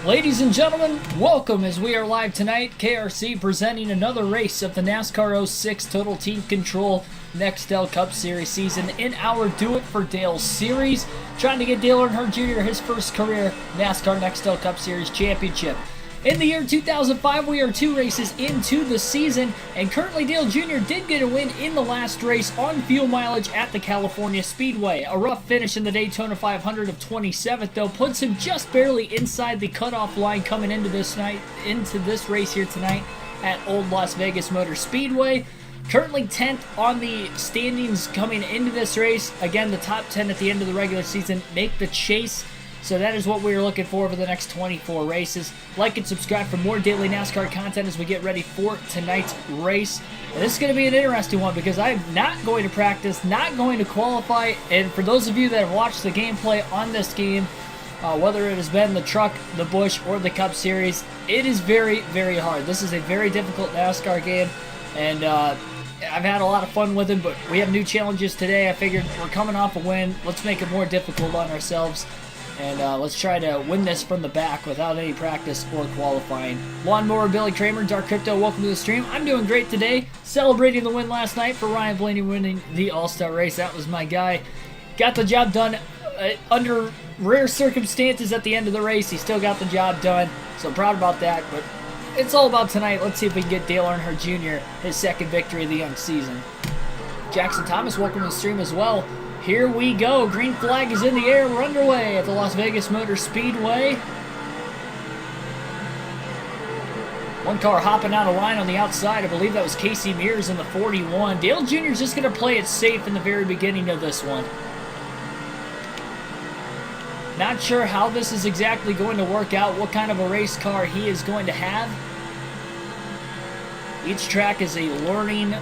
Ladies and gentlemen, welcome as we are live tonight. KRC presenting another race of the NASCAR 06 Total Team Control Nextel Cup Series season in our Do It for Dale series. Trying to get Dale Earnhardt Jr. his first career NASCAR Nextel Cup Series championship. In the year 2005, we are 2 races into the season, and currently Dale Jr. did get a win in the last race on fuel mileage at the California Speedway. A rough finish in the Daytona 500 of 27th, though, puts him just barely inside the cutoff line coming into this race here tonight at Old Las Vegas Motor Speedway. Currently 10th on the standings coming into this race. Again, the top 10 at the end of the regular season make the chase. So that is what we are looking for the next 24 races. Like and subscribe for more daily NASCAR content as we get ready for tonight's race. And this is going to be an interesting one because I'm not going to practice, not going to qualify. And for those of you that have watched the gameplay on this game, whether it has been the Truck, the Busch, or the Cup Series, it is very, very hard. This is a very difficult NASCAR game. And I've had a lot of fun with it, but we have new challenges today. I figured we're coming off a win. Let's make it more difficult on ourselves. And let's try to win this from the back without any practice or qualifying. Lawnmower Billy Kramer, Dark Crypto, welcome to the stream. I'm doing great today. Celebrating the win last night for Ryan Blaney winning the All-Star race. That was my guy. Got the job done under rare circumstances at the end of the race. He still got the job done, so I'm proud about that. But it's all about tonight. Let's see if we can get Dale Earnhardt Jr. his second victory of the young season. Jackson Thomas, welcome to the stream as well. Here we go. Green flag is in the air. We're underway at the Las Vegas Motor Speedway. One car hopping out of line on the outside. I believe that was Casey Mears in the 41. Dale Jr. is just going to play it safe in the very beginning of this one. Not sure how this is exactly going to work out, what kind of a race car he is going to have. Each track is a learning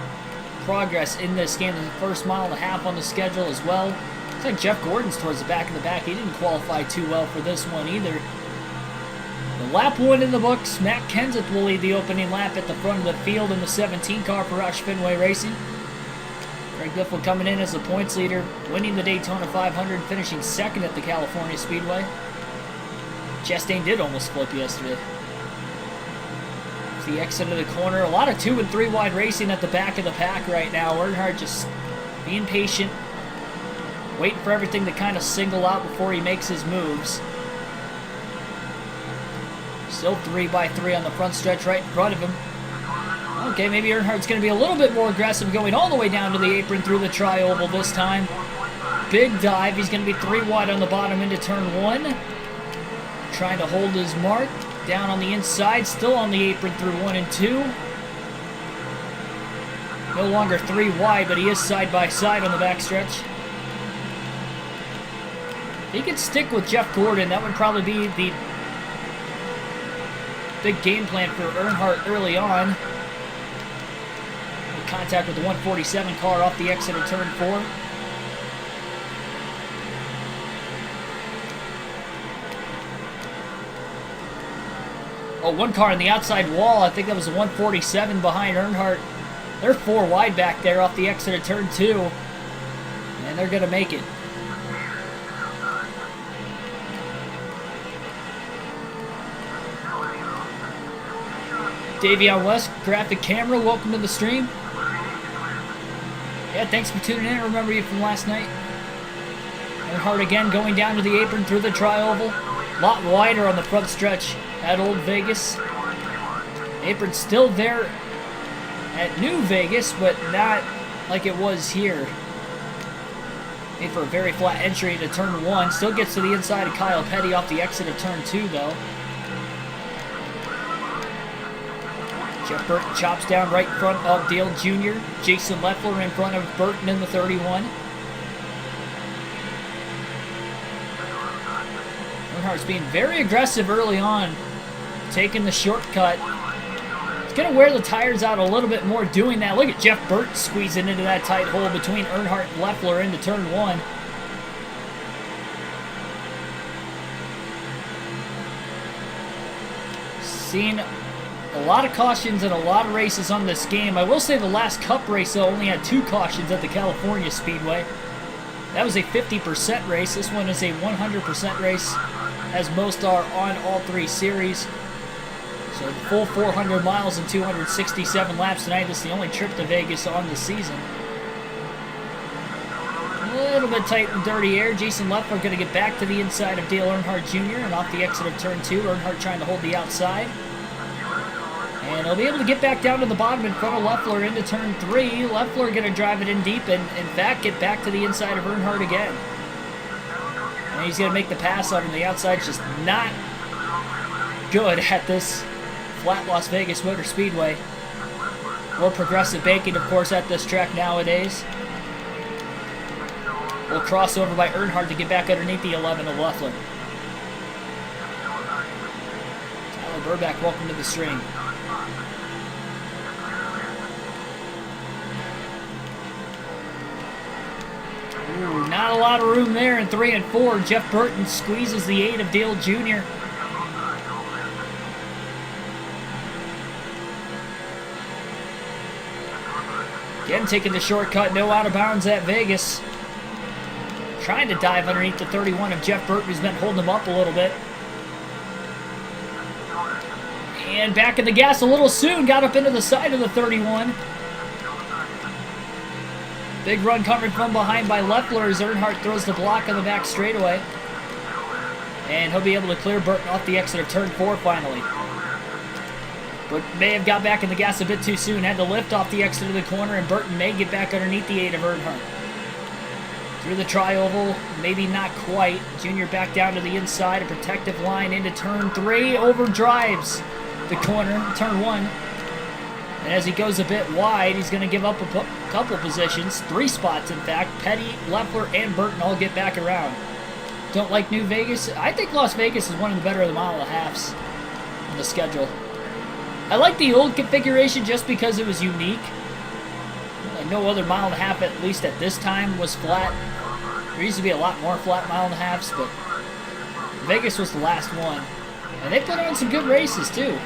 progress in this game. There's the first mile and a half on the schedule as well. Looks like Jeff Gordon's towards the back of the pack. He didn't qualify too well for this one either. The lap 1 in the books. Matt Kenseth will lead the opening lap at the front of the field in the 17 car for Roush Fenway Racing. Greg Biffle coming in as the points leader, winning the Daytona 500, finishing second at the California Speedway. Chastain did almost flip yesterday. The exit of the corner. A lot of 2 and 3 wide racing at the back of the pack right now. Earnhardt just being patient, waiting for everything to kind of single out before he makes his moves. Still 3 by 3 on the front stretch right in front of him. Okay, maybe Earnhardt's going to be a little bit more aggressive, going all the way down to the apron through the tri-oval this time. Big dive. He's going to be 3 wide on the bottom into turn 1. Trying to hold his mark. Down on the inside, still on the apron through 1 and 2. No longer 3 wide, but he is side by side on the backstretch. He could stick with Jeff Gordon. That would probably be the big game plan for Earnhardt early on. Contact with the 147 car off the exit of turn 4. Oh, one car on the outside wall. I think that was the 147 behind Earnhardt. They're 4 wide back there off the exit of turn 2. And they're going to make it. Davion West, Graphic Camera, welcome to the stream. Yeah, thanks for tuning in. I remember you from last night. Earnhardt again going down to the apron through the tri-oval. A lot wider on the front stretch at Old Vegas. Apron still there at New Vegas, but not like it was here. Made for a very flat entry into turn 1. Still gets to the inside of Kyle Petty off the exit of turn 2, though. Jeff Burton chops down right in front of Dale Jr. Jason Leffler in front of Burton in the 31. Earnhardt's being very aggressive early on, taking the shortcut. He's going to wear the tires out a little bit more doing that. Look at Jeff Burton squeezing into that tight hole between Earnhardt and Leffler into turn 1. Seeing a lot of cautions and a lot of races on this game. I will say the last Cup race though only had 2 cautions at the California Speedway. That was a 50% race. This one is a 100% race, as most are on all 3 series. So the full 400 miles and 267 laps tonight. This is the only trip to Vegas on the season. A little bit tight and dirty air. Jason Leffler going to get back to the inside of Dale Earnhardt Jr. and off the exit of turn 2. Earnhardt trying to hold the outside. And he'll be able to get back down to the bottom in front of Leffler into turn 3. Leffler going to drive it in deep and, in fact, get back to the inside of Earnhardt again. And he's going to make the pass on him. The outside's just not good at this flat Las Vegas Motor Speedway. More progressive banking, of course, at this track nowadays. We'll cross over by Earnhardt to get back underneath the 11 of Leffler. Tyler Burback, welcome to the stream. Ooh, not a lot of room there in 3 and 4. Jeff Burton squeezes the 8 of Dale Jr. Again, taking the shortcut, no out of bounds at Vegas. Trying to dive underneath the 31 of Jeff Burton, who's been holding him up a little bit. And back in the gas a little soon, got up into the side of the 31. Big run coming from behind by Leffler as Earnhardt throws the block on the back straightaway. And he'll be able to clear Burton off the exit of turn 4 finally. But may have got back in the gas a bit too soon, had to lift off the exit of the corner, and Burton may get back underneath the 8 of Earnhardt. Through the tri-oval, maybe not quite. Junior back down to the inside, a protective line into turn 3, overdrives the corner, turn 1. And as he goes a bit wide, he's going to give up a couple positions, 3 spots in fact. Petty, Leffler, and Burton all get back around. Don't like New Vegas? I think Las Vegas is one of the better of the mile and a halves on the schedule. I like the old configuration just because it was unique. Like no other mile and a half, at least at this time, was flat. There used to be a lot more flat mile and a halves, but Vegas was the last one. And they put on some good races, too.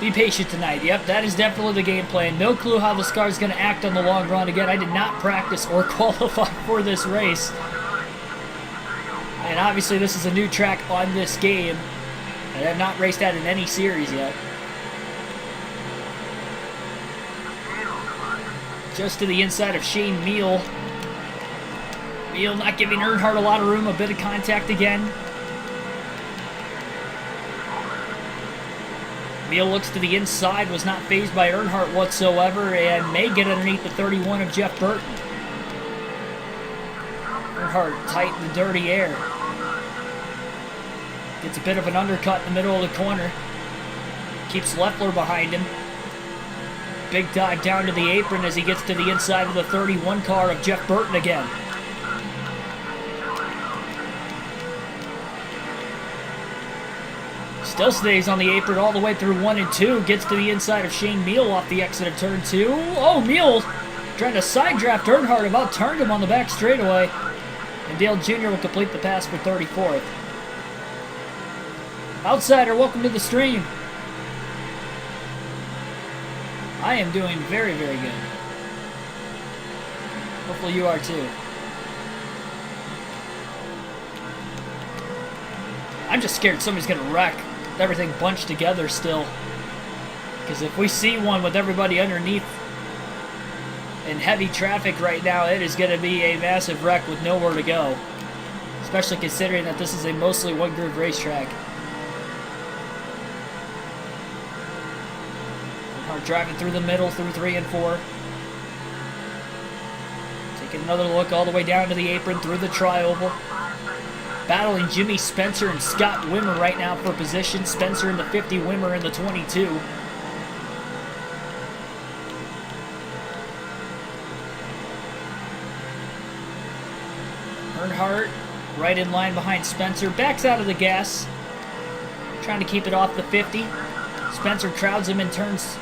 Be patient tonight. Yep, that is definitely the game plan. No clue how this car is going to act on the long run. Again, I did not practice or qualify for this race. And obviously this is a new track on this game. I have not raced at in any series yet. Just to the inside of Shane Meal. Meal not giving Earnhardt a lot of room, a bit of contact again. Meal looks to the inside, was not fazed by Earnhardt whatsoever, and may get underneath the 31 of Jeff Burton. Earnhardt tight in the dirty air. Gets a bit of an undercut in the middle of the corner. Keeps Leffler behind him. Big dive down to the apron as he gets to the inside of the 31 car of Jeff Burton again. Still stays on the apron all the way through 1 and 2. Gets to the inside of Shane Meal off the exit of turn 2. Oh, Meal trying to side draft Earnhardt, about turned him on the back straightaway. And Dale Jr. will complete the pass for 34th. Outsider, welcome to the stream. I am doing very, very good. Hopefully you are too. I'm just scared somebody's going to wreck with everything bunched together still. Because if we see one with everybody underneath in heavy traffic right now, it is going to be a massive wreck with nowhere to go. Especially considering that this is a mostly one-groove racetrack. Driving through the middle through 3 and 4. Taking another look all the way down to the apron through the tri-oval. Battling Jimmy Spencer and Scott Wimmer right now for position. Spencer in the 50, Wimmer in the 22. Earnhardt right in line behind Spencer. Backs out of the gas. Trying to keep it off the 50. Spencer crowds him in turns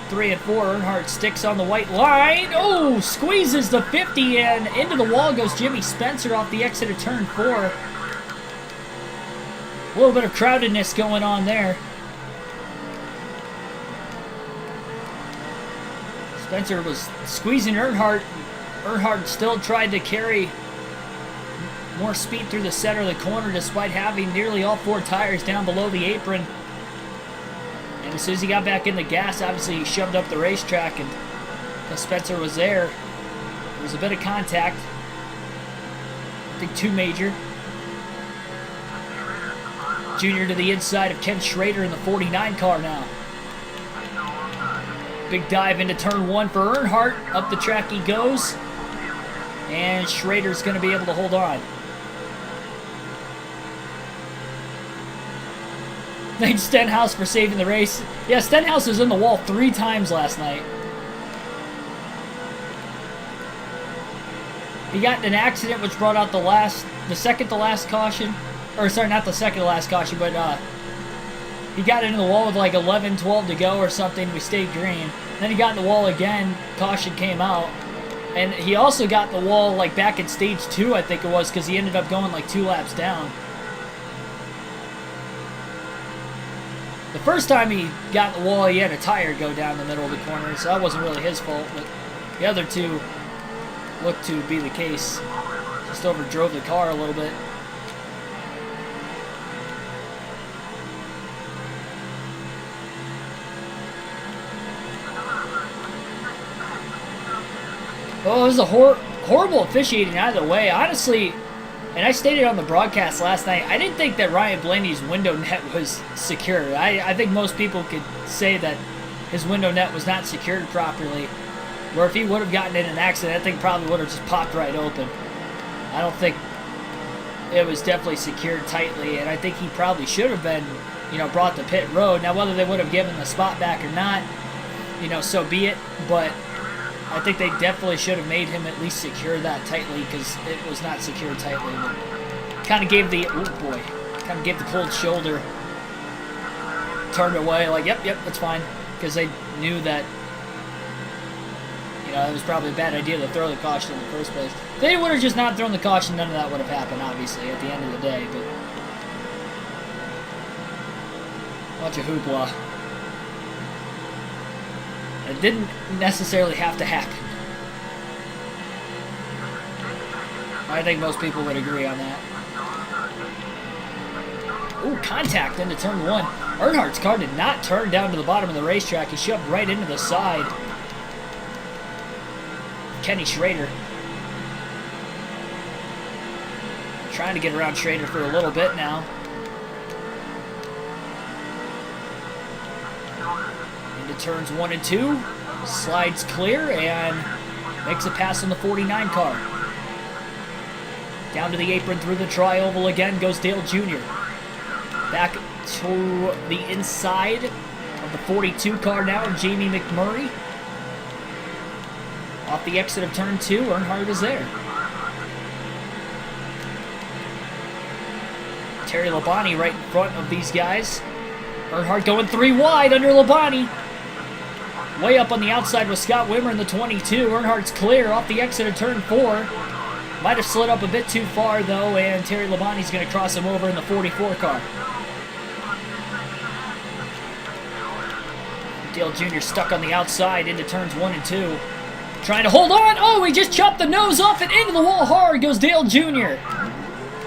3 and 4. Earnhardt sticks on the white line. Oh, squeezes the 50, and into the wall goes Jimmy Spencer off the exit of turn 4. A little bit of crowdedness going on there. Spencer was squeezing Earnhardt. Earnhardt still tried to carry more speed through the center of the corner despite having nearly all 4 tires down below the apron. And as soon as he got back in the gas, obviously he shoved up the racetrack, and because Spencer was there, there was a bit of contact. I think 2 major. Junior to the inside of Ken Schrader in the 49 car now. Big dive into turn 1 for Earnhardt. Up the track he goes. And Schrader's going to be able to hold on. Thanks Stenhouse for saving the race. Yeah, Stenhouse was in the wall 3 times last night. He got in an accident which brought out the second to last caution. Or sorry, not the second to last caution, but he got into the wall with like 11, 12 to go or something. We stayed green. Then he got in the wall again. Caution came out. And he also got in the wall like back at stage 2, I think it was, because he ended up going like 2 laps down. The first time he got in the wall, he had a tire go down the middle of the corner, so that wasn't really his fault. But the other 2 looked to be the case. Just overdrove the car a little bit. Oh, it was a horrible officiating either way. Honestly, and I stated on the broadcast last night, I didn't think that Ryan Blaney's window net was secure. I think most people could say that his window net was not secured properly. Where if he would have gotten in an accident, that thing probably would have just popped right open. I don't think it was definitely secured tightly, and I think he probably should have been, brought to pit road. Now, whether they would have given the spot back or not, so be it, but I think they definitely should have made him at least secure that tightly, because it was not secured tightly. Kind of gave the, the cold shoulder, turned away, like, yep, that's fine, because they knew that, it was probably a bad idea to throw the caution in the first place. If they would have just not thrown the caution, none of that would have happened, obviously, at the end of the day, but bunch of hoopla. It didn't necessarily have to happen. I think most people would agree on that. Ooh, contact into turn 1. Earnhardt's car did not turn down to the bottom of the racetrack. He shoved right into the side. Kenny Schrader. Trying to get around Schrader for a little bit now. Into turns 1 and 2. Slides clear and makes a pass on the 49 car. Down to the apron through the tri-oval again goes Dale Jr. Back to the inside of the 42 car now, Jamie McMurray. Off the exit of turn 2, Earnhardt is there. Terry Labonte right in front of these guys. Earnhardt going 3 wide under Labonte. Way up on the outside with Scott Wimmer in the 22. Earnhardt's clear off the exit of turn 4. Might have slid up a bit too far, though, and Terry Labonte's going to cross him over in the 44 car. Dale Jr. stuck on the outside into turns 1 and 2. Trying to hold on. Oh, he just chopped the nose off and into the wall hard goes Dale Jr.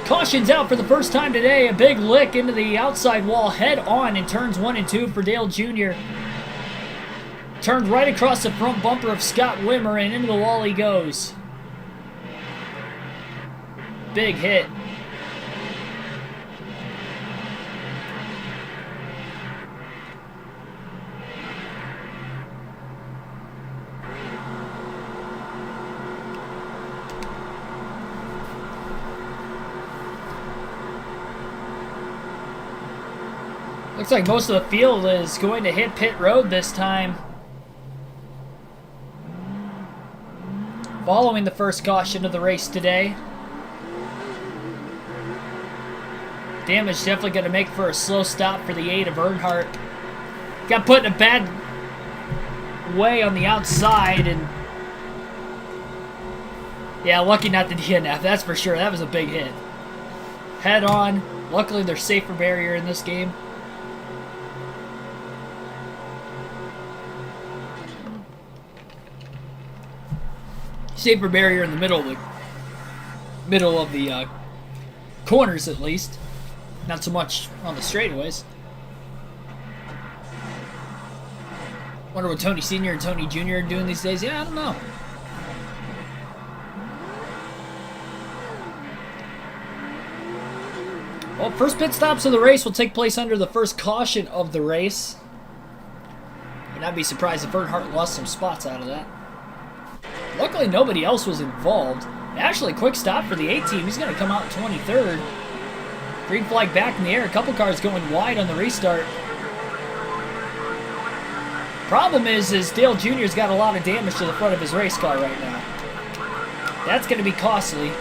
Caution's out for the first time today. A big lick into the outside wall head on in turns 1 and 2 for Dale Jr. Turned right across the front bumper of Scott Wimmer and into the wall he goes. Big hit. Looks like most of the field is going to hit pit road this time. Following the first caution of the race today. Damage definitely going to make for a slow stop for the 8 of Earnhardt. Got put in a bad way on the outside, and yeah, lucky not the DNF, that's for sure. That was a big hit. head on. Luckily, there's safer barrier in this game. Safer barrier in the middle of the corners, at least. Not so much on the straightaways. Wonder what Tony Sr. and Tony Jr. are doing these days. Yeah, I don't know. Well, first pit stops of the race will take place under the first caution of the race. And I'd be surprised if Earnhardt lost some spots out of that. Luckily, nobody else was involved. Actually, quick stop for the 8 team. He's going to come out in 23rd. Green flag back in the air. A couple cars going wide on the restart. Problem is Dale Jr.'s got a lot of damage to the front of his race car right now. That's going to be costly.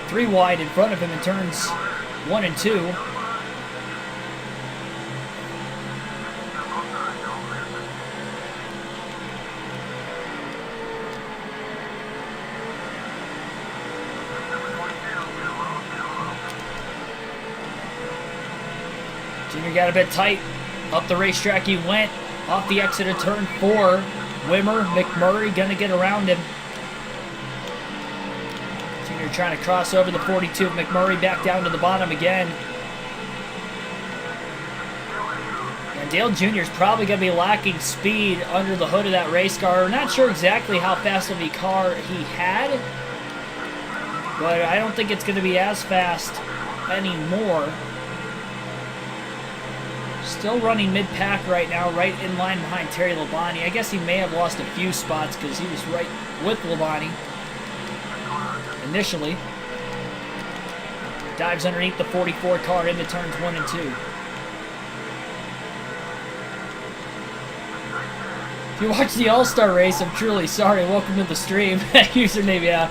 3 wide in front of him in turns 1 and 2. Junior got a bit tight. Up the racetrack he went. Off the exit of turn 4. Wimmer, McMurray gonna get around him. Junior trying to cross over the 42. McMurray back down to the bottom again. And Dale Jr. is probably going to be lacking speed under the hood of that race car. We're not sure exactly how fast of a car he had, but I don't think it's going to be as fast anymore. Still running mid-pack right now, right in line behind Terry Labonte. I guess he may have lost a few spots because he was right with Labonte initially. Dives underneath the 44 car into turns 1 and 2. If you watch the All-Star race, I'm truly sorry. Welcome to the stream. Username, yeah.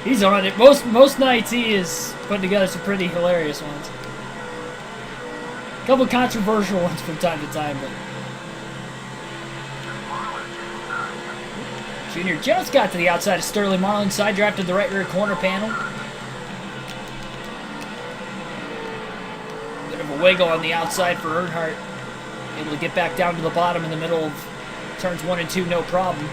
He's on it. Most nights he is putting together some pretty hilarious ones. A couple controversial ones from time to time, but Junior just got to the outside of Sterling Marlin, side drafted the right rear corner panel. Bit of a wiggle on the outside for Earnhardt. Able to get back down to the bottom in the middle of turns 1 and 2, no problem.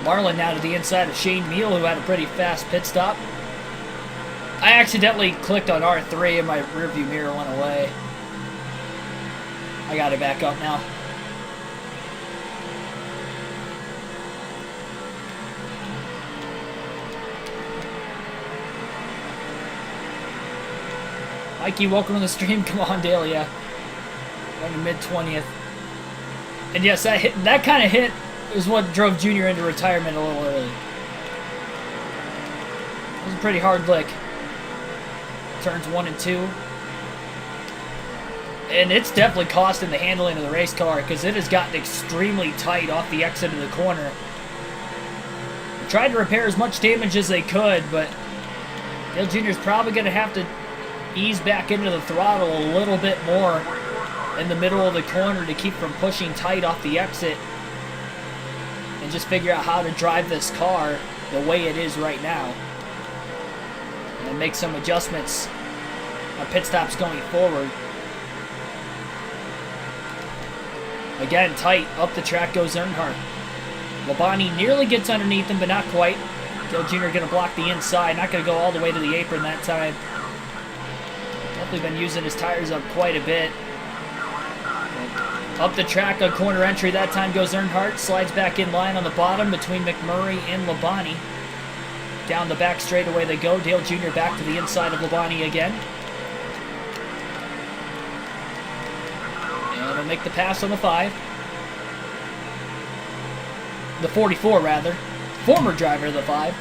Marlin now to the inside of Shane Meal, who had a pretty fast pit stop. I accidentally clicked on R3 and my rearview mirror went away. I got it back up now. Mikey, welcome to the stream. Come on, Dale, yeah. On the mid-20th. And yes, that kind of hit is what drove Junior into retirement a little early. It was a pretty hard lick. Turns 1 and 2. And it's definitely costing the handling of the race car because it has gotten extremely tight off the exit of the corner. They tried to repair as much damage as they could, but Dale Jr. is probably going to have to ease back into the throttle a little bit more in the middle of the corner to keep from pushing tight off the exit and just figure out how to drive this car the way it is right now and then make some adjustments on pit stops going forward. Again, tight. Up the track goes Earnhardt. Labonte nearly gets underneath him, but not quite. Dale Jr. going to block the inside. Not going to go all the way to the apron that time. Definitely been using his tires up quite a bit. Up the track on corner entry. That time goes Earnhardt. Slides back in line on the bottom between McMurray and Labonte. Down the back straightaway they go. Dale Jr. back to the inside of Labonte again. And he'll make the pass on the 5. The 44, rather. Former driver of the 5.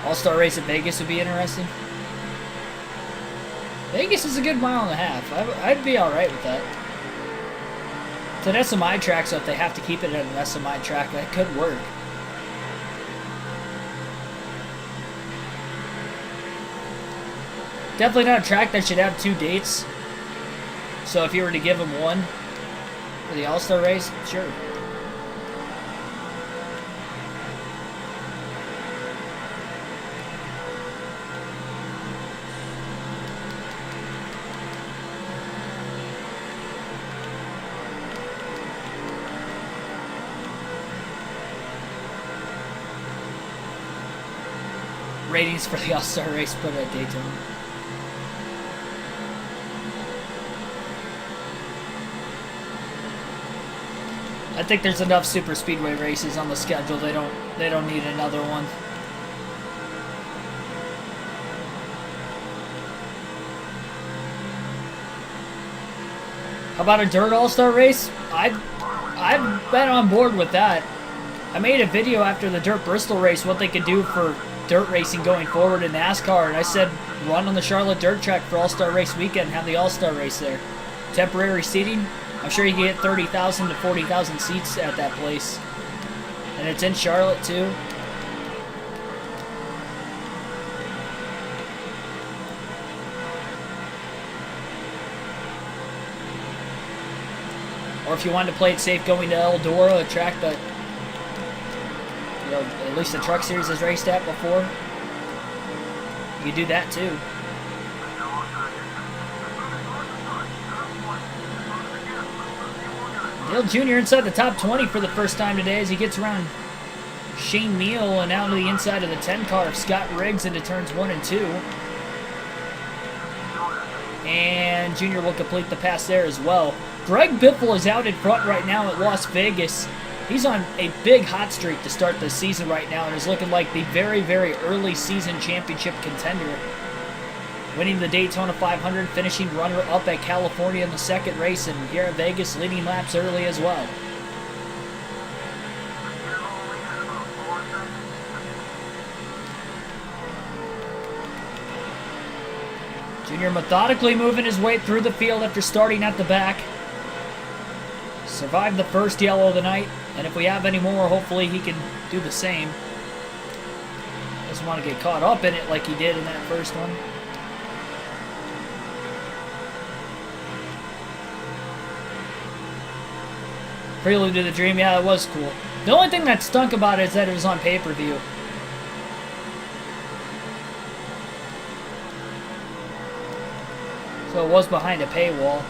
All-Star race at Vegas would be interesting. Vegas is a good mile and a half. I'd be alright with that. It's an SMI track, so if they have to keep it at an SMI track, that could work. Definitely not a track that should have 2 dates. So if you were to give them one for the All-Star race, sure. Ratings for the All-Star race put at Daytona. I think there's enough super speedway races on the schedule. They don't need another one. How about a dirt all-star race? I've been on board with that. I made a video after the dirt Bristol race what they could do for dirt racing going forward in NASCAR, and I said run on the Charlotte dirt track for all-star race weekend and have the all-star race there. Temporary seating. I'm sure you can get 30,000 to 40,000 seats at that place. And it's in Charlotte, too. Or if you wanted to play it safe going to Eldora, a track that, you know, at least the Truck Series has raced at before, you could do that, too. Dale Jr. inside the top 20 for the first time today as he gets around Shane Neal and out to the inside of the 10 car of Scott Riggs into turns 1 and 2. And Jr. will complete the pass there as well. Greg Biffle is out in front right now at Las Vegas. He's on a big hot streak to start the season right now and is looking like the very, very early season championship contender. Winning the Daytona 500, finishing runner-up at California in the second race, and here at Vegas, leading laps early as well. Junior methodically moving his way through the field after starting at the back. Survived the first yellow of the night, and if we have any more, hopefully he can do the same. Doesn't want to get caught up in it like he did in that first one. Prelude to the Dream, yeah, it was cool. The only thing that stunk about it is that it was on pay-per-view. So it was behind a paywall.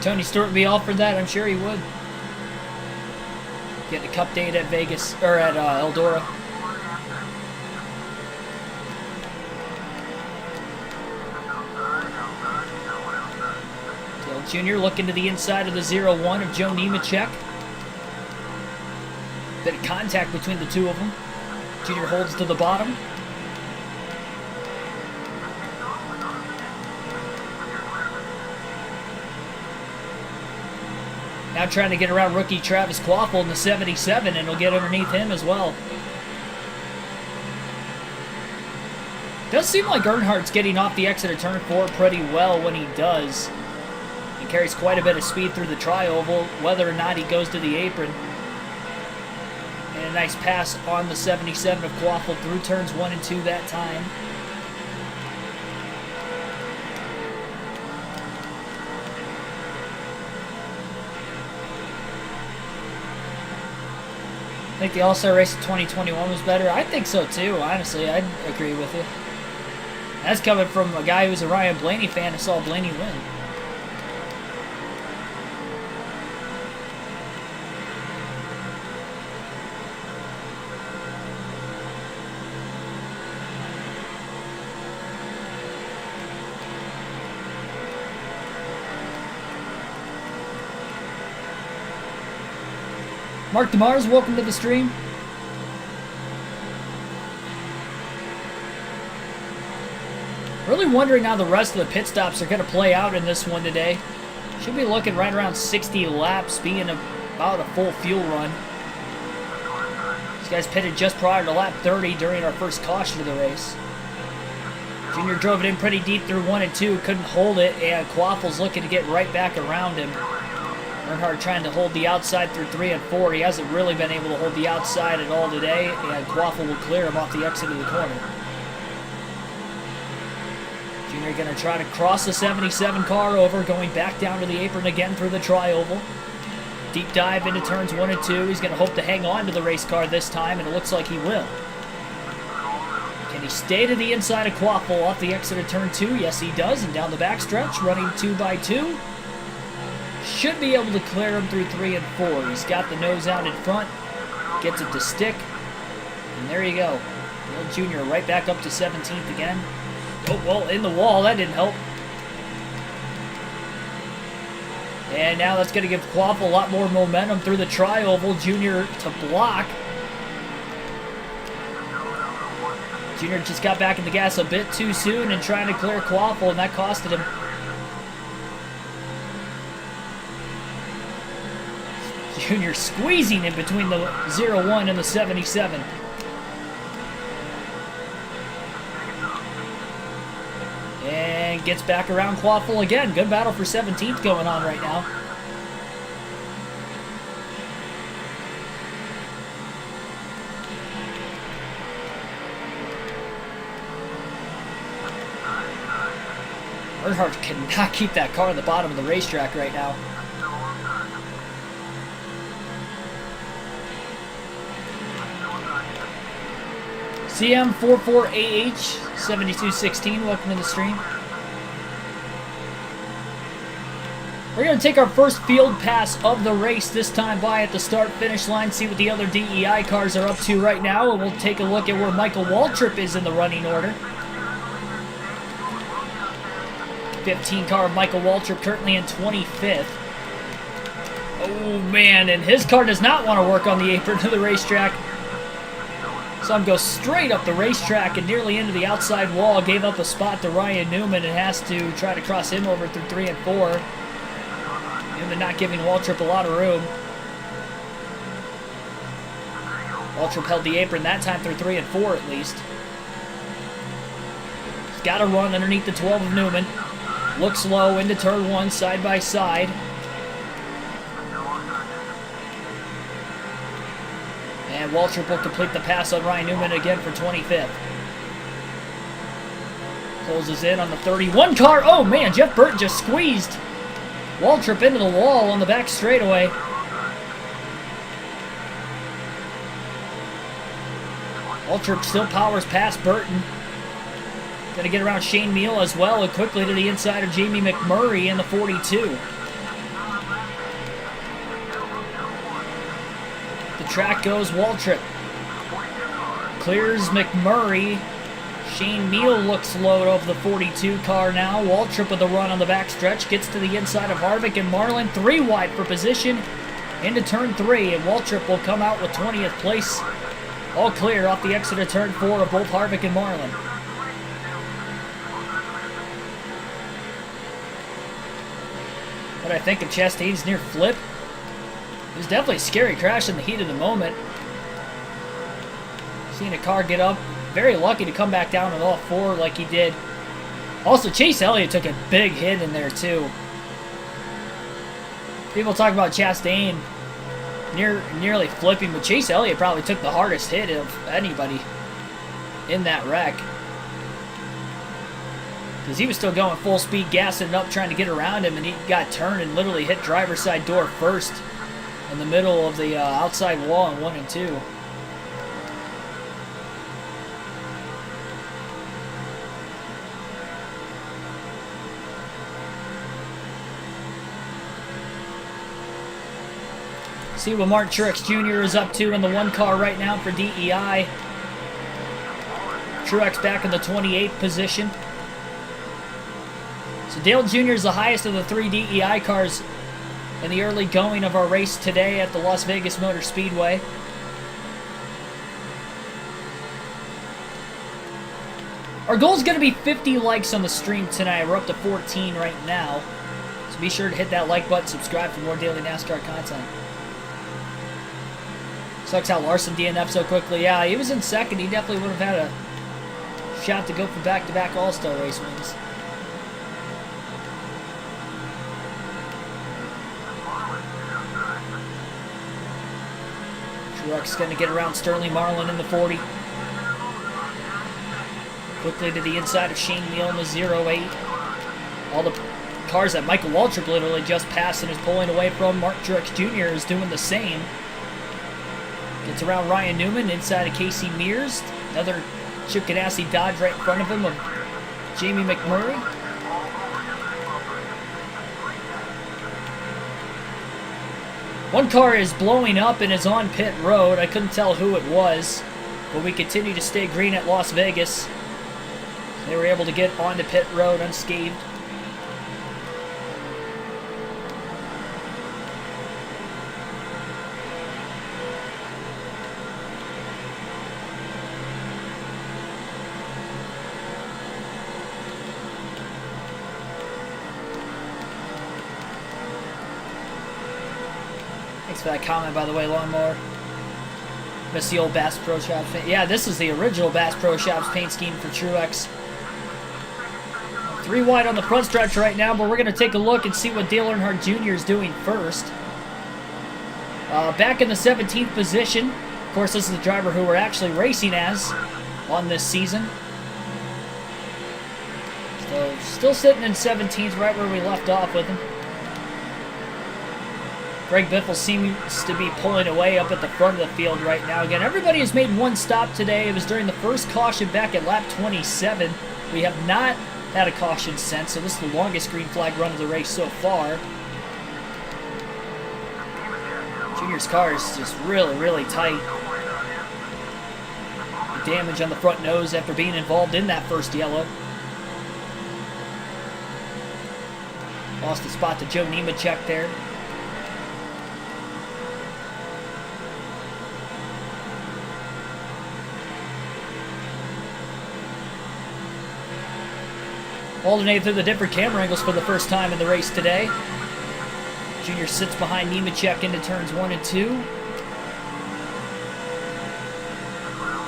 Tony Stewart would be all for that, I'm sure he would. Getting a cup date at Vegas, or at Eldora. Dale Jr. looking to the inside of the 0-1 of Joe Nemechek. Bit of contact between the two of them. Jr. holds to the bottom. Now trying to get around rookie Travis Quaffle in the 77, and he'll get underneath him as well. Does seem like Earnhardt's getting off the exit of turn 4 pretty well when he does. He carries quite a bit of speed through the tri-oval, whether or not he goes to the apron. And a nice pass on the 77 of Quaffle through turns 1 and 2 that time. I think the All-Star race of 2021 was better. I think so too, honestly. I'd agree with you. That's coming from a guy who's a Ryan Blaney fan who saw Blaney win. Mark DeMars, welcome to the stream. Really wondering how the rest of the pit stops are going to play out in this one today. Should be looking right around 60 laps, being about a full fuel run. These guys pitted just prior to lap 30 during our first caution of the race. Junior drove it in pretty deep through 1 and 2, couldn't hold it, and Quaffel's looking to get right back around him. Earnhardt trying to hold the outside through 3 and 4. He hasn't really been able to hold the outside at all today, and Quaffel will clear him off the exit of the corner. Junior going to try to cross the 77 car over, going back down to the apron again through the tri-oval. Deep dive into turns 1 and 2. He's going to hope to hang on to the race car this time, and it looks like he will. Can he stay to the inside of Quaffel off the exit of turn 2? Yes, he does, and down the backstretch, running 2 by 2. Should be able to clear him through 3 and 4. He's got the nose out in front, gets it to stick, and there you go. Dale Jr. right back up to 17th again. Oh, well, in the wall, that didn't help. And now that's going to give Quaffel a lot more momentum through the tri-oval. Junior to block. Junior just got back in the gas a bit too soon and trying to clear Quaffel, and that costed him. Junior squeezing in between the 0-1 and the 77. And gets back around Quaffel again. Good battle for 17th going on right now. Earnhardt cannot keep that car at the bottom of the racetrack right now. CM44AH7216, welcome to the stream. We're going to take our first field pass of the race, this time by at the start-finish line, see what the other DEI cars are up to right now, and we'll take a look at where Michael Waltrip is in the running order. 15 car of Michael Waltrip currently in 25th. Oh man, and his car does not want to work on the apron of the racetrack. Saw him go straight up the racetrack and nearly into the outside wall. Gave up a spot to Ryan Newman and has to try to cross him over through 3 and 4. Newman not giving Waltrip a lot of room. Waltrip held the apron that time through 3 and 4 at least. He's got to run underneath the 12 of Newman. Looks low into turn 1 side by side. And Waltrip will complete the pass on Ryan Newman again for 25th. Closes in on the 31 car. Oh man, Jeff Burton just squeezed Waltrip into the wall on the back straightaway. Waltrip still powers past Burton. Going to get around Shane Meal as well, and quickly to the inside of Jamie McMurray in the 42. The track goes Waltrip. Clears McMurray. Shane Meal looks low over the 42 car now. Waltrip with a run on the backstretch. Gets to the inside of Harvick and Marlin. 3 wide for position into turn 3. And Waltrip will come out with 20th place. All clear off the exit of turn 4 of both Harvick and Marlin. What I think of Chastain's near flip. It was definitely a scary crash in the heat of the moment. Seeing a car get up. Very lucky to come back down on all 4 like he did. Also, Chase Elliott took a big hit in there too. People talk about Chastain nearly flipping, but Chase Elliott probably took the hardest hit of anybody in that wreck. Because he was still going full speed, gassing up, trying to get around him, and he got turned and literally hit driver's side door first in the middle of the outside wall in 1 and 2. See what Mark Truex Jr. is up to in the 1 car right now for DEI. Truex back in the 28th position. So Dale Jr. is the highest of the 3 DEI cars in the early going of our race today at the Las Vegas Motor Speedway. Our goal is going to be 50 likes on the stream tonight. We're up to 14 right now. So be sure to hit that like button, subscribe for more daily NASCAR content. Sucks how Larson DNF'd so quickly. Yeah, he was in second. He definitely would have had a shot to go for back-to-back All-Star race wins. Truex going to get around Sterling Marlin in the 40. Quickly to the inside of Shane Neal in the 08. All the cars that Michael Waltrip literally just passed and is pulling away from. Mark Truex Jr. is doing the same. Gets around Ryan Newman inside of Casey Mears. Another Chip Ganassi Dodge right in front of him of Jamie McMurray. One car is blowing up and is on pit road. I couldn't tell who it was, but we continue to stay green at Las Vegas. They were able to get onto pit road unscathed. Thanks for that comment, by the way, Lawnmower. Miss the old Bass Pro Shops. Yeah, this is the original Bass Pro Shops paint scheme for Truex. 3 wide on the front stretch right now, but we're going to take a look and see what Dale Earnhardt Jr. is doing first. Back in the 17th position. Of course, this is the driver who we're actually racing as on this season. So, still sitting in 17th, right where we left off with him. Greg Biffle seems to be pulling away up at the front of the field right now. Again, everybody has made one stop today. It was during the first caution back at lap 27. We have not had a caution since, so this is the longest green flag run of the race so far. Junior's car is just really, really tight. Damage on the front nose after being involved in that first yellow. Lost the spot to Joe Nemechek there. Alternate through the different camera angles for the first time in the race today. Junior sits behind Nemechek into turns 1 and 2.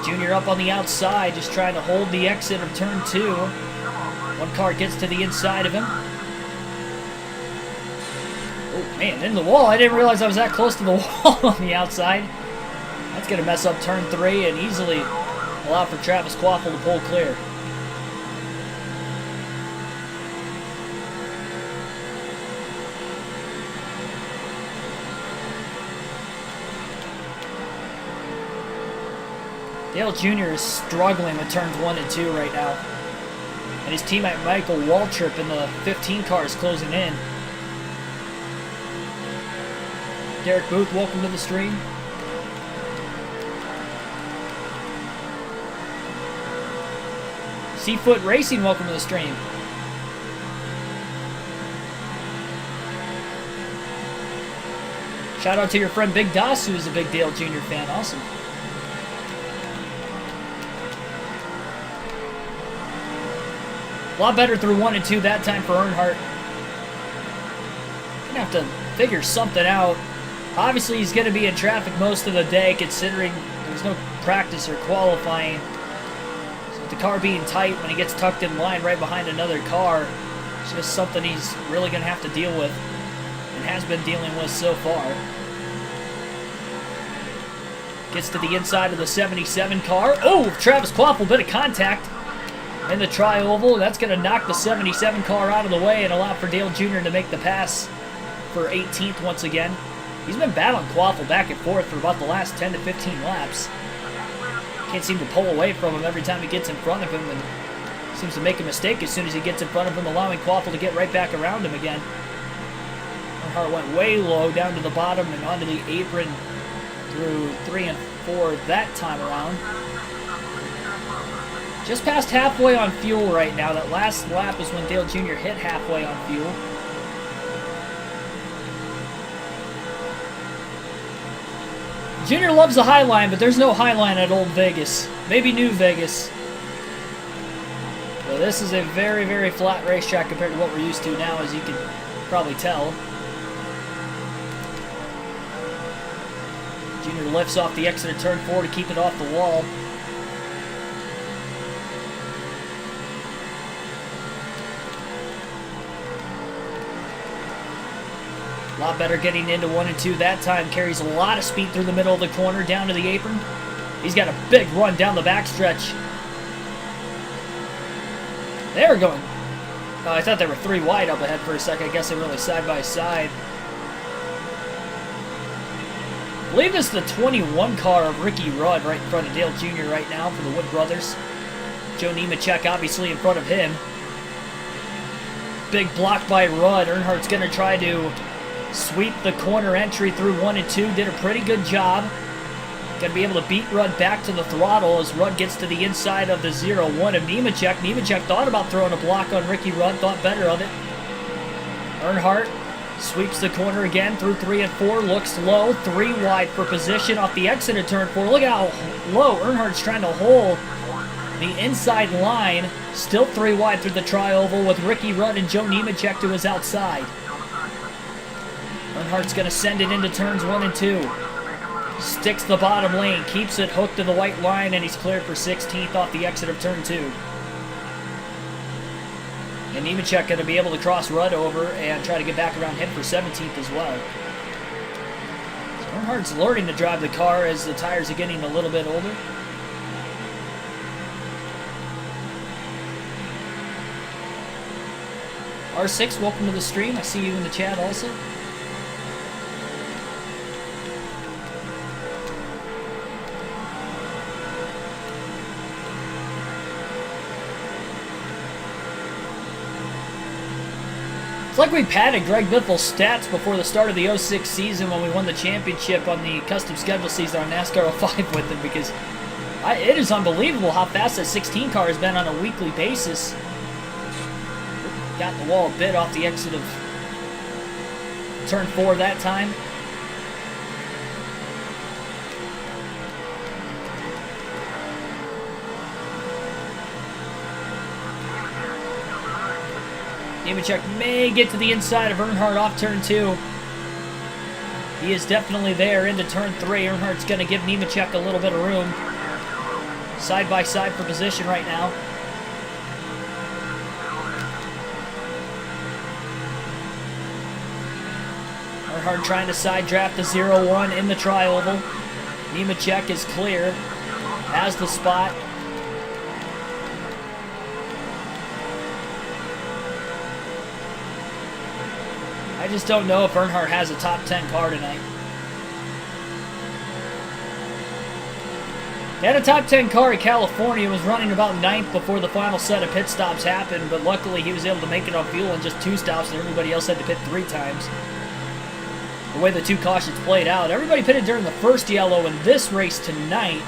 Junior up on the outside, just trying to hold the exit of turn 2. One car gets to the inside of him. Oh man, in the wall. I didn't realize I was that close to the wall on the outside. That's going to mess up turn 3 and easily allow for Travis Kvapil to pull clear. Dale Jr. is struggling with turns 1 and 2 right now. And his teammate Michael Waltrip in the 15 car is closing in. Derek Booth, welcome to the stream. Seafoot Racing, welcome to the stream. Shout out to your friend Big Das, who is a big Dale Jr. fan. Awesome. A lot better through 1 and 2 that time for Earnhardt. Gonna have to figure something out. Obviously, he's going to be in traffic most of the day, considering there's no practice or qualifying. So with the car being tight, when he gets tucked in line right behind another car, it's just something he's really going to have to deal with, and has been dealing with so far. Gets to the inside of the 77 car. Oh, Travis Kvapil, bit of contact in the tri-oval. That's going to knock the 77 car out of the way and allow for Dale Jr. to make the pass for 18th once again. He's been battling Kvapil back and forth for about the last 10 to 15 laps. Can't seem to pull away from him every time he gets in front of him, and seems to make a mistake as soon as he gets in front of him, allowing Kvapil to get right back around him again. Earnhardt went way low down to the bottom and onto the apron through 3 and 4 that time around. Just past halfway on fuel right now. That last lap is when Dale Jr. hit halfway on fuel. Junior loves the high line, but there's no high line at Old Vegas. Maybe New Vegas. So this is a very, very flat racetrack compared to what we're used to now, as you can probably tell. Junior lifts off the exit of turn 4 to keep it off the wall. A lot better getting into 1 and 2 that time. Carries a lot of speed through the middle of the corner down to the apron. He's got a big run down the backstretch. They were going... Oh, I thought they were 3 wide up ahead for a second. I guess they were really side by side. I believe this is the 21 car of Ricky Rudd right in front of Dale Jr. right now for the Wood brothers. Joe Nemechek obviously in front of him. Big block by Rudd. Earnhardt's going to try to sweep the corner entry through 1 and 2. Did a pretty good job. Going to be able to beat Rudd back to the throttle as Rudd gets to the inside of the 0-1 of Nemechek. Nemechek thought about throwing a block on Ricky Rudd, thought better of it. Earnhardt sweeps the corner again through 3 and 4, looks low, 3 wide for position off the exit of turn 4. Look at how low Earnhardt's trying to hold the inside line. Still 3 wide through the tri-oval with Ricky Rudd and Joe Nemechek to his outside. Earnhardt's going to send it into turns 1 and 2. Sticks the bottom lane, keeps it hooked to the white line, and he's cleared for 16th off the exit of turn 2. And Nemechek going to be able to cross Rudd over and try to get back around him for 17th as well. So Earnhardt's learning to drive the car as the tires are getting a little bit older. R6, welcome to the stream. I see you in the chat also. It's like we padded Greg Biffle's stats before the start of the 06 season when we won the championship on the custom schedule season on NASCAR 05 with him, because it is unbelievable how fast that 16 car has been on a weekly basis. Got the wall a bit off the exit of turn 4 that time. Nemechek may get to the inside of Earnhardt off turn 2. He is definitely there into turn 3. Earnhardt's going to give Nemechek a little bit of room. Side by side for position right now. Earnhardt trying to side draft the 0-1 in the tri-oval. Nemechek is clear. Has the spot. I just don't know if Earnhardt has a top 10 car tonight. He had a top 10 car in California, was running about 9th before the final set of pit stops happened, but luckily he was able to make it on fuel in just 2 stops, and everybody else had to pit 3 times. The way the 2 cautions played out, everybody pitted during the first yellow in this race tonight,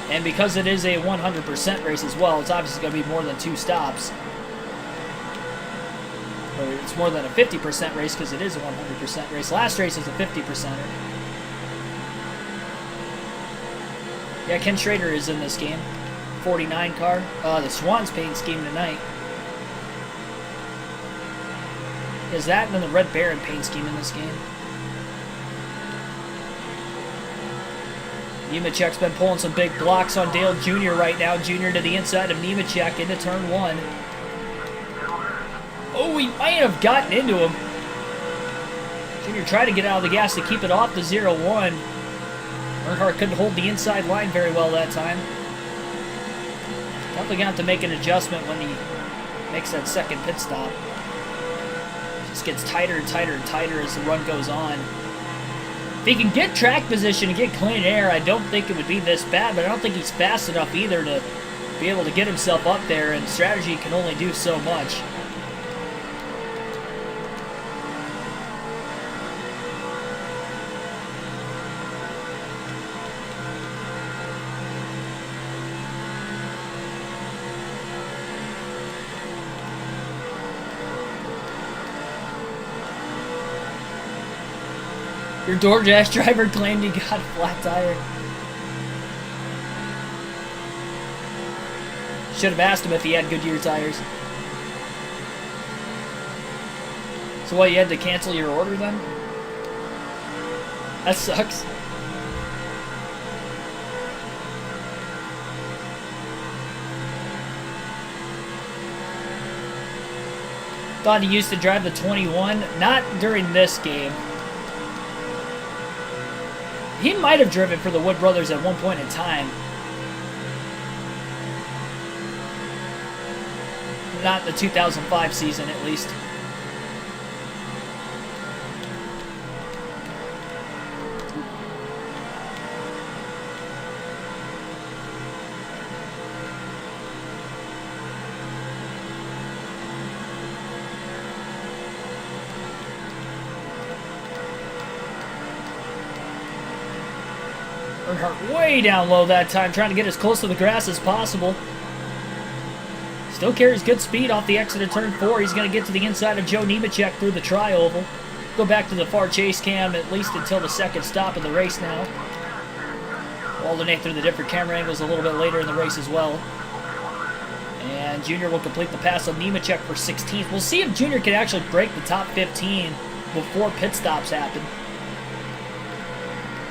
and because it is a 100% race as well, it's obviously going to be more than 2 stops. Or it's more than a 50% race because it is a 100% race. Last race was a 50%er. Yeah, Ken Schrader is in this game. 49 car. The Swans paint scheme tonight. Is that and then the Red Baron paint scheme in this game. Nemechek's been pulling some big blocks on Dale Jr. right now. Jr. to the inside of Nemechek into turn 1. Oh, he might have gotten into him. Junior tried to get out of the gas to keep it off the 0-1. Earnhardt couldn't hold the inside line very well that time. Definitely going to have to make an adjustment when he makes that second pit stop. Just gets tighter and tighter and tighter as the run goes on. If he can get track position and get clean air, I don't think it would be this bad, but I don't think he's fast enough either to be able to get himself up there, and strategy can only do so much. Your DoorDash driver claimed he got a flat tire. Should have asked him if he had Goodyear tires. So what, you had to cancel your order then? That sucks. Thought he used to drive the 21. Not during this game. He might have driven for the Wood Brothers at one point in time. Not the 2005 season, at least. Earnhardt way down low that time, trying to get as close to the grass as possible. Still carries good speed off the exit of turn 4. He's going to get to the inside of Joe Nemechek through the tri-oval. Go back to the far chase cam, at least until the second stop of the race now. Alternate through the different camera angles a little bit later in the race as well. And Junior will complete the pass on Nemechek for 16th. We'll see if Junior can actually break the top 15 before pit stops happen.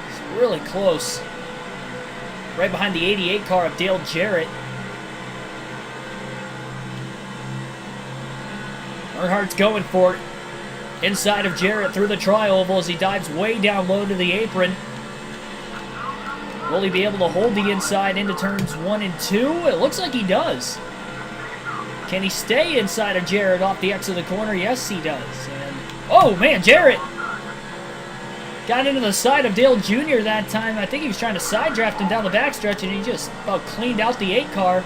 It's really close. Right behind the 88 car of Dale Jarrett. Earnhardt's going for it. Inside of Jarrett through the tri-oval as he dives way down low to the apron. Will he be able to hold the inside into turns 1 and 2? It looks like he does. Can he stay inside of Jarrett off the exit of the corner? Yes, he does. And oh, man, Jarrett got into the side of Dale Jr. that time. I think he was trying to side draft him down the backstretch, and he just about cleaned out the 8 car.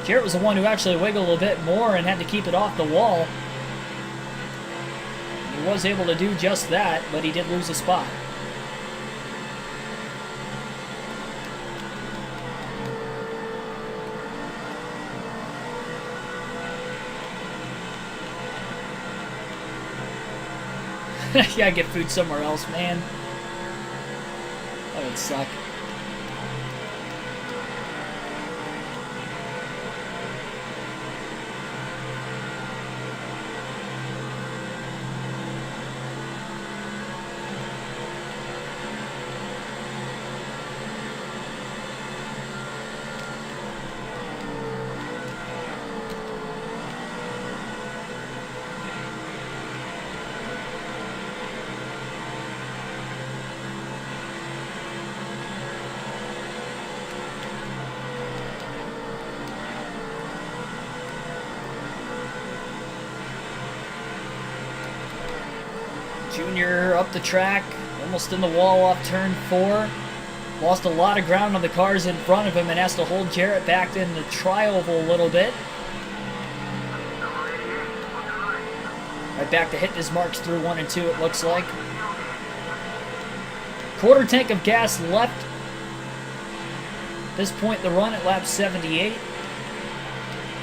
Jarrett was the one who actually wiggled a little bit more and had to keep it off the wall. He was able to do just that, but he did lose a spot. You gotta get food somewhere else, man. That would suck. Junior up the track, almost in the wall off turn 4. Lost a lot of ground on the cars in front of him and has to hold Jarrett back in the tri-oval a little bit. Right back to hitting his marks through 1 and 2, it looks like. Quarter tank of gas left. At this point, the run at lap 78.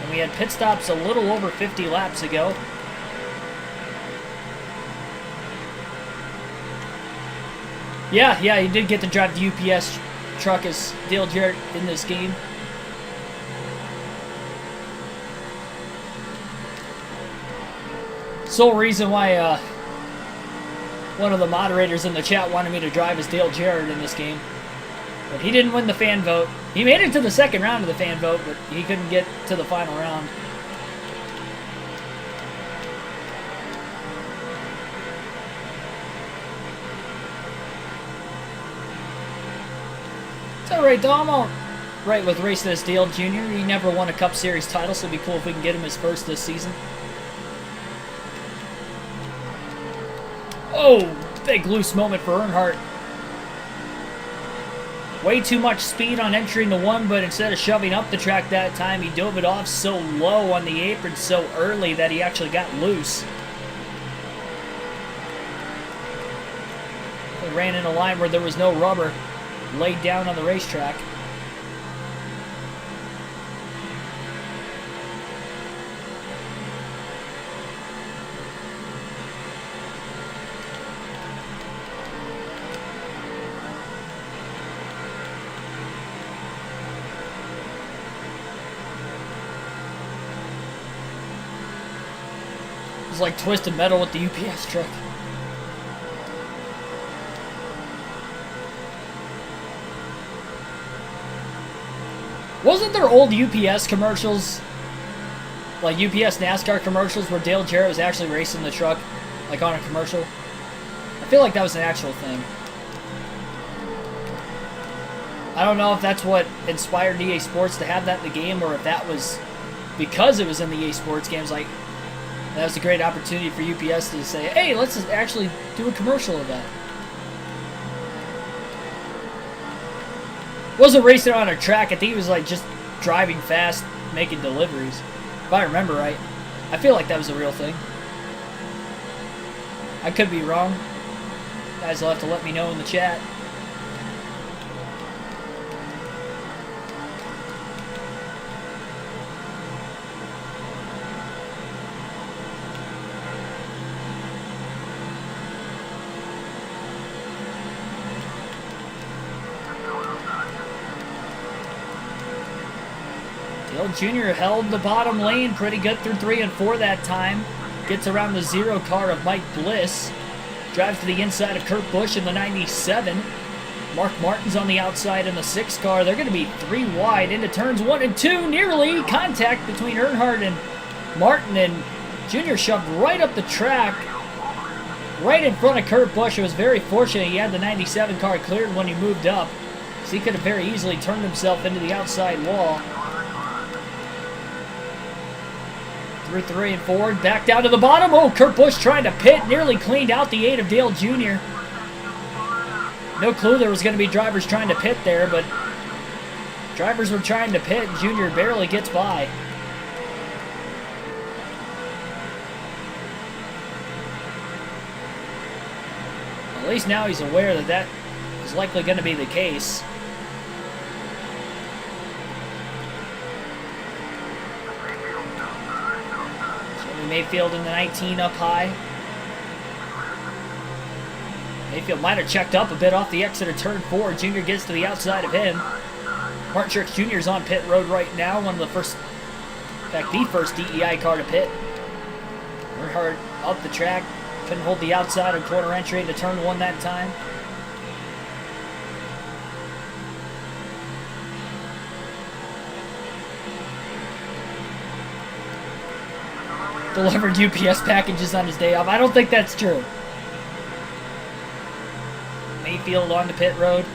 And we had pit stops a little over 50 laps ago. Yeah, he did get to drive the UPS truck as Dale Jarrett in this game. Sole reason why one of the moderators in the chat wanted me to drive as Dale Jarrett in this game. But he didn't win the fan vote. He made it to the second round of the fan vote, but he couldn't get to the final round. It's alright though, I'm alright with racing as Dale Jr. He never won a Cup Series title, so it'd be cool if we can get him his first this season. Oh, big loose moment for Earnhardt. Way too much speed on entering the 1, but instead of shoving up the track that time, he dove it off so low on the apron so early that he actually got loose. He ran in a line where there was no rubber laid down on the racetrack. was like twisted metal with the UPS truck. Wasn't there old UPS commercials, like UPS NASCAR commercials, where Dale Jarrett was actually racing the truck, like on a commercial? I feel like that was an actual thing. I don't know if that's what inspired EA Sports to have that in the game, or if that was because it was in the EA Sports games. Like, that was a great opportunity for UPS to say, hey, let's just actually do a commercial of that. Wasn't racing on a track. I think he was like just driving fast, making deliveries. If I remember right. I feel like that was a real thing. I could be wrong. You guys will have to let me know in the chat. Jr. held the bottom lane pretty good through 3 and 4 that time. Gets around the 0 car of Mike Bliss. Drives to the inside of Kurt Busch in the 97. Mark Martin's on the outside in the 6 car. They're going to be 3 wide into turns 1 and 2. Nearly contact between Earnhardt and Martin, and Jr. shoved right up the track, right in front of Kurt Busch. It was very fortunate he had the 97 car cleared when he moved up, so he could have very easily turned himself into the outside wall. Through 3 and 4, back down to the bottom. Oh, Kurt Busch trying to pit, nearly cleaned out the 8 of Dale Jr. No clue there was going to be drivers trying to pit there, but drivers were trying to pit, and Jr. barely gets by. At least now he's aware that that is likely going to be the case. Mayfield in the 19 up high. Mayfield might have checked up a bit off the exit of turn 4. Jr. gets to the outside of him. Martin Truex Jr. is on pit road right now. One of the first, in fact, the first DEI car to pit. Earnhardt up the track. Couldn't hold the outside of corner entry into turn 1 that time. Delivered UPS packages on his day off. I don't think that's true. Mayfield on the pit road.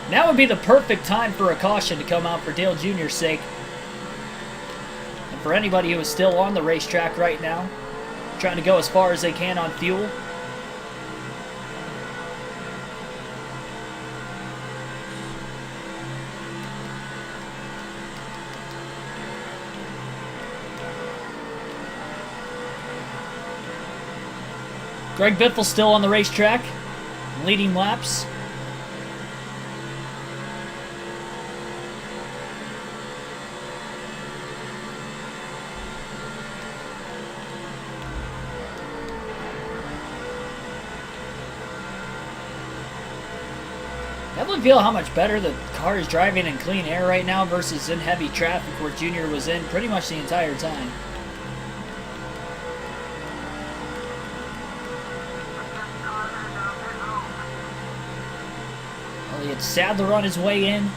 Now would be the perfect time for a caution to come out for Dale Jr.'s sake. And for anybody who is still on the racetrack right now, trying to go as far as they can on fuel. Greg Biffle still on the racetrack, leading laps. Definitely feel how much better the car is driving in clean air right now versus in heavy traffic where Jr. was in pretty much the entire time. Sadler on his way in.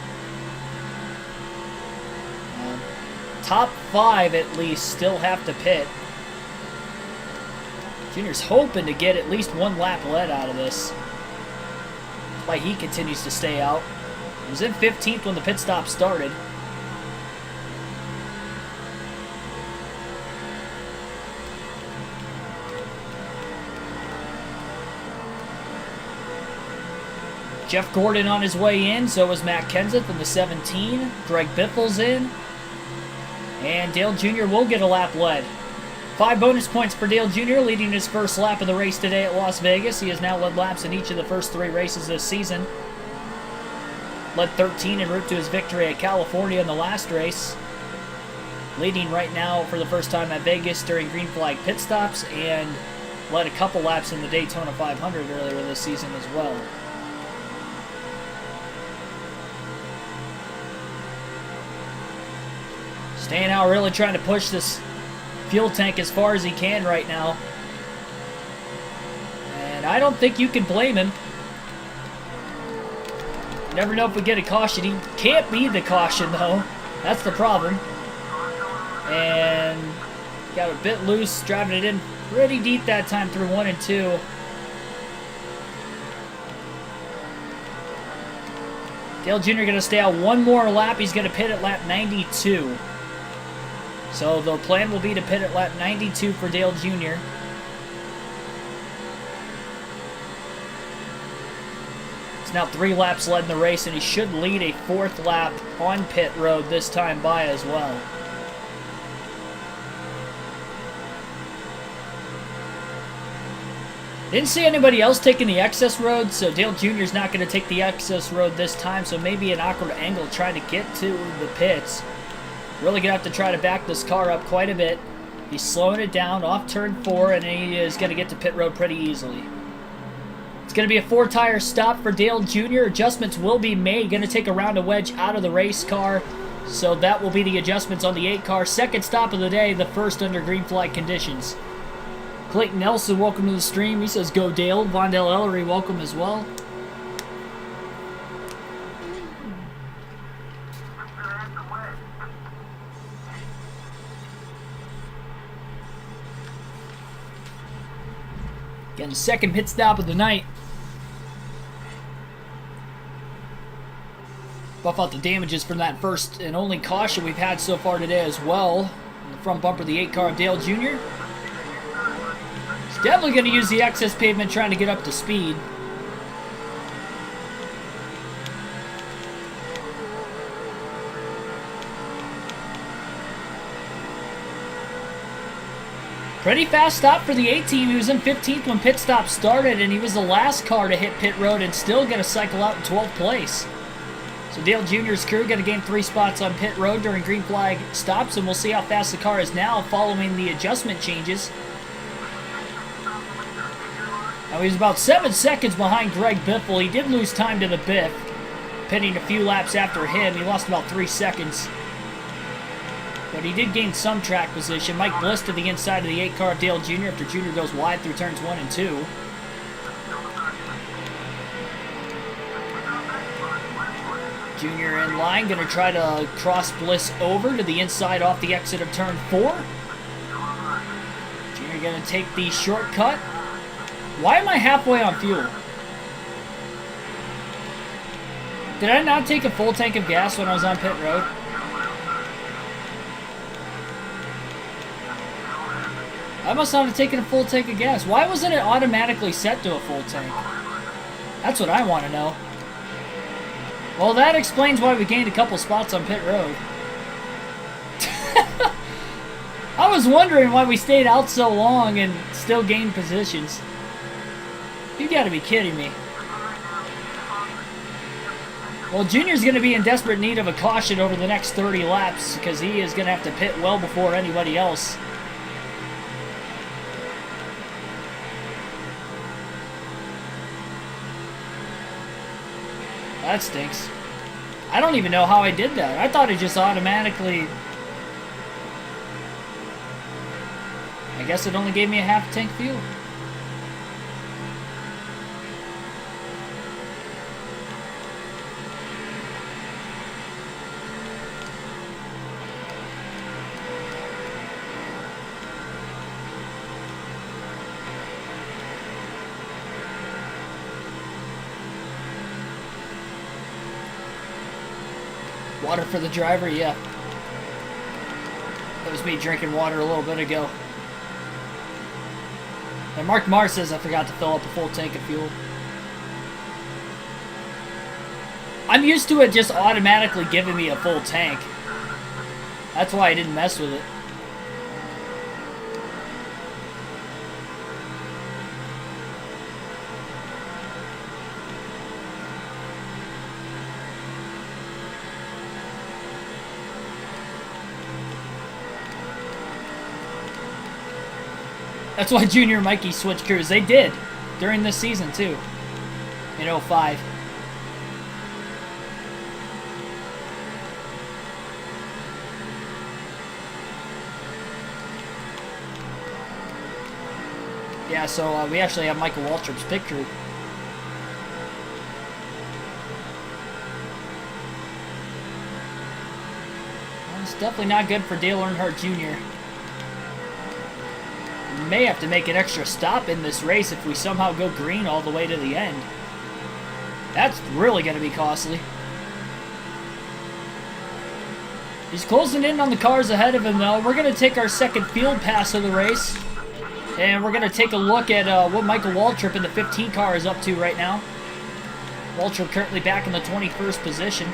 Top 5 at least still have to pit. Junior's hoping to get at least 1 lap led out of this. That's why he continues to stay out. He was in 15th when the pit stop started. Jeff Gordon on his way in, so is Matt Kenseth in the 17. Greg Biffle's in. And Dale Jr. will get a lap led. 5 bonus points for Dale Jr., leading his first lap of the race today at Las Vegas. He has now led laps in each of the first 3 races this season. Led 13 en route to his victory at California in the last race. Leading right now for the first time at Vegas during green flag pit stops, and led a couple laps in the Daytona 500 earlier this season as well. Staying out, really trying to push this fuel tank as far as he can right now. And I don't think you can blame him. You never know if we get a caution. He can't be the caution, though. That's the problem. And got a bit loose, driving it in pretty deep that time through 1 and 2. Dale Jr. going to stay out one more lap. He's going to pit at lap 92. So the plan will be to pit at lap 92 for Dale Jr. It's now 3 laps led in the race, and he should lead a 4th lap on pit road this time by as well. Didn't see anybody else taking the excess road, so Dale Jr. is not going to take the excess road this time, so maybe an awkward angle trying to get to the pits. Really going to have to try to back this car up quite a bit. He's slowing it down off turn 4, and he is going to get to pit road pretty easily. It's going to be a 4-tire stop for Dale Jr. Adjustments will be made. Going to take a round of wedge out of the race car, so that will be the adjustments on the 8 car. Second stop of the day, the first under green flag conditions. Clayton Nelson, welcome to the stream. He says, go Dale. Vondell Ellery, welcome as well. Again, second pit stop of the night. Buff out the damages from that first and only caution we've had so far today as well. In the front bumper of the 8 car of Dale Jr. Definitely going to use the excess pavement trying to get up to speed. Pretty fast stop for the A team. He was in 15th when pit stop started, and he was the last car to hit pit road and still going to cycle out in 12th place. So Dale Jr.'s crew going to gain 3 spots on pit road during green flag stops, and we'll see how fast the car is now following the adjustment changes. Now he's about 7 seconds behind Greg Biffle. He did lose time to the Biff, pitting a few laps after him. He lost about 3 seconds. But he did gain some track position. Mike Bliss to the inside of the 8 car of Dale Jr. after Jr. goes wide through turns 1 and 2. Jr. in line, going to try to cross Bliss over to the inside off the exit of turn 4. Jr. going to take the shortcut. Why am I halfway on fuel? Did I not take a full tank of gas when I was on pit road? I must not have taken a full tank of gas. Why wasn't it automatically set to a full tank? That's what I want to know. Well, that explains why we gained a couple spots on pit road. I was wondering why we stayed out so long and still gained positions. You gotta be kidding me. Well, Junior's gonna be in desperate need of a caution over the next 30 laps because he is gonna have to pit well before anybody else. That stinks. I don't even know how I did that. I thought it just automatically... I guess it only gave me a half tank fuel. Water for the driver, yeah. That was me drinking water a little bit ago. And Mark Marr says I forgot to fill up a full tank of fuel. I'm used to it just automatically giving me a full tank. That's why I didn't mess with it. That's why Junior and Mikey switched crews. They did during this season, too, in 05. Yeah, so we actually have Michael Waltrip's picture. Well, it's definitely not good for Dale Earnhardt Jr. We may have to make an extra stop in this race if we somehow go green all the way to the end. That's really going to be costly. He's closing in on the cars ahead of him, though. We're going to take our second field pass of the race. And we're going to take a look at what Michael Waltrip in the 15 car is up to right now. Waltrip currently back in the 21st position.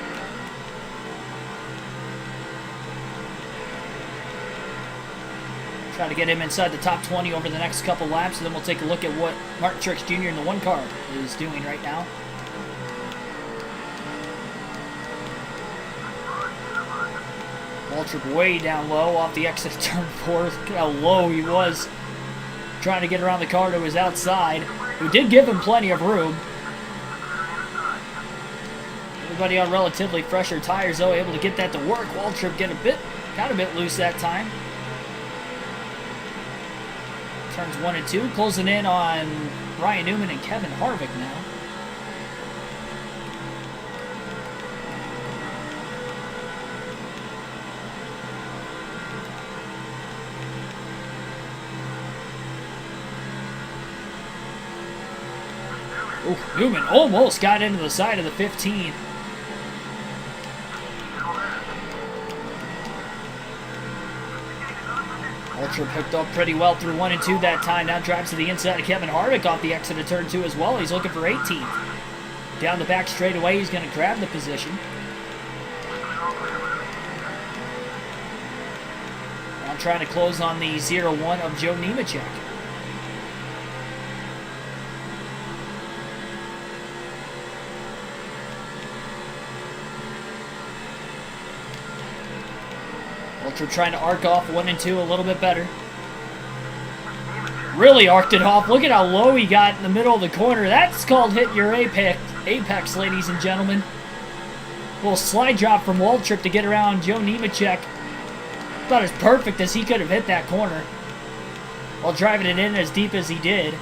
Try to get him inside the top 20 over the next couple laps, and then we'll take a look at what Martin Truex Jr. in the 1 car is doing right now. Waltrip way down low off the exit of turn 4. Look at how low he was trying to get around the car to his outside, who did give him plenty of room. Everybody on relatively fresher tires, though, able to get that to work. Waltrip got a bit loose that time. Turns 1 and 2, closing in on Ryan Newman and Kevin Harvick now. Ooh, Newman almost got into the side of the 15. Waltrip hooked up pretty well through 1 and 2 that time. Now drives to the inside of Kevin Harvick off the exit of turn 2 as well. He's looking for 18th. Down the back straightaway, he's going to grab the position. Now trying to close on the 0-1 of Joe Nemechek. Waltrip trying to arc off 1 and 2 a little bit better. Really arced it off. Look at how low he got in the middle of the corner. That's called hitting your apex, ladies and gentlemen. A little slide drop from Waltrip to get around Joe Nemechek. About as perfect as he could have hit that corner, while driving it in as deep as he did.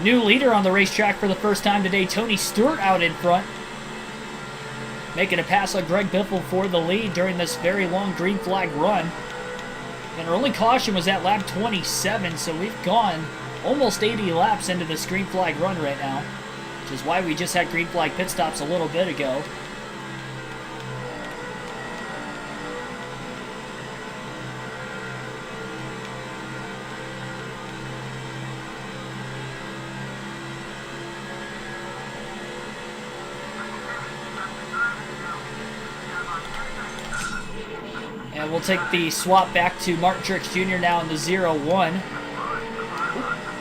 New leader on the racetrack for the first time today, Tony Stewart out in front. Making a pass on Greg Biffle for the lead during this very long green flag run. And our only caution was at lap 27, so we've gone almost 80 laps into this green flag run right now, which is why we just had green flag pit stops a little bit ago. And we'll take the swap back to Martin Truex Jr. now in the 0-1.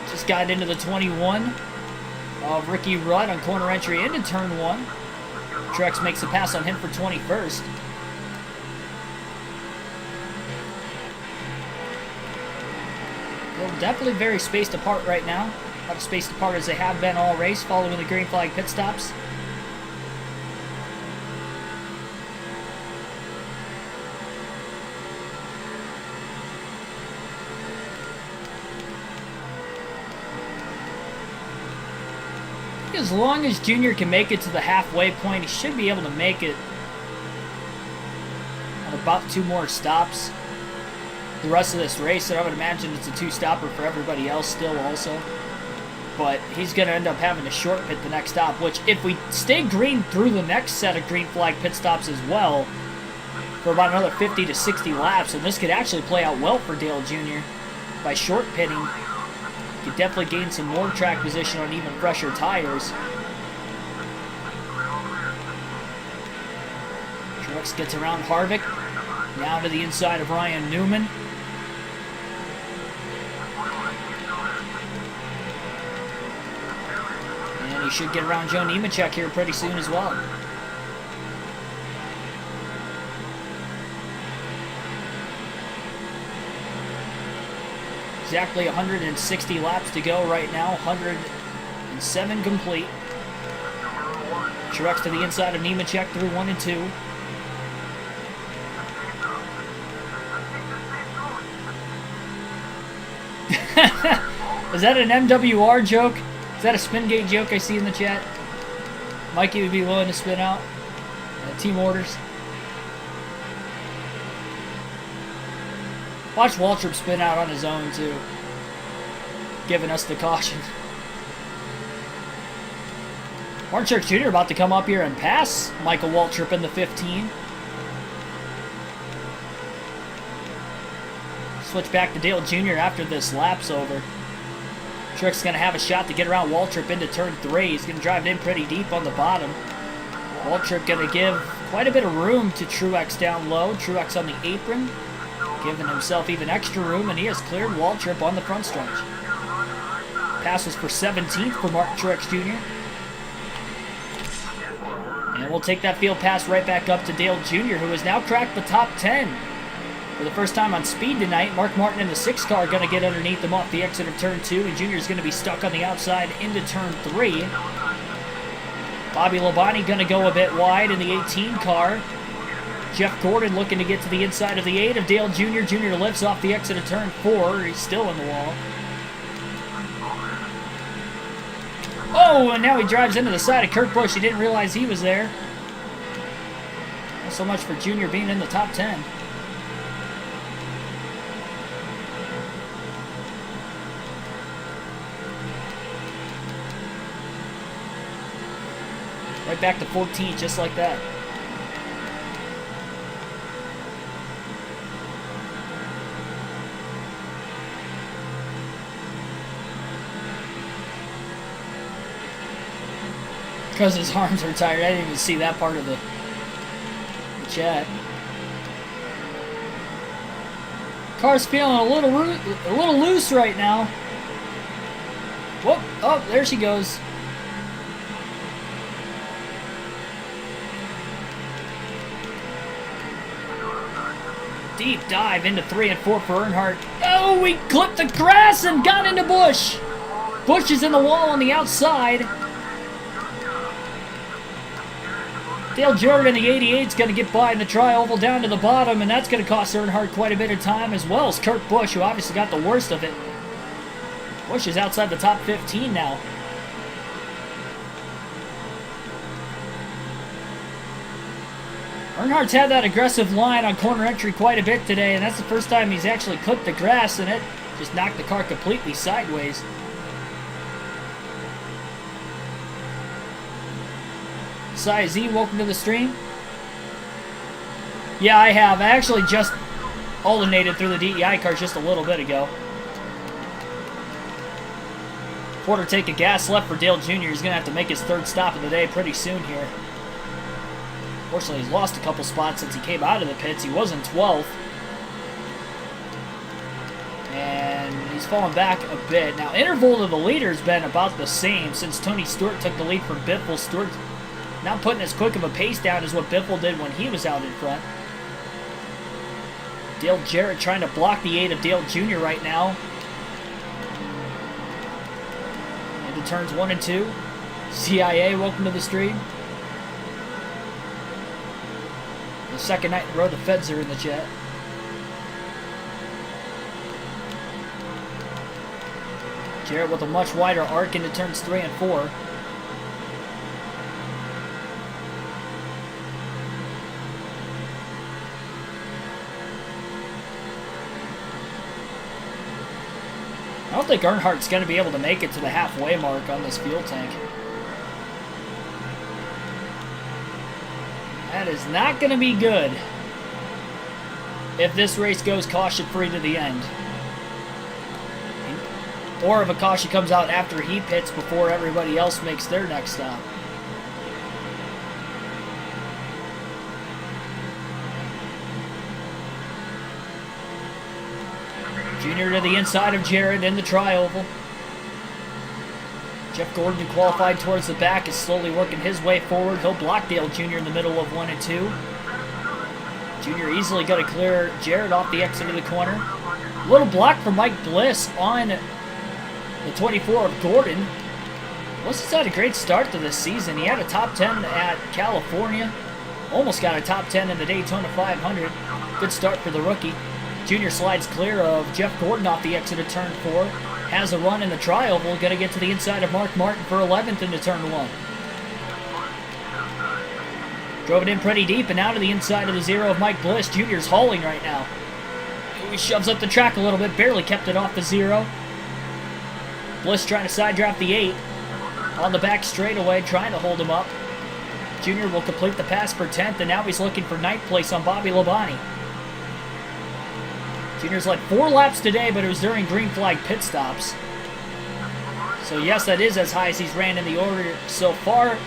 Just got into the 21 of Ricky Rudd on corner entry into turn 1. Truex makes a pass on him for 21st. Well, definitely very spaced apart right now. Not as spaced apart as they have been all race following the green flag pit stops. As long as Junior can make it to the halfway point, he should be able to make it on about 2 more stops the rest of this race. And I would imagine it's a 2-stopper for everybody else still also. But he's going to end up having to short pit the next stop, which if we stay green through the next set of green flag pit stops as well, for about another 50 to 60 laps, and this could actually play out well for Dale Jr. by short pitting. Could definitely gain some more track position on even fresher tires. Truex gets around Harvick. Now to the inside of Ryan Newman. And he should get around Joe Nemechek here pretty soon as well. Exactly 160 laps to go right now. 107 complete. Truex to the inside of Nemechek through 1 and 2. Is that an MWR joke? Is that a spin gate joke I see in the chat? Mikey would be willing to spin out. Team orders. Watch Waltrip spin out on his own, too. Giving us the caution. Martin Truex Jr. about to come up here and pass Michael Waltrip in the 15. Switch back to Dale Jr. after this lap's over. Truex going to have a shot to get around Waltrip into turn 3. He's going to drive it in pretty deep on the bottom. Waltrip going to give quite a bit of room to Truex down low. Truex on the apron, giving himself even extra room, and he has cleared Waltrip on the front stretch. Pass was for 17th for Martin Truex Jr. And we'll take that field pass right back up to Dale Jr., who has now cracked the top 10. For the first time on speed tonight, Mark Martin in the 6 car going to get underneath them off the exit of turn 2, and Jr. is going to be stuck on the outside into turn 3. Bobby Labonte going to go a bit wide in the 18 car. Jeff Gordon looking to get to the inside of the 8 of Dale Jr. Jr. lifts off the exit of turn 4. He's still in the wall. Oh, and now he drives into the side of Kurt Busch. He didn't realize he was there. Not so much for Jr. being in the top 10. Right back to 14, just like that. Because his arms are tired. I didn't even see that part of the chat. Car's feeling a little loose right now. Whoop! Oh, there she goes. Deep dive into 3 and 4 for Earnhardt. Oh, he clipped the grass and got into Busch. Busch is in the wall on the outside. Dale Jarrett in the 88 is going to get by in the tri-oval down to the bottom, and that's going to cost Earnhardt quite a bit of time, as well as Kurt Busch, who obviously got the worst of it. Busch is outside the top 15 now. Earnhardt's had that aggressive line on corner entry quite a bit today, and that's the first time he's actually clipped the grass, and it just knocked the car completely sideways. Sai Z, welcome to the stream. Yeah, I have. I actually just alternated through the DEI cars just a little bit ago. Porter taking gas left for Dale Jr. He's going to have to make his 3rd stop of the day pretty soon here. Fortunately, he's lost a couple spots since he came out of the pits. He was in 12th. And he's fallen back a bit. Now, interval to the leader has been about the same since Tony Stewart took the lead from Biffle. Stewart not putting as quick of a pace down as what Biffle did when he was out in front. Dale Jarrett trying to block the 8 of Dale Jr. right now. Into turns 1 and 2. CIA, welcome to the stream. The second night in a row, the feds are in the chat. Jarrett with a much wider arc into turns 3 and 4. I don't think Earnhardt's going to be able to make it to the halfway mark on this fuel tank. That is not going to be good if this race goes caution-free to the end. Or if a caution comes out after he pits before everybody else makes their next stop. Junior to the inside of Jarrett in the tri-oval. Jeff Gordon, who qualified towards the back, is slowly working his way forward. He'll block Dale Jr. in the middle of 1 and 2. Jr. easily going to clear Jarrett off the exit of the corner. A little block from Mike Bliss on the 24 of Gordon. Bliss has had a great start to this season. He had a top 10 at California. Almost got a top 10 in the Daytona 500. Good start for the rookie. Jr. slides clear of Jeff Gordon off the exit of turn 4. Has a run in the tri-oval. Going to get to the inside of Mark Martin for 11th into turn 1. Drove it in pretty deep and out to the inside of the 0 of Mike Bliss. Jr.'s hauling right now. He shoves up the track a little bit. Barely kept it off the 0. Bliss trying to side draft the 8. On the back straightaway, trying to hold him up. Jr. will complete the pass for 10th, and now he's looking for 9th place on Bobby Labonte. Jr.'s led 4 laps today, but it was during green flag pit stops. So yes, that is as high as he's ran in the order so far.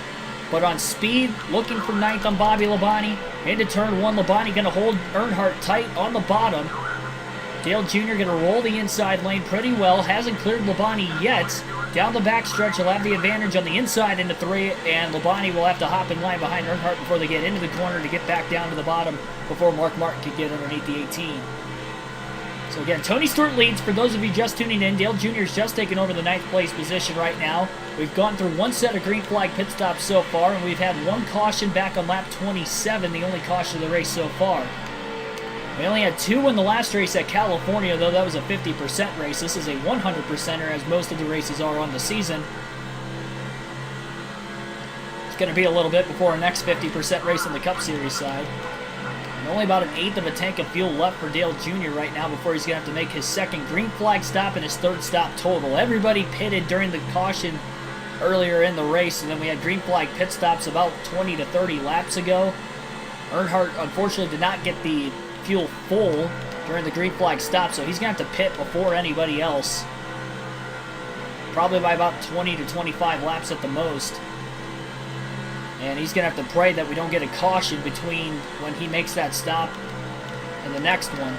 But on speed, looking for 9th on Bobby Labonte. Into turn 1, Labonte going to hold Earnhardt tight on the bottom. Dale Jr. going to roll the inside lane pretty well. Hasn't cleared Labonte yet. Down the backstretch, he'll have the advantage on the inside into 3, and Labonte will have to hop in line behind Earnhardt before they get into the corner to get back down to the bottom before Mark Martin could get underneath the 18. So again, Tony Stewart leads. For those of you just tuning in, Dale Jr. is just taking over the 9th place position right now. We've gone through 1 set of green flag pit stops so far, and we've had 1 caution back on lap 27, the only caution of the race so far. We only had 2 in the last race at California, though that was a 50% race. This is a 100%er, as most of the races are on the season. It's going to be a little bit before our next 50% race on the Cup Series side. And only about 1/8 of a tank of fuel left for Dale Jr. right now before he's going to have to make his 2nd green flag stop and his 3rd stop total. Everybody pitted during the caution earlier in the race, and then we had green flag pit stops about 20 to 30 laps ago. Earnhardt, unfortunately, did not get the fuel full during the green flag stop, so he's going to have to pit before anybody else. Probably by about 20 to 25 laps at the most. And he's going to have to pray that we don't get a caution between when he makes that stop and the next one.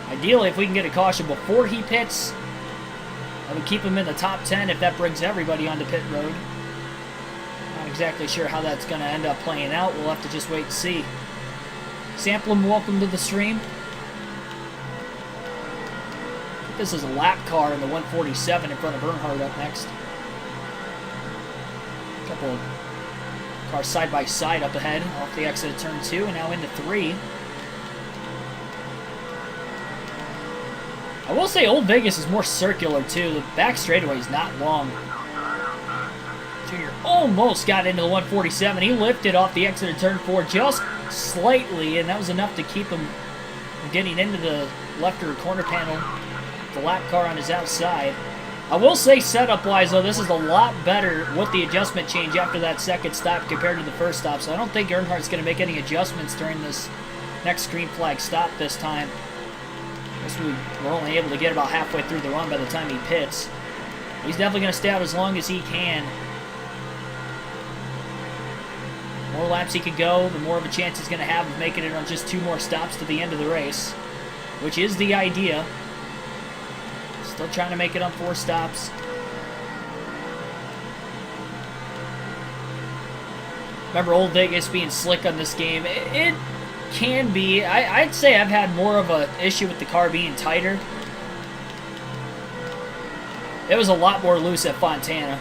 Ideally, if we can get a caution before he pits, that would keep him in the top 10 if that brings everybody onto pit road. Not exactly sure how that's going to end up playing out. We'll have to just wait and see. Samplin, welcome to the stream. This is a lap car in the 147 in front of Earnhardt up next. A couple of cars side by side up ahead off the exit of turn 2 and now into 3. I will say Old Vegas is more circular too. The back straightaway is not long. Junior almost got into the 147. He lifted off the exit of turn 4 just slightly, and that was enough to keep him from getting into the left rear corner panel. The lap car on his outside. I will say setup-wise, though, this is a lot better with the adjustment change after that 2nd stop compared to the 1st stop, so I don't think Earnhardt's going to make any adjustments during this next green flag stop this time. I guess we were only able to get about halfway through the run by the time he pits. He's definitely going to stay out as long as he can. The more laps he can go, the more of a chance he's going to have of making it on just 2 more stops to the end of the race, which is the idea. Still trying to make it on 4 stops. Remember Old Vegas being slick on this game. It can be. I'd say I've had more of an issue with the car being tighter. It was a lot more loose at Fontana.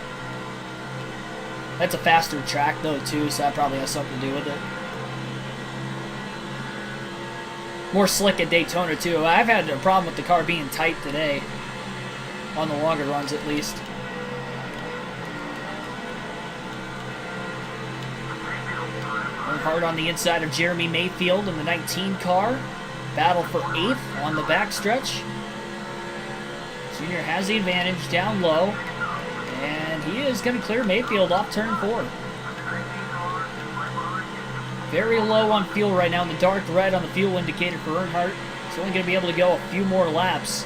That's a faster track though too, so that probably has something to do with it. More slick at Daytona too. I've had a problem with the car being tight today. On the longer runs, at least. Earnhardt on the inside of Jeremy Mayfield in the 19 car. Battle for 8th on the backstretch. Junior has the advantage down low. And he is going to clear Mayfield off turn 4. Very low on fuel right now in the dark red on the fuel indicator for Earnhardt. He's only going to be able to go a few more laps.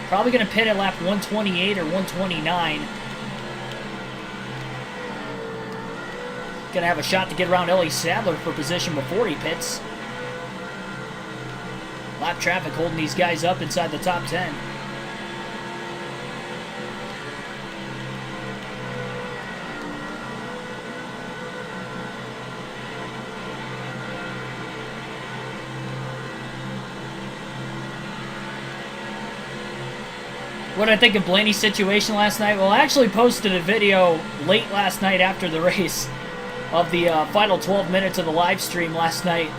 Probably going to pit at lap 128 or 129. Going to have a shot to get around Ellie Sadler for position before he pits. Lap traffic holding these guys up inside the top 10. What did I think of Blaney's situation last night? Well, I actually posted a video late last night after the race of the final 12 minutes of the live stream last night.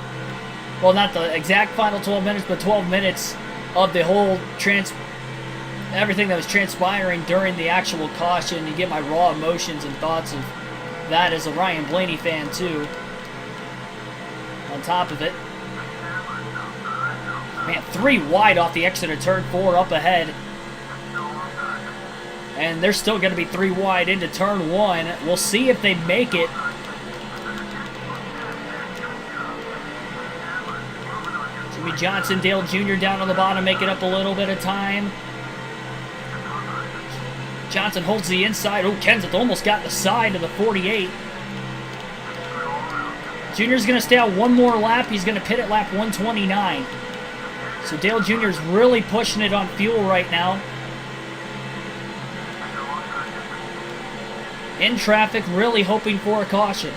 well, not the exact final 12 minutes, but 12 minutes of the whole everything that was transpiring during the actual caution. You get my raw emotions and thoughts of that as a Ryan Blaney fan, too. On top of it. Man, 3 wide off the exit of turn 4 up ahead. And they're still going to be 3 wide into turn 1. We'll see if they make it. Jimmy Johnson, Dale Jr. down on the bottom, making up a little bit of time. Johnson holds the inside. Oh, Kenseth almost got the side of the 48. Jr.'s going to stay out one more lap. He's going to pit at lap 129. So Dale Jr.'s really pushing it on fuel right now. In traffic, really hoping for a caution.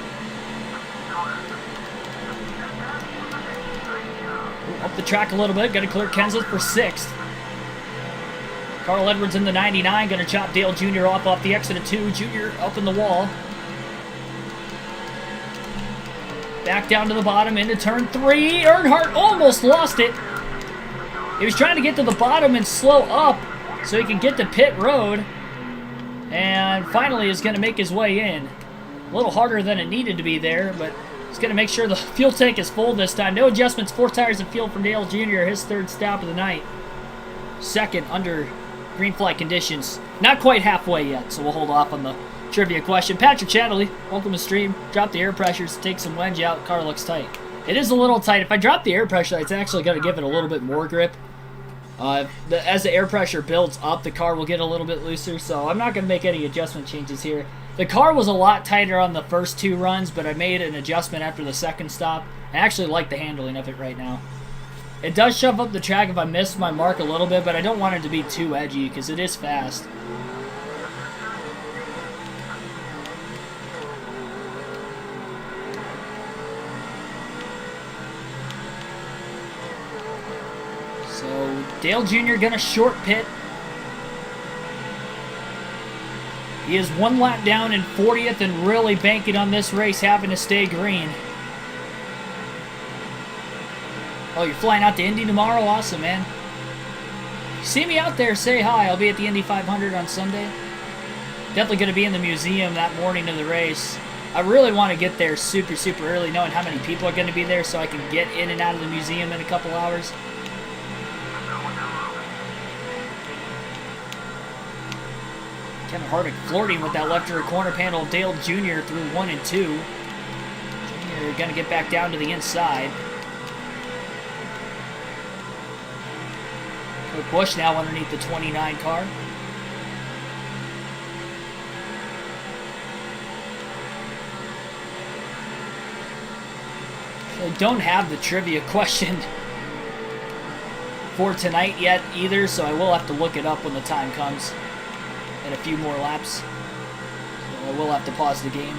Up the track a little bit. Going to clear Kenseth for 6th. Carl Edwards in the 99. Going to chop Dale Jr. off the exit of 2. Jr. up in the wall. Back down to the bottom into turn 3. Earnhardt almost lost it. He was trying to get to the bottom and slow up so he can get to pit road. And finally is going to make his way in. A little harder than it needed to be there, but he's going to make sure the fuel tank is full this time. No adjustments, 4 tires of fuel from Dale Jr., his 3rd stop of the night. 2nd under green flag conditions. Not quite halfway yet, so we'll hold off on the trivia question. Patrick Chatterley, welcome to stream. Drop the air pressures, take some wenge out. Car looks tight. It is a little tight. If I drop the air pressure, it's actually going to give it a little bit more grip. As the air pressure builds up, the car will get a little bit looser, so I'm not going to make any adjustment changes here. The car was a lot tighter on the first 2 runs, but I made an adjustment after the 2nd stop. I actually like the handling of it right now. It does shove up the track if I miss my mark a little bit, but I don't want it to be too edgy because it is fast. So Dale Jr. gonna short pit. He is 1 lap down in 40th and really banking on this race having to stay green. Oh, you're flying out to Indy tomorrow? Awesome, man. See me out there, say hi. I'll be at the Indy 500 on Sunday. Definitely going to be in the museum that morning of the race. I really want to get there super, super early, knowing how many people are going to be there so I can get in and out of the museum in a couple hours. Kevin Harvick flirting with that left rear corner panel. Dale Jr. through 1 and 2. Jr. going to get back down to the inside. Kurt Busch now underneath the 29 car. I don't have the trivia question for tonight yet either, so I will have to look it up when the time comes in a few more laps. So I will have to pause the game.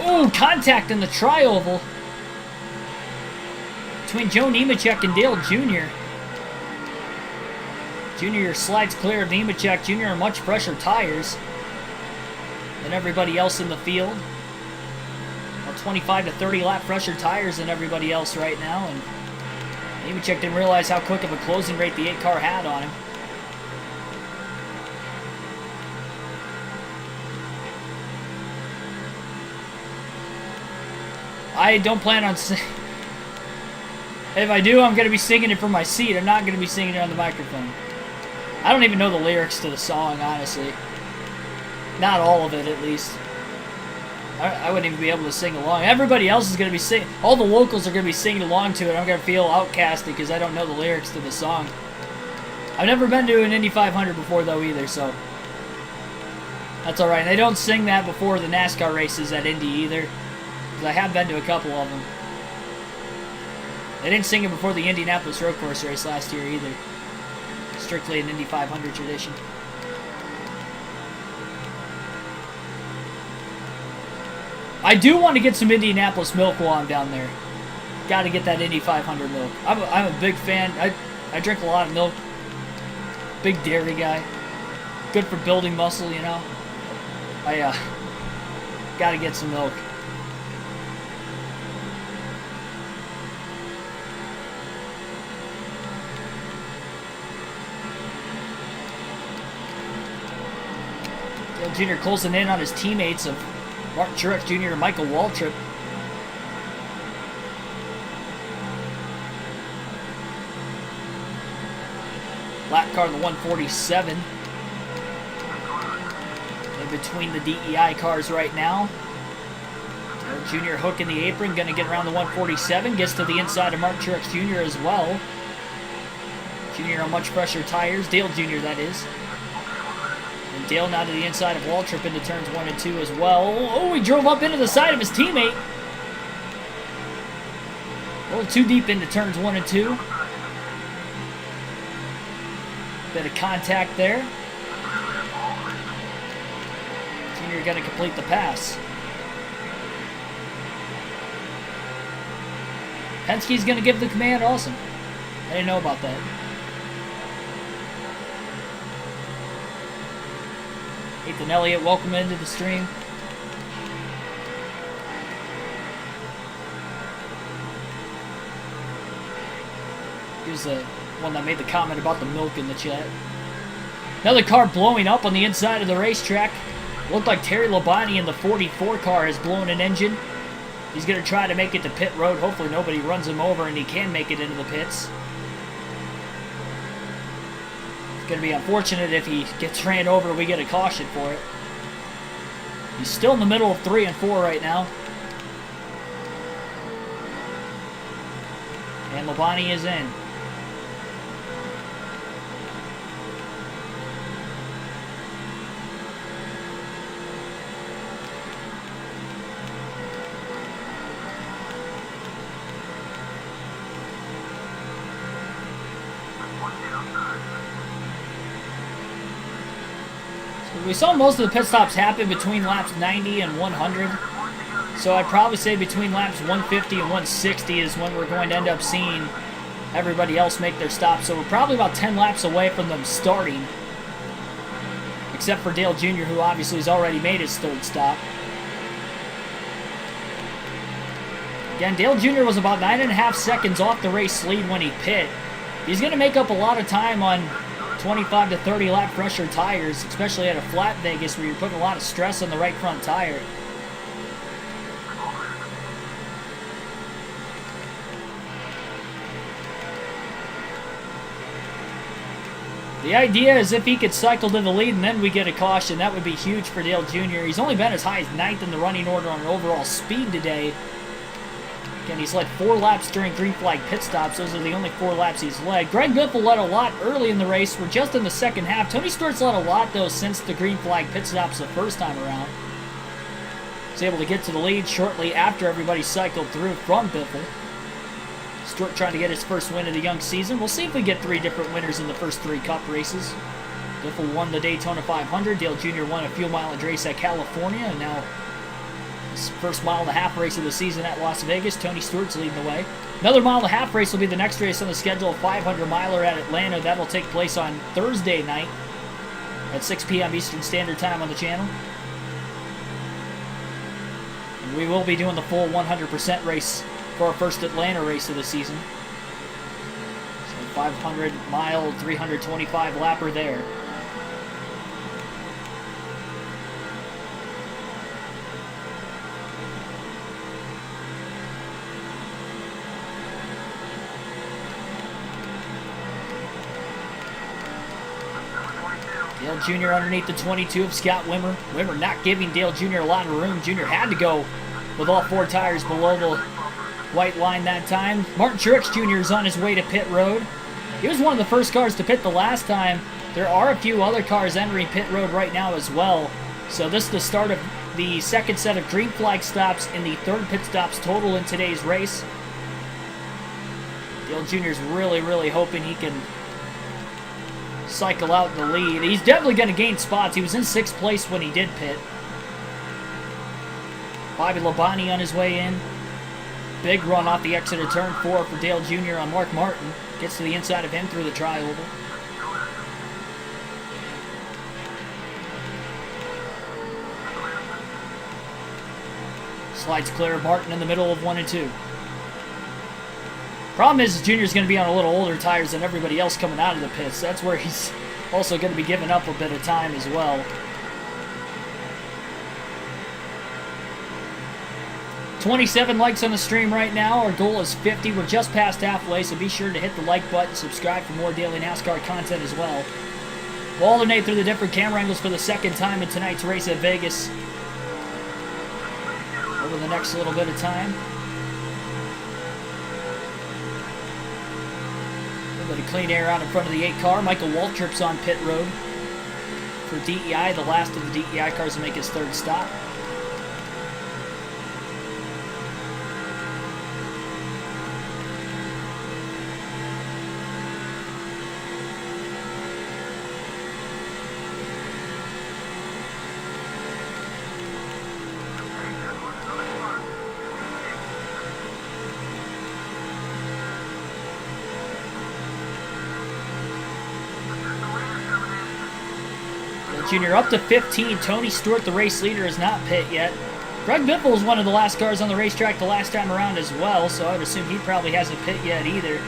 Oh, contact in the tri-oval between Joe Nemechek and Dale Jr. Jr. slides clear of Nemechek. Jr. on much fresher tires than everybody else in the field. About 25 to 30 lap fresher tires than everybody else right now. And Nemechek didn't realize how quick of a closing rate the 8 car had on him. I don't plan on singing. If I do, I'm going to be singing it from my seat. I'm not going to be singing it on the microphone. I don't even know the lyrics to the song, honestly. Not all of it, at least. I wouldn't even be able to sing along. Everybody else is going to be singing. All the locals are going to be singing along to it. I'm going to feel outcasted because I don't know the lyrics to the song. I've never been to an Indy 500 before, though, either, so that's all right. They don't sing that before the NASCAR races at Indy, either. I have been to a couple of them. They didn't sing it before the Indianapolis road course race last year either. Strictly an Indy 500 tradition. I do want to get some Indianapolis milk while I'm down there. Got to get that Indy 500 milk. I'm a big fan. I drink a lot of milk. Big dairy guy. Good for building muscle, you know. I got to get some milk. Dale Jr. closing in on his teammates of Martin Truex Jr. and Michael Waltrip. Lap car in the 147. In between the DEI cars right now. Dale Jr. hooking the apron, going to get around the 147. Gets to the inside of Mark Truex Jr. as well. Jr. on much fresher tires. Dale Jr. that is. And Dale now to the inside of Waltrip into turns 1 and 2 as well. Oh, he drove up into the side of his teammate. A little too deep into turns 1 and 2. Bit of contact there. Junior going to complete the pass. Penske's going to give the command. Awesome. I didn't know about that. Ethan Elliott, welcome into the stream. He was the one that made the comment about the milk in the chat. Another car blowing up on the inside of the racetrack. Looked like Terry Labonte in the 44 car has blown an engine. He's going to try to make it to pit road. Hopefully nobody runs him over and he can make it into the pits. It's going to be unfortunate if he gets ran over and we get a caution for it. He's still in the middle of 3 and 4 right now. And Labonte is in. We saw most of the pit stops happen between laps 90 and 100. So I'd probably say between laps 150 and 160 is when we're going to end up seeing everybody else make their stops. So we're probably about 10 laps away from them starting. Except for Dale Jr., who obviously has already made his third stop. Again, Dale Jr. was about 9.5 seconds off the race lead when he pit. He's going to make up a lot of time on 25 to 30 lap fresher tires, especially at a flat Vegas where you're putting a lot of stress on the right front tire. The idea is if he could cycle to the lead and then we get a caution, that would be huge for Dale Jr. He's only been as high as 9th in the running order on overall speed today. Again, he's led 4 laps during green flag pit stops. Those are the only 4 laps he's led. Greg Biffle led a lot early in the race. We're just in the second half. Tony Stewart's led a lot, though, since the green flag pit stops the first time around. He's able to get to the lead shortly after everybody cycled through from Biffle. Stewart trying to get his first win of the young season. We'll see if we get 3 different winners in the first 3 Cup races. Biffle won the Daytona 500. Dale Jr. won a fuel mileage race at California, and now his first mile-and-a-half race of the season at Las Vegas. Tony Stewart's leading the way. Another mile-and-a-half race will be the next race on the schedule, a 500-miler at Atlanta. That will take place on Thursday night at 6 p.m. Eastern Standard Time on the channel. And we will be doing the full 100% race for our first Atlanta race of the season. So 500-mile, 325-lapper there. Dale Jr. underneath the 22 of Scott Wimmer. Wimmer not giving Dale Jr. a lot of room. Jr. had to go with all 4 tires below the white line that time. Martin Truex Jr. is on his way to pit road. He was one of the first cars to pit the last time. There are a few other cars entering pit road right now as well. So this is the start of the second set of green flag stops and the 3rd pit stops total in today's race. Dale Jr. is really hoping he can cycle out the lead. He's definitely going to gain spots. He was in 6th place when he did pit. Bobby Labonte on his way in. Big run off the exit of turn 4 for Dale Jr. on Mark Martin. Gets to the inside of him through the tri-oval. Slides clear of Martin in the middle of 1 and 2. Problem is, Junior's going to be on a little older tires than everybody else coming out of the pits. That's where he's also going to be giving up a bit of time as well. 27 likes on the stream right now. Our goal is 50. We're just past halfway, so be sure to hit the like button, subscribe for more daily NASCAR content as well. We'll alternate through the different camera angles for the second time in tonight's race at Vegas. Over the next little bit of time. A little bit of clean air out in front of the 8 car. Michael Waltrip's on pit road for DEI, the last of the DEI cars to make his third stop. Junior up to 15. Tony Stewart, the race leader, is not pit yet. Greg Biffle was one of the last cars on the racetrack the last time around as well, so I would assume he probably hasn't pit yet either.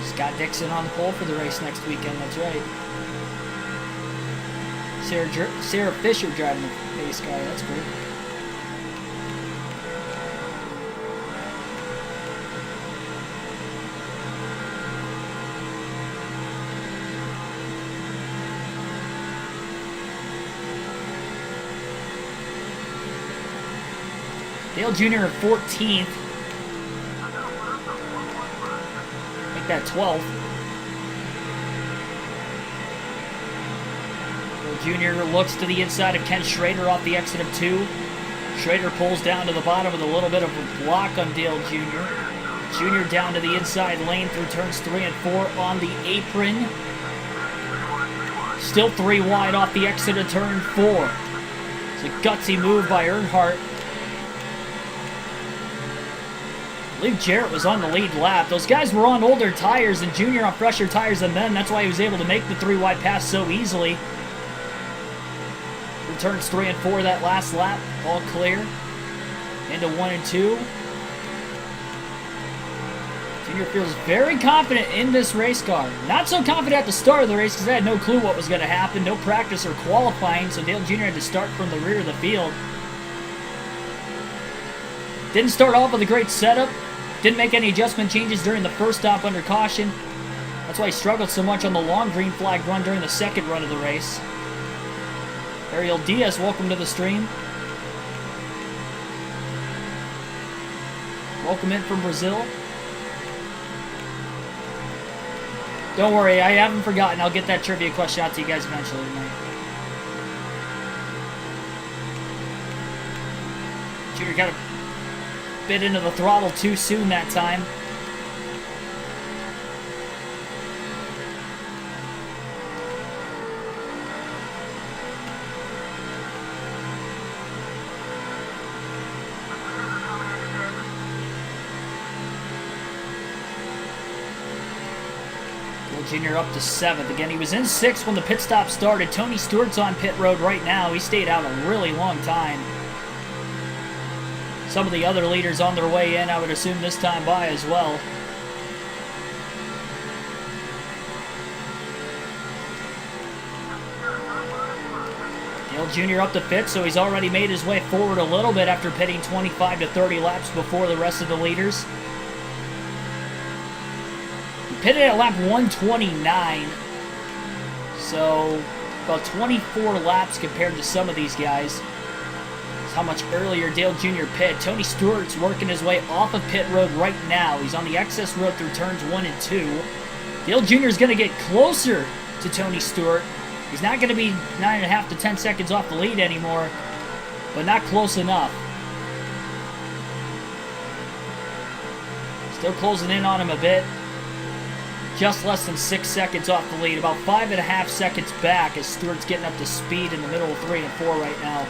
Scott Dixon on the pole for the race next weekend, that's right. Sarah Fisher driving the pace car, that's great. Dale Jr. at 14th. Make that 12th. Junior looks to the inside of Ken Schrader off the exit of 2. Schrader pulls down to the bottom with a little bit of a block on Dale Jr. Junior down to the inside lane through turns 3 and 4 on the apron. Still 3 wide off the exit of turn 4. It's a gutsy move by Earnhardt. I believe Jarrett was on the lead lap. Those guys were on older tires and Junior on fresher tires than them. That's why he was able to make the 3 wide pass so easily. Turns 3 and 4 that last lap, all clear. Into 1 and 2. Junior feels very confident in this race car. Not so confident at the start of the race because they had no clue what was going to happen. No practice or qualifying, so Dale Jr. had to start from the rear of the field. Didn't start off with a great setup. Didn't make any adjustment changes during the first stop under caution. That's why he struggled so much on the long green flag run during the second run of the race. Ariel Diaz, welcome to the stream. Welcome in from Brazil. Don't worry, I haven't forgotten. I'll get that trivia question out to you guys eventually tonight. Junior got a bit into the throttle too soon that time. Junior up to 7th. Again, he was in 6th when the pit stop started. Tony Stewart's on pit road right now. He stayed out a really long time. Some of the other leaders on their way in, I would assume this time by as well. Dale Jr. up to 5th, so he's already made his way forward a little bit after pitting 25 to 30 laps before the rest of the leaders. Pitted at lap 129, so about 24 laps compared to some of these guys. That's how much earlier Dale Jr. pit. Tony Stewart's working his way off of pit road right now. He's on the excess road through turns 1 and 2. Dale Jr. is going to get closer to Tony Stewart. He's not going to be 9.5 to 10 seconds off the lead anymore, but not close enough. Still closing in on him a bit. Just less than 6 seconds off the lead. About 5.5 seconds back as Stewart's getting up to speed in the middle of 3 and 4 right now.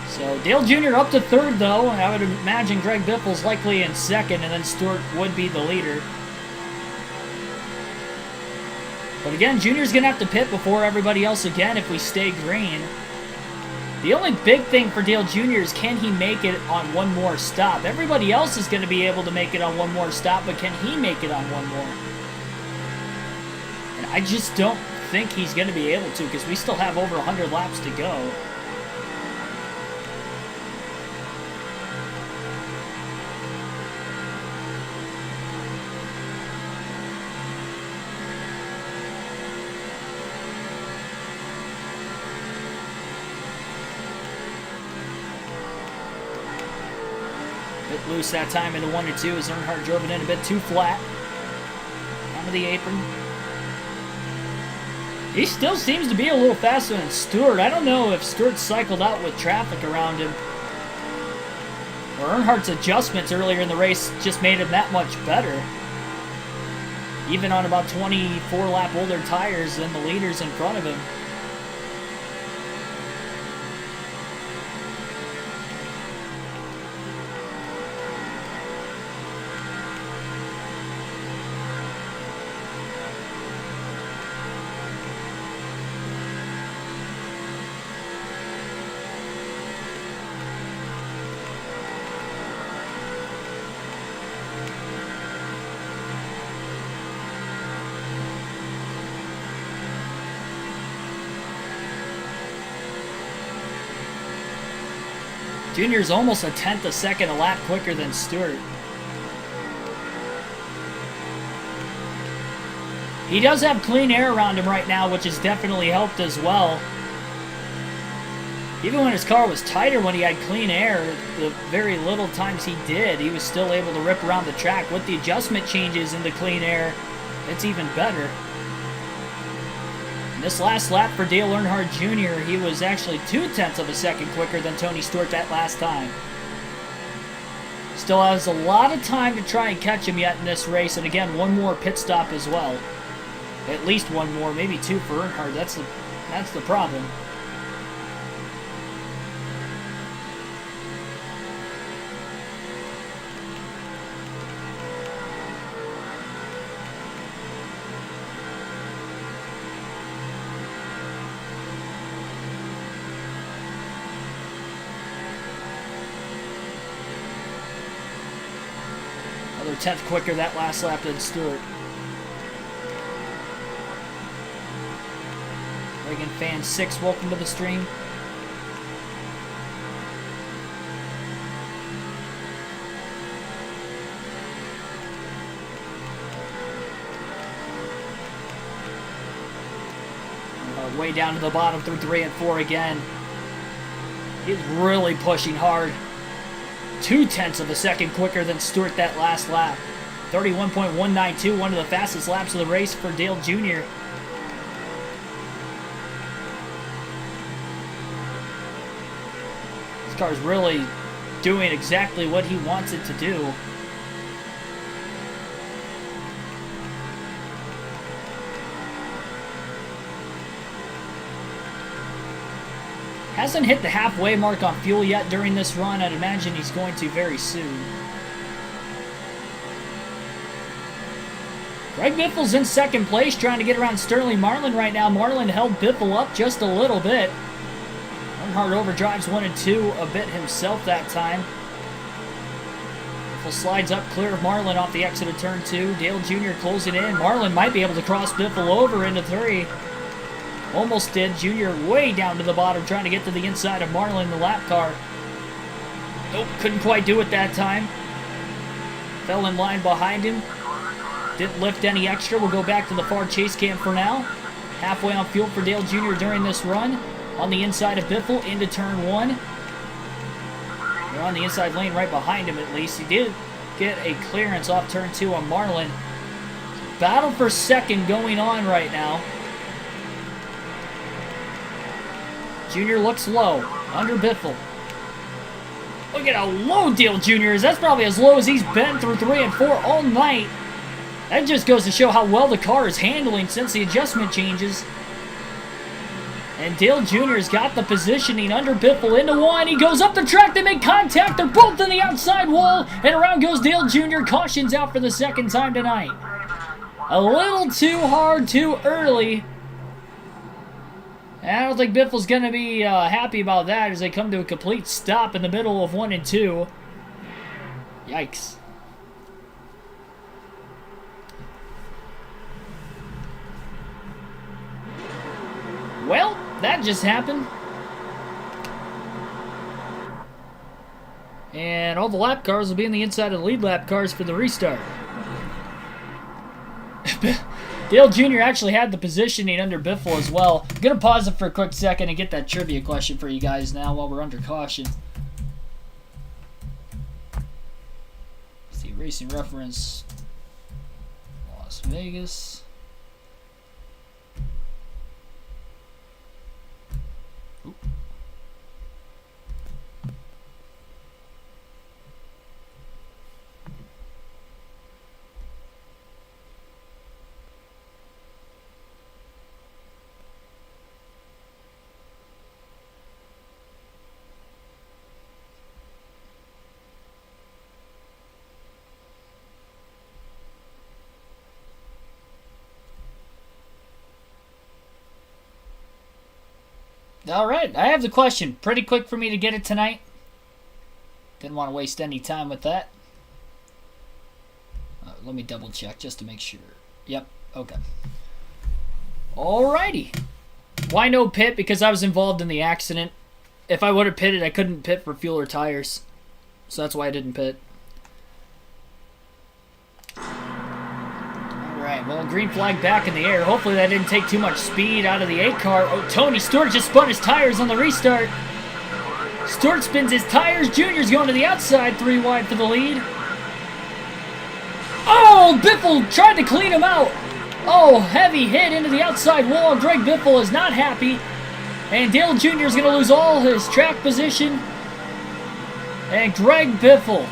So Dale Jr. up to third, though. I would imagine Greg Biffle's likely in second, and then Stewart would be the leader. But again, Junior's going to have to pit before everybody else again if we stay green. The only big thing for Dale Jr. is can he make it on one more stop? Everybody else is going to be able to make it on one more stop, but can he make it on one more? And I just don't think he's going to be able to because we still have over 100 laps to go. Bit loose that time into 1 and 2 as Earnhardt drove it in a bit too flat. Onto the apron. He still seems to be a little faster than Stewart. I don't know if Stewart cycled out with traffic around him, or Earnhardt's adjustments earlier in the race just made him that much better. Even on about 24 lap older tires than the leaders in front of him. Junior's almost a tenth a second a lap quicker than Stewart. He does have clean air around him right now, which has definitely helped as well. Even when his car was tighter, when he had clean air, the very little times he did, he was still able to rip around the track. With the adjustment changes in the clean air, it's even better. This last lap for Dale Earnhardt Jr., he was actually 0.2 of a second quicker than Tony Stewart that last time. Still has a lot of time to try and catch him yet in this race, and again, one more pit stop as well. At least one more, maybe two for Earnhardt. That's the problem. Another 10th quicker that last lap than Stewart. Reagan Fan 6, welcome to the stream. Way down to the bottom through 3 and 4 again. He's really pushing hard. 0.2 of a second quicker than Stewart that last lap. 31.192, one of the fastest laps of the race for Dale Jr. This car's really doing exactly what he wants it to do. Hasn't hit the halfway mark on fuel yet during this run. I'd imagine he's going to very soon. Greg Biffle's in second place, trying to get around Sterling Marlin right now. Marlin held Biffle up just a little bit. Earnhardt overdrives 1 and 2 a bit himself that time. Biffle slides up clear of Marlin off the exit of turn 2. Dale Jr. closing in. Marlin might be able to cross Biffle over into 3. Almost did. Junior way down to the bottom, trying to get to the inside of Marlin, the lap car. Nope, couldn't quite do it that time. Fell in line behind him. Didn't lift any extra. We'll go back to the far chase cam for now. Halfway on fuel for Dale Jr. during this run. On the inside of Biffle into turn 1. They're on the inside lane right behind him at least. He did get a clearance off turn 2 on Marlin. Battle for second going on right now. Junior looks low, under Biffle. Look at how low Dale Jr. is. That's probably as low as he's been through 3 and 4 all night. That just goes to show how well the car is handling since the adjustment changes. And Dale Jr.'s got the positioning under Biffle into one. He goes up the track. They make contact. They're both in the outside wall. And around goes Dale Jr. Cautions out for the second time tonight. A little too hard, too early. And I don't think Biffle's going to be happy about that as they come to a complete stop in the middle of 1 and 2. Yikes. Well, that just happened. And all the lap cars will be in the inside of the lead lap cars for the restart. Dale Jr. actually had the positioning under Biffle as well. I'm going to pause it for a quick second and get that trivia question for you guys now while we're under caution. Let's see, racing reference, Las Vegas. Oop. All right, I have the question. Pretty quick for me to get it tonight. Didn't want to waste any time with that. Let me double check just to make sure. Yep, okay. Alrighty. Why no pit? Because I was involved in the accident. If I would have pitted, I couldn't pit for fuel or tires. So that's why I didn't pit. Alright, well, green flag back in the air. Hopefully that didn't take too much speed out of the 8 car. Oh, Tony Stewart just spun his tires on the restart. Stewart spins his tires. Junior's going to the outside, 3 wide for the lead. Oh, Biffle tried to clean him out. Oh, heavy hit into the outside wall. Greg Biffle is not happy. And Dale Jr. is going to lose all his track position. And Greg Biffle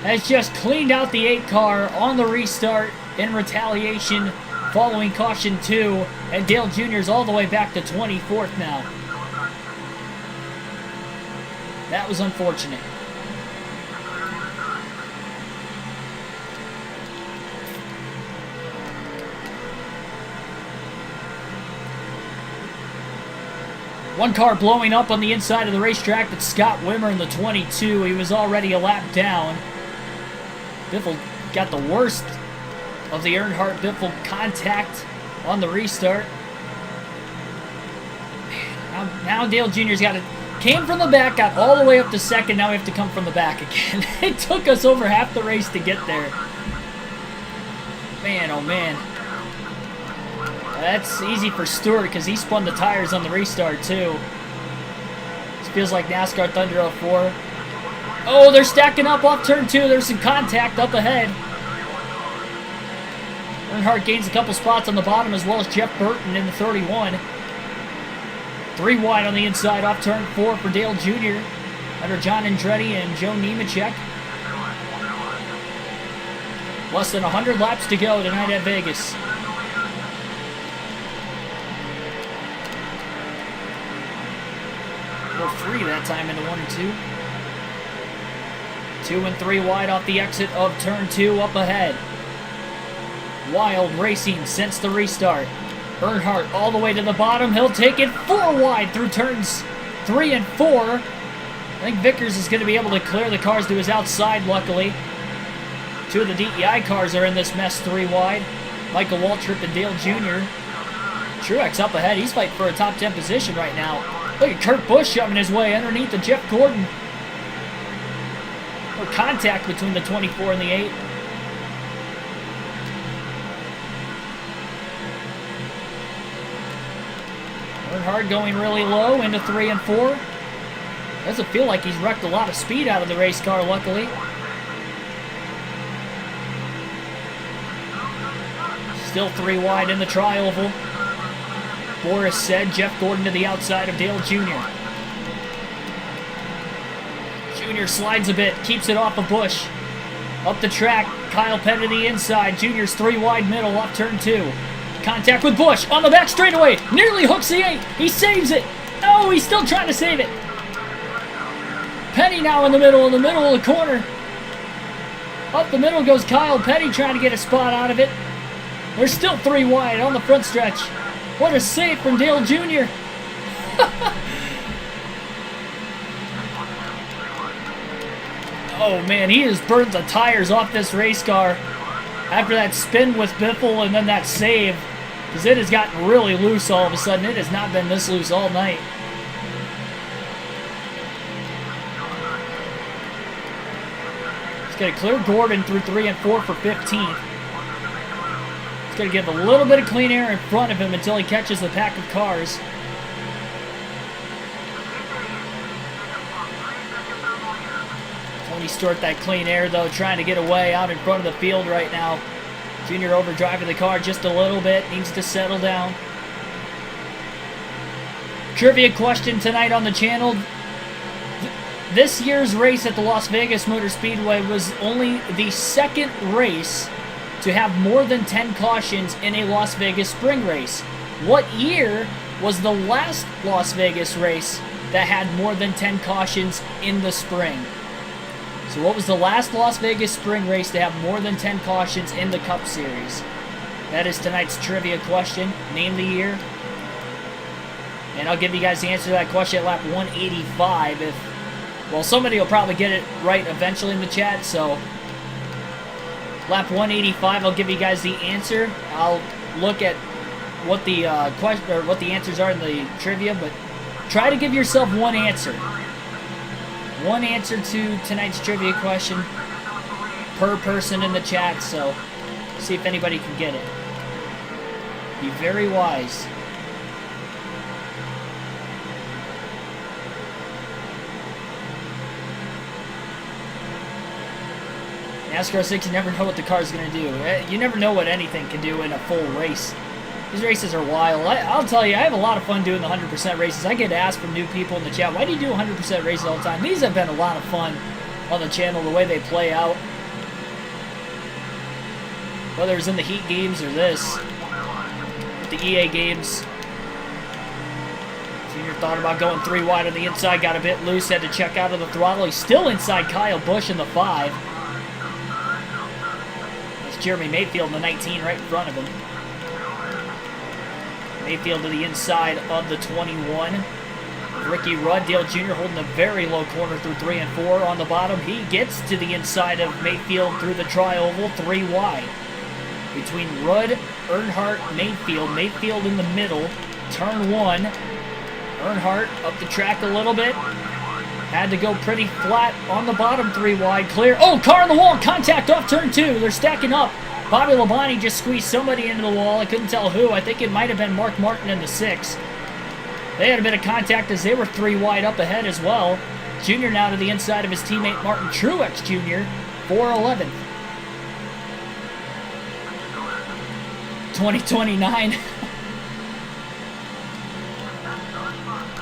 has just cleaned out the 8 car on the restart in retaliation following caution 2. And Dale Jr. is all the way back to 24th now. That was unfortunate. One car blowing up on the inside of the racetrack. That's Scott Wimmer in the 22. He was already a lap down. Biffle got the worst of the Earnhardt-Biffle contact on the restart. Now Dale Jr.'s got it. Came from the back, got all the way up to second. Now we have to come from the back again. It took us over half the race to get there. Man, oh man. That's easy for Stewart because he spun the tires on the restart too. This feels like NASCAR Thunder 04. Oh, they're stacking up off turn 2. There's some contact up ahead. Earnhardt gains a couple spots on the bottom as well as Jeff Burton in the 31. 3 wide on the inside off turn 4 for Dale Jr. under John Andretti and Joe Nemechek. Less than 100 laps to go tonight at Vegas. Go 3 that time into 1 and 2. 2 and 3 wide off the exit of turn 2 up ahead. Wild racing since the restart. Earnhardt all the way to the bottom. He'll take it 4 wide through turns 3 and 4. I think Vickers is going to be able to clear the cars to his outside, luckily. 2 of the DEI cars are in this mess 3 wide. Michael Waltrip and Dale Jr. Truex up ahead. He's fighting for a top 10 position right now. Look at Kurt Busch shoving his way underneath the Jeff Gordon. No contact between the 24 and the 8. Earnhardt going really low into 3 and 4. Doesn't feel like he's wrecked a lot of speed out of the race car, luckily. Still 3 wide in the tri-oval. Boris said Jeff Gordon to the outside of Dale Jr. Junior slides a bit, keeps it off a bush. Up the track, Kyle Petty to the inside. Junior's 3 wide middle off turn 2. Contact with Bush on the back straightaway. Nearly hooks the 8. He saves it. Oh, he's still trying to save it. Petty now in the middle of the corner. Up the middle goes Kyle Petty trying to get a spot out of it. There's still 3 wide on the front stretch. What a save from Dale Jr. Oh man, he has burned the tires off this race car after that spin with Biffle and then that save, because it has gotten really loose all of a sudden. It has not been this loose all night. He's going to clear Gordon through 3 and 4 for 15th. He's going to give a little bit of clean air in front of him until he catches the pack of cars. Tony Stewart that clean air though, trying to get away out in front of the field right now. Junior overdriving the car just a little bit, needs to settle down. Trivia question tonight on the channel. This year's race at the Las Vegas Motor Speedway was only the second race to have more than 10 cautions in a Las Vegas spring race. What year was the last Las Vegas race that had more than 10 cautions in the spring? So what was the last Las Vegas spring race to have more than 10 cautions in the Cup Series? That is tonight's trivia question. Name the year. And I'll give you guys the answer to that question at lap 185. Well, somebody will probably get it right eventually in the chat, so lap 185, I'll give you guys the answer. I'll look at what the question or what the answers are in the trivia, but try to give yourself one answer. One answer to tonight's trivia question per person in the chat, so see if anybody can get it. Be very wise. NASCAR 6, you never know what the car's going to do. You never know what anything can do in a full race. These races are wild. I'll tell you, I have a lot of fun doing the 100% races. I get asked from new people in the chat, why do you do 100% races all the time? These have been a lot of fun on the channel, the way they play out. Whether it's in the Heat games or this, with the EA games. Junior thought about going 3 wide on the inside, got a bit loose, had to check out of the throttle. He's still inside Kyle Busch in the 5. That's Jeremy Mayfield in the 19 right in front of him. Mayfield to the inside of the 21. Ricky Rudd, Dale Jr. holding a very low corner through 3 and 4 on the bottom. He gets to the inside of Mayfield through the tri-oval, 3 wide. Between Rudd, Earnhardt, Mayfield. Mayfield in the middle, turn 1. Earnhardt up the track a little bit. Had to go pretty flat on the bottom, 3 wide, clear. Oh, car on the wall, contact off turn 2. They're stacking up. Bobby Labonte just squeezed somebody into the wall. I couldn't tell who. I think it might have been Mark Martin in the 6. They had a bit of contact as they were 3 wide up ahead as well. Junior now to the inside of his teammate Martin Truex Jr. 4-11. 2029.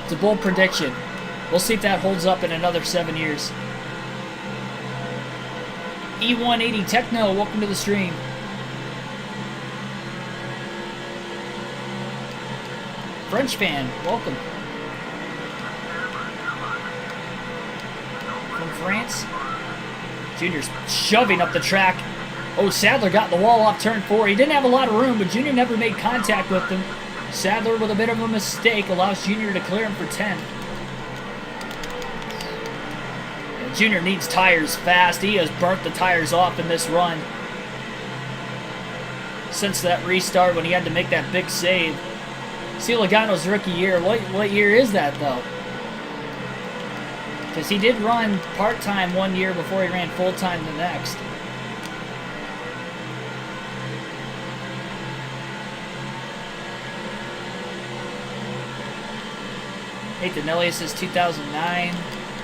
It's a bold prediction. We'll see if that holds up in another 7 years. E180 Techno, welcome to the stream. French fan, welcome. From France. Junior's shoving up the track. Oh, Sadler got the wall off turn 4. He didn't have a lot of room, but Junior never made contact with him. Sadler with a bit of a mistake allows Junior to clear him for 10. And Junior needs tires fast. He has burnt the tires off in this run since that restart when he had to make that big save. See Logano's rookie year. What year is that, though? Because he did run part-time 1 year before he ran full-time the next. Nathan Elliott says 2009,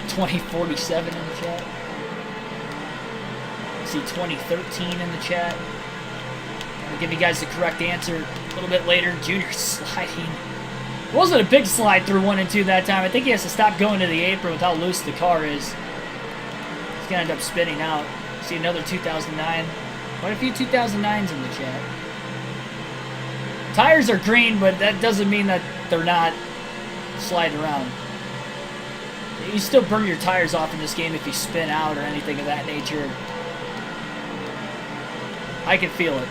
2047 in the chat. I see 2013 in the chat. I'll give you guys the correct answer a little bit later. Junior sliding. It wasn't a big slide through 1 and 2 that time. I think he has to stop going to the apron with how loose the car is. going to end up spinning out. See another 2009. Quite a few 2009s in the chat. Tires are green, but that doesn't mean that they're not sliding around. You still burn your tires off in this game if you spin out or anything of that nature. I can feel it.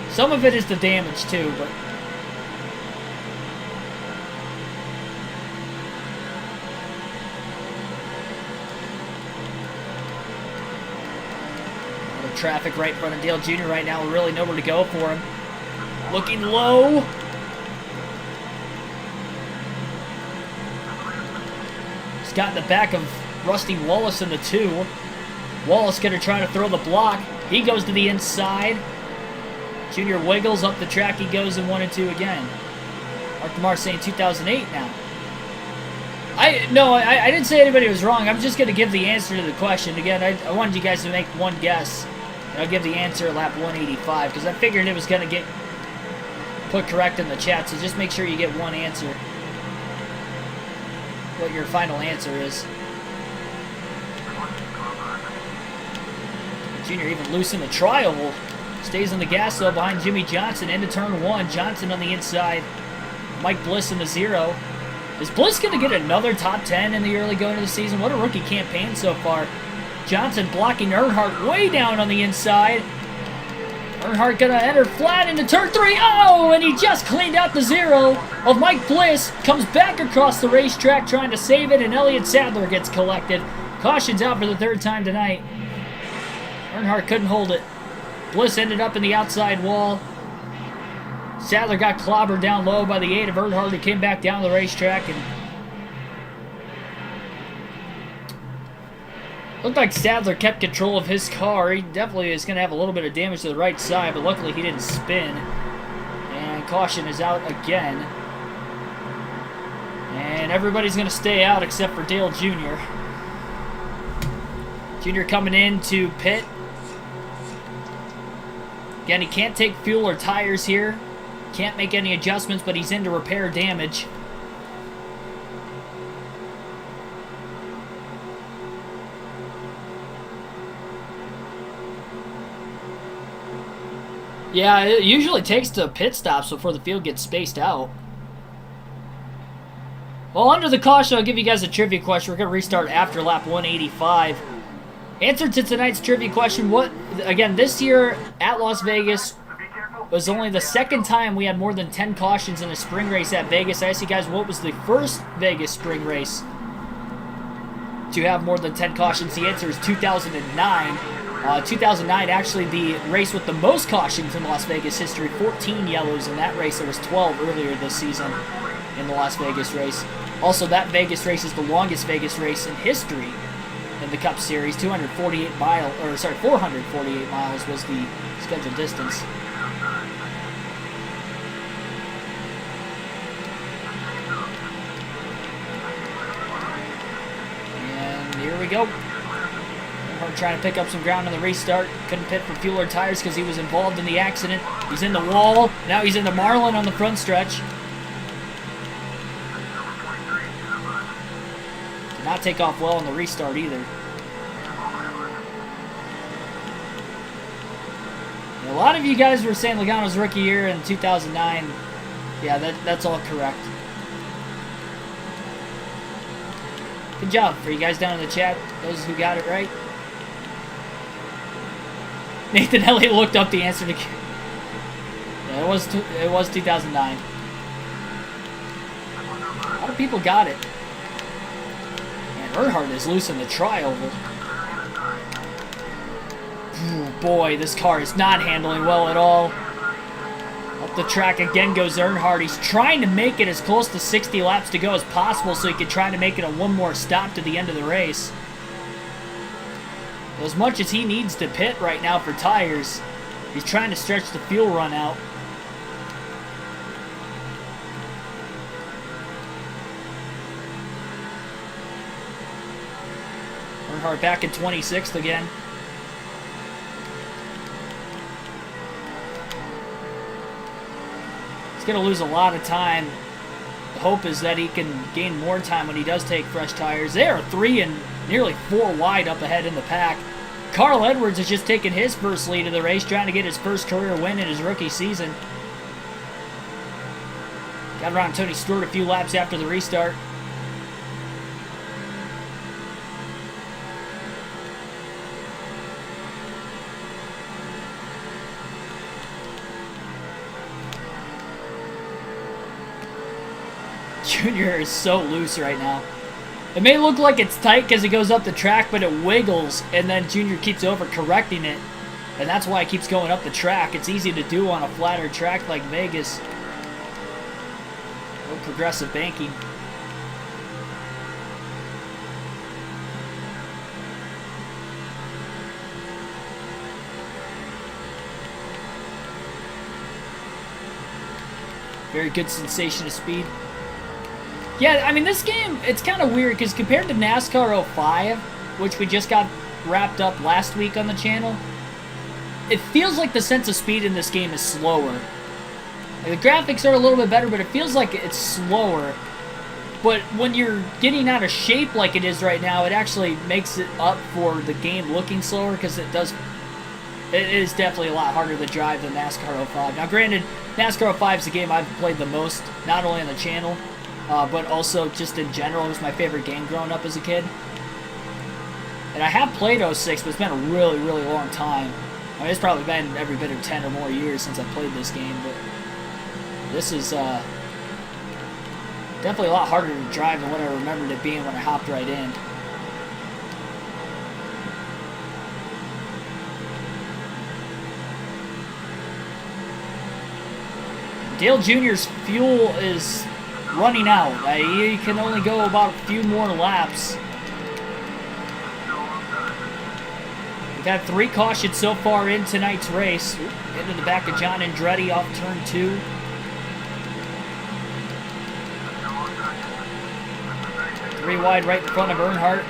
Some of it is the damage too, but... traffic right in front of Dale Jr. right now. We're really nowhere to go for him. Looking low. He's got in the back of Rusty Wallace in the 2. Wallace going to try to throw the block. He goes to the inside. Jr. wiggles up the track. He goes in 1 and 2 again. Mark DeMar saying 2008 now. I didn't say anybody was wrong. I'm just going to give the answer to the question. Again, I wanted you guys to make one guess. And I'll give the answer at lap 185 because I figured it was going to get put correct in the chat. So just make sure you get one answer. What your final answer is. Junior even loose in the tri-oval. Stays on the gas though behind Jimmy Johnson into turn 1. Johnson on the inside. Mike Bliss in the 0. Is Bliss going to get another top 10 in the early going of the season? What a rookie campaign so far. Johnson blocking Earnhardt way down on the inside. Earnhardt going to enter flat into turn 3. Oh, and he just cleaned out the 0 of Mike Bliss. Comes back across the racetrack trying to save it, and Elliott Sadler gets collected. Caution's out for the 3rd time tonight. Earnhardt couldn't hold it. Bliss ended up in the outside wall. Sadler got clobbered down low by the 8 of Earnhardt, who came back down the racetrack and looked like Sadler kept control of his car. He definitely is going to have a little bit of damage to the right side, but luckily he didn't spin. And caution is out again. And everybody's going to stay out except for Dale Jr. Jr. coming in to pit. Again, he can't take fuel or tires here. Can't make any adjustments, but he's in to repair damage. Yeah, it usually takes the pit stops before the field gets spaced out. Well, under the caution, I'll give you guys a trivia question. We're going to restart after lap 185. Answer to tonight's trivia question. Again, this year at Las Vegas was only the 2nd time we had more than 10 cautions in a spring race at Vegas. I asked you guys what was the first Vegas spring race to have more than 10 cautions. The answer is 2009. 2009, actually the race with the most cautions in Las Vegas history, 14 yellows in that race. There was 12 earlier this season in the Las Vegas race. Also, that Vegas race is the longest Vegas race in history in the Cup Series. 448 miles was the scheduled distance. And here we go. Earnhardt trying to pick up some ground on the restart. Couldn't pit for fuel or tires because he was involved in the accident. He's in the wall. Now he's in the Marlin on the front stretch. Did not take off well on the restart either. A lot of you guys were saying Logano's rookie year in 2009. Yeah, that's all correct. Good job for you guys down in the chat, those who got it right. Nathan Elliott looked up the answer to... Yeah, it was 2009. A lot of people got it. And Earnhardt is loose in the tri-oval. Ooh, boy, this car is not handling well at all. Up the track again goes Earnhardt. He's trying to make it as close to 60 laps to go as possible so he can try to make it a one more stop to the end of the race. As much as he needs to pit right now for tires, he's trying to stretch the fuel run out. Earnhardt back in 26th again. He's going to lose a lot of time. The hope is that he can gain more time when he does take fresh tires. They are 3 and nearly 4 wide up ahead in the pack. Carl Edwards has just taken his first lead of the race, trying to get his first career win in his rookie season. Got around Tony Stewart a few laps after the restart. Junior is so loose right now. It may look like it's tight because it goes up the track, but it wiggles, and then Junior keeps over-correcting it. And that's why it keeps going up the track. It's easy to do on a flatter track like Vegas. No progressive banking. Very good sensation of speed. Yeah, I mean, this game, it's kind of weird because compared to NASCAR 05, which we just got wrapped up last week on the channel, it feels like the sense of speed in this game is slower. Like, the graphics are a little bit better, but it feels like it's slower. But when you're getting out of shape like it is right now, it actually makes it up for the game looking slower because it is definitely a lot harder to drive than NASCAR 05. Now, granted, NASCAR 05 is the game I've played the most, not only on the channel, but also just in general. It was my favorite game growing up as a kid. And I have played 06, but it's been a really, really long time. I mean, it's probably been every bit of 10 or more years since I played this game, but this is definitely a lot harder to drive than what I remembered it being when I hopped right in. Dale Jr.'s fuel is running out. He can only go about a few more laps. We've had 3 cautions so far in tonight's race. Into the back of John Andretti off turn 2. Three wide right in front of Earnhardt.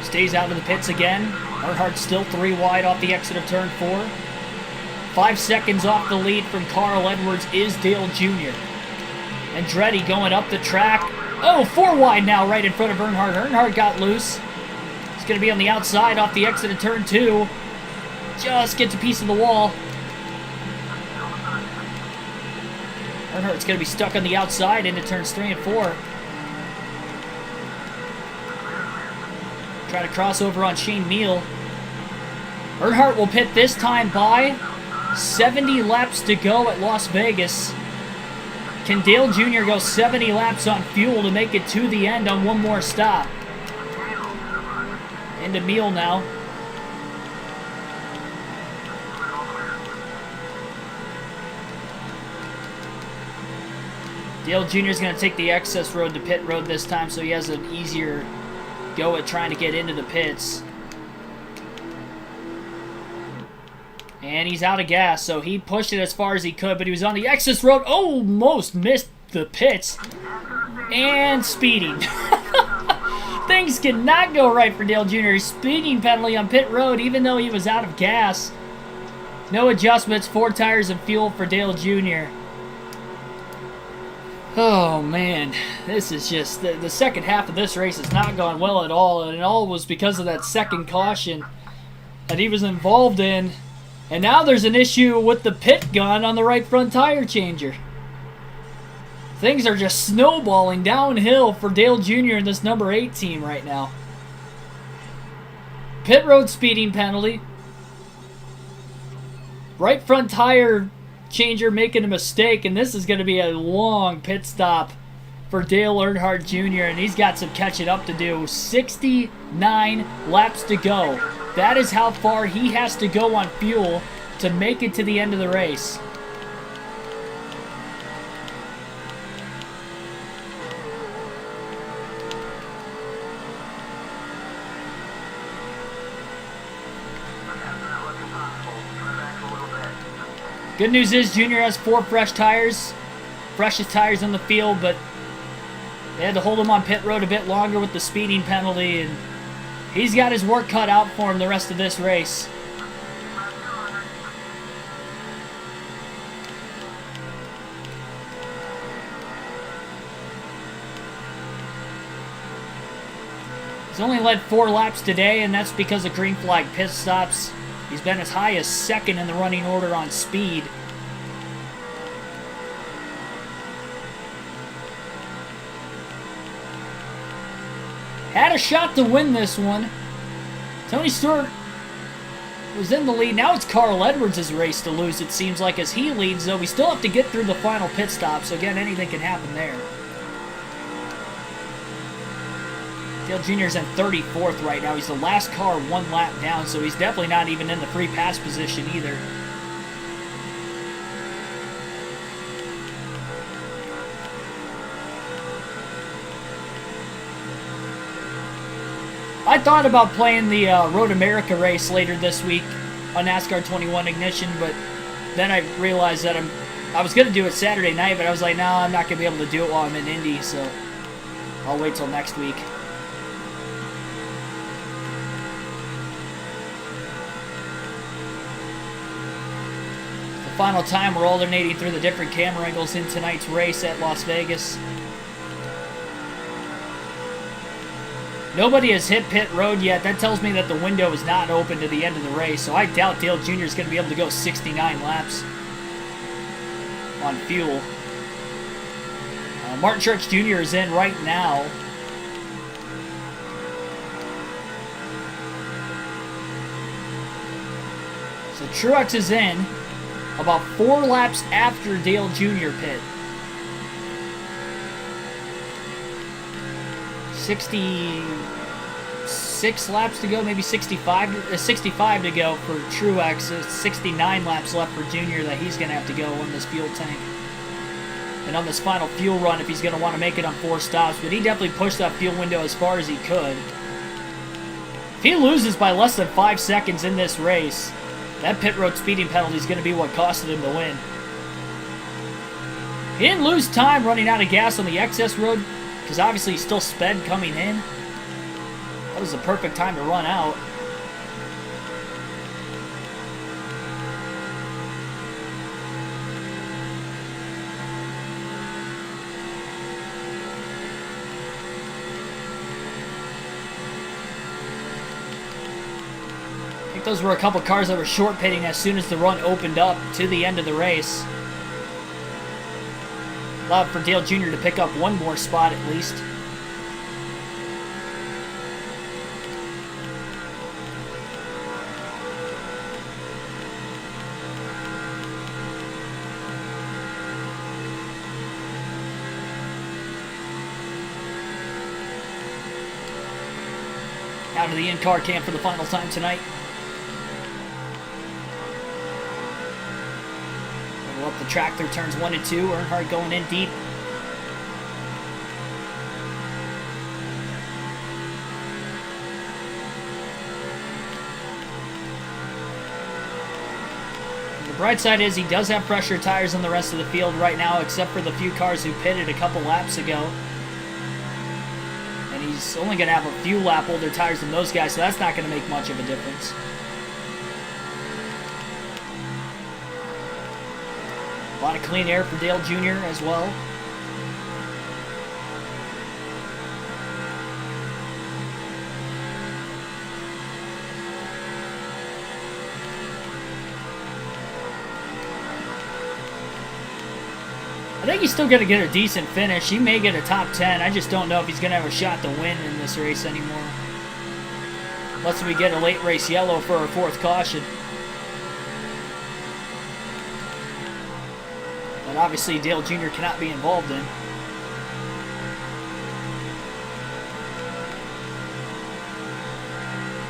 Stays out of the pits again. Earnhardt still 3 wide off the exit of turn 4. 5 seconds off the lead from Carl Edwards is Dale Jr. Andretti going up the track. Oh, 4 wide now right in front of Earnhardt. Earnhardt got loose. He's going to be on the outside off the exit of turn 2. Just gets a piece of the wall. Earnhardt's going to be stuck on the outside into turns 3 and 4. Try to cross over on Shane Neal. Earnhardt will pit this time by 70 laps to go at Las Vegas. Can Dale Jr. go 70 laps on fuel to make it to the end on one more stop? Into Neal now. Dale Jr. is going to take the excess road to pit road this time, so he has an easier go at trying to get into the pits. And he's out of gas, so he pushed it as far as he could, but he was on the excess road. Almost missed the pits. And speeding. Things cannot go right for Dale Jr. Speeding penalty on pit road, even though he was out of gas. No adjustments, 4 tires of fuel for Dale Jr. Oh, man. This is just... The second half of this race has not gone well at all, and it all was because of that second caution that he was involved in. And now there's an issue with the pit gun on the right front tire changer. Things are just snowballing downhill for Dale Jr. and this number 8 team right now. Pit road speeding penalty. Right front tire changer making a mistake, and this is going to be a long pit stop for Dale Earnhardt Jr., and he's got some catching up to do. 69 laps to go. That is how far he has to go on fuel to make it to the end of the race. Good news is Junior has 4 fresh tires. Freshest tires on the field, but they had to hold him on pit road a bit longer with the speeding penalty, and he's got his work cut out for him the rest of this race. He's only led 4 laps today, and that's because of green flag pit stops. He's been as high as 2nd in the running order on speed. Had a shot to win this one. Tony Stewart was in the lead. Now it's Carl Edwards' race to lose, it seems like, as he leads, though we still have to get through the final pit stop, so again, anything can happen there. Dale Jr.'s in 34th right now. He's the last car 1 lap down, so he's definitely not even in the free pass position either. I thought about playing the Road America race later this week on NASCAR 21 Ignition, but then I realized that I was going to do it Saturday night, but I was like, no, I'm not going to be able to do it while I'm in Indy, so I'll wait till next week. The final time, we're alternating through the different camera angles in tonight's race at Las Vegas. Nobody has hit pit road yet. That tells me that the window is not open to the end of the race, so I doubt Dale Jr. is going to be able to go 69 laps on fuel. Martin Truex Jr. is in right now. So Truex is in about 4 laps after Dale Jr. pit. 66 laps to go, maybe 65 to go for Truex. 69 laps left for Jr. that he's going to have to go on this fuel tank. And on this final fuel run, if he's going to want to make it on 4 stops. But he definitely pushed that fuel window as far as he could. If he loses by less than 5 seconds in this race, that pit road speeding penalty is going to be what costed him the win. He didn't lose time running out of gas on the excess road, because obviously he still sped coming in. That was the perfect time to run out. I think those were a couple cars that were short pitting as soon as the run opened up to the end of the race. Allowed for Dale Jr. to pick up 1 more spot at least. Out of the in-car camp for the final time tonight. Up the track through turns 1 and 2. Earnhardt going in deep. The bright side is he does have pressure tires on the rest of the field right now, except for the few cars who pitted a couple laps ago. And he's only going to have a few lap older tires than those guys, so that's not going to make much of a difference. A lot of clean air for Dale Jr. as well. I think he's still going to get a decent finish. He may get a top 10. I just don't know if he's going to have a shot to win in this race anymore. Unless we get a late race yellow for our 4th caution. That obviously Dale Jr. cannot be involved in.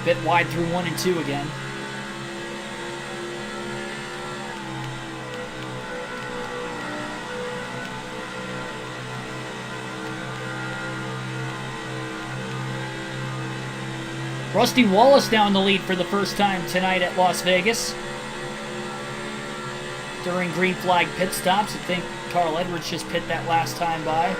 Bit wide through 1 and 2 again. Rusty Wallace now in the lead for the first time tonight at Las Vegas. During green flag pit stops, I think Carl Edwards just pit that last time by.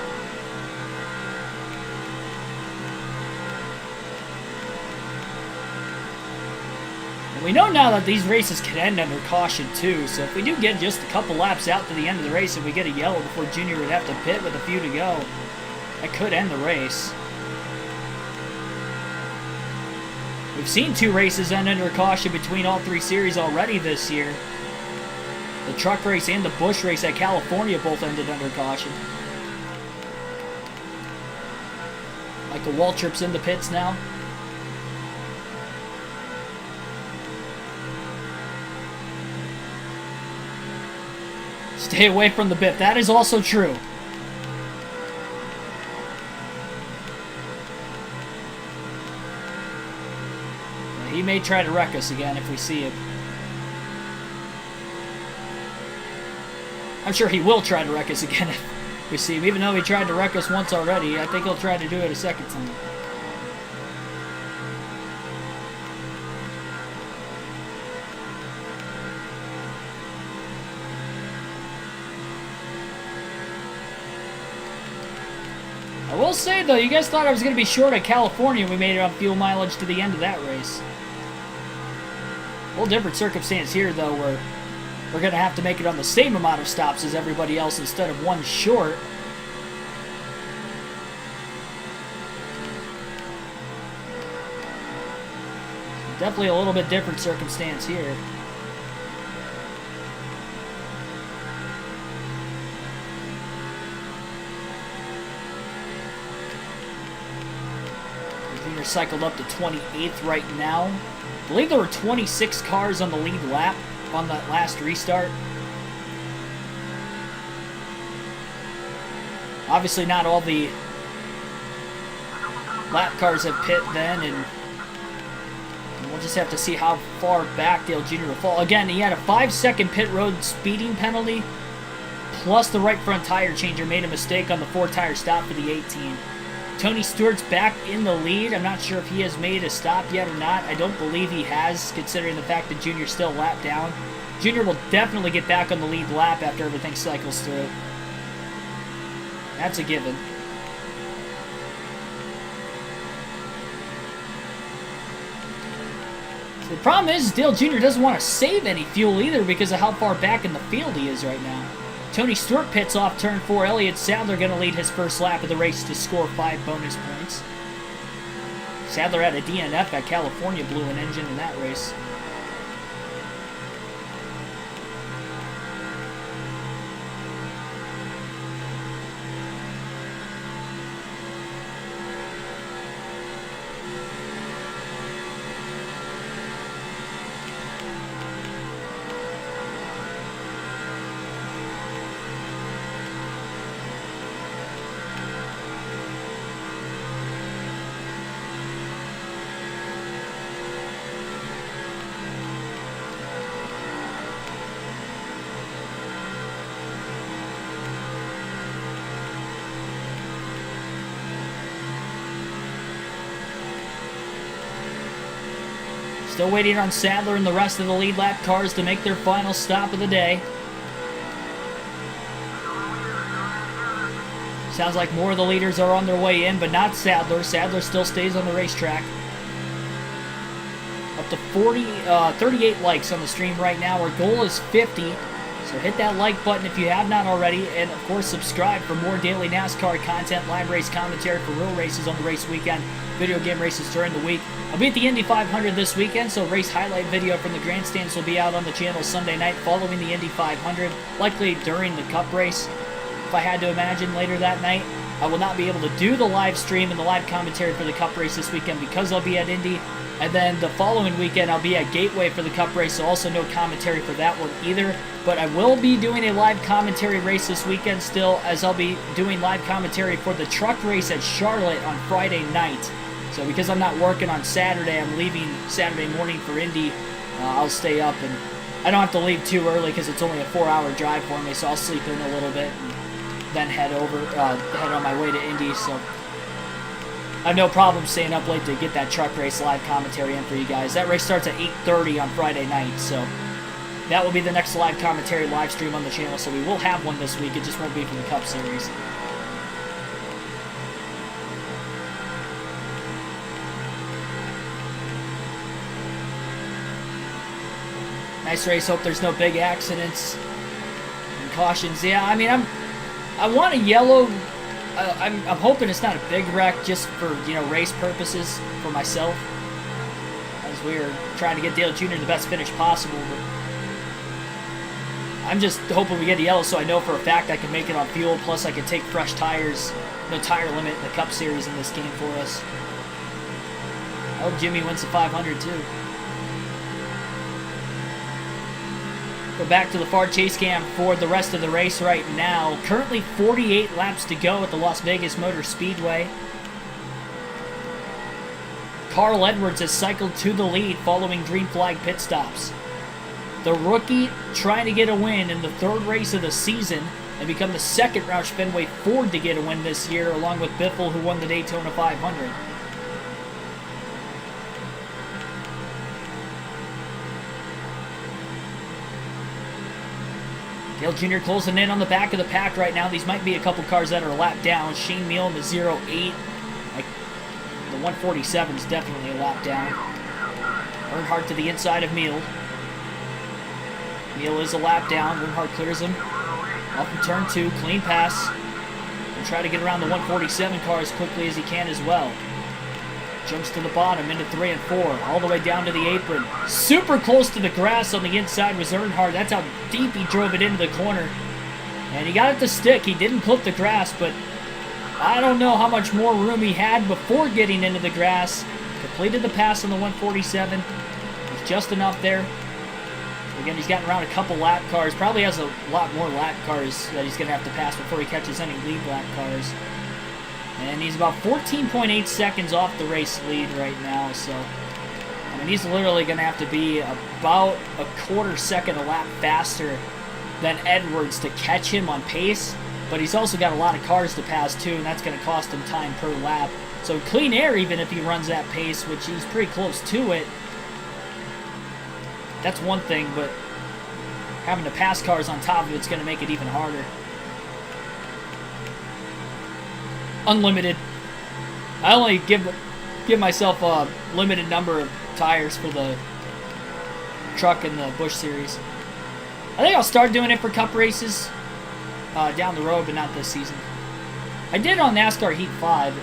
And we know now that these races can end under caution too, so if we do get just a couple laps out to the end of the race and we get a yellow before Junior would have to pit with a few to go, that could end the race. We've seen 2 races end under caution between all 3 series already this year. The truck race and the Busch race at California both ended under caution. Michael Waltrip's in the pits now. Stay away from the bip. That is also true. He may try to wreck us again if we see him. I'm sure he will try to wreck us again if we see him. Even though he tried to wreck us once already, I think he'll try to do it a second time. I will say, though, you guys thought I was going to be short at California. We made it on fuel mileage to the end of that race. A little different circumstance here, though, where we're going to have to make it on the same amount of stops as everybody else instead of 1 short. Definitely a little bit different circumstance here. Junior cycled up to 28th right now. I believe there were 26 cars on the lead lap on that last restart. Obviously not all the lap cars have pit then, and we'll just have to see how far back Dale Jr. will fall. Again, he had a 5-second pit road speeding penalty, plus the right front tire changer made a mistake on the 4-tire stop for the 18. Tony Stewart's back in the lead. I'm not sure if he has made a stop yet or not. I don't believe he has, considering the fact that Junior's still a lap down. Junior will definitely get back on the lead lap after everything cycles through. That's a given. So the problem is Dale Jr. doesn't want to save any fuel either because of how far back in the field he is right now. Tony Stewart pits off turn 4. Elliott Sadler going to lead his first lap of the race to score 5 bonus points. Sadler had a DNF at California, blew an engine in that race. Still waiting on Sadler and the rest of the lead lap cars to make their final stop of the day. Sounds like more of the leaders are on their way in, but not Sadler. Sadler still stays on the racetrack. Up to 38 likes on the stream right now. Our goal is 50. So hit that like button if you have not already. And, of course, subscribe for more daily NASCAR content, live race commentary for real races on the race weekend, video game races during the week. I'll be at the Indy 500 this weekend, so race highlight video from the grandstands will be out on the channel Sunday night following the Indy 500, likely during the Cup race. If I had to imagine later that night, I will not be able to do the live stream and the live commentary for the Cup race this weekend because I'll be at Indy. And then the following weekend, I'll be at Gateway for the Cup race, so also no commentary for that one either. But I will be doing a live commentary race this weekend still, as I'll be doing live commentary for the truck race at Charlotte on Friday night. So because I'm not working on Saturday, I'm leaving Saturday morning for Indy. I'll stay up, and I don't have to leave too early because it's only a 4-hour drive for me, so I'll sleep in a little bit and then head on my way to Indy. So I have no problem staying up late to get that truck race live commentary in for you guys. That race starts at 8:30 on Friday night, so that will be the next live commentary live stream on the channel, so we will have one this week. It just won't be for the Cup Series. Nice race. Hope there's no big accidents and cautions. Yeah, I mean, I want a yellow. I'm hoping it's not a big wreck just for, race purposes for myself. We were trying to get Dale Jr. the best finish possible, but I'm just hoping we get a yellow so I know for a fact I can make it on fuel, plus I can take fresh tires. No tire limit in the Cup Series in this game for us. I hope Jimmy wins the 500 too. Go back to the far chase cam for the rest of the race right now. Currently 48 laps to go at the Las Vegas Motor Speedway. Carl Edwards has cycled to the lead following green flag pit stops. The rookie trying to get a win in the third race of the season and become the second Roush Fenway Ford to get a win this year, along with Biffle, who won the Daytona 500. Dale Jr. closing in on the back of the pack right now. These might be a couple cars that are a lap down. Shane Meal in the 08. The 147 is definitely a lap down. Earnhardt to the inside of Meal. Meal is a lap down. Earnhardt clears him. Off in turn 2. Clean pass. And try to get around the 147 car as quickly as he can as well. Jumps to the bottom into 3 and 4. All the way down to the apron. Super close to the grass on the inside was Earnhardt. That's how deep he drove it into the corner. And he got it to stick. He didn't clip the grass, but I don't know how much more room he had before getting into the grass. Completed the pass on the 147. It's just enough there. Again, he's gotten around a couple lap cars. Probably has a lot more lap cars that he's going to have to pass before he catches any lead lap cars. And he's about 14.8 seconds off the race lead right now. So, I mean, he's literally going to have to be about a quarter second a lap faster than Edwards to catch him on pace. But he's also got a lot of cars to pass too, and that's going to cost him time per lap. So clean air, even if he runs that pace, which he's pretty close to it, that's one thing, but having to pass cars on top of it's going to make it even harder. Unlimited. I only give myself a limited number of tires for the truck and the Busch Series. I think I'll start doing it for Cup races down the road, but not this season. I did on NASCAR Heat 5.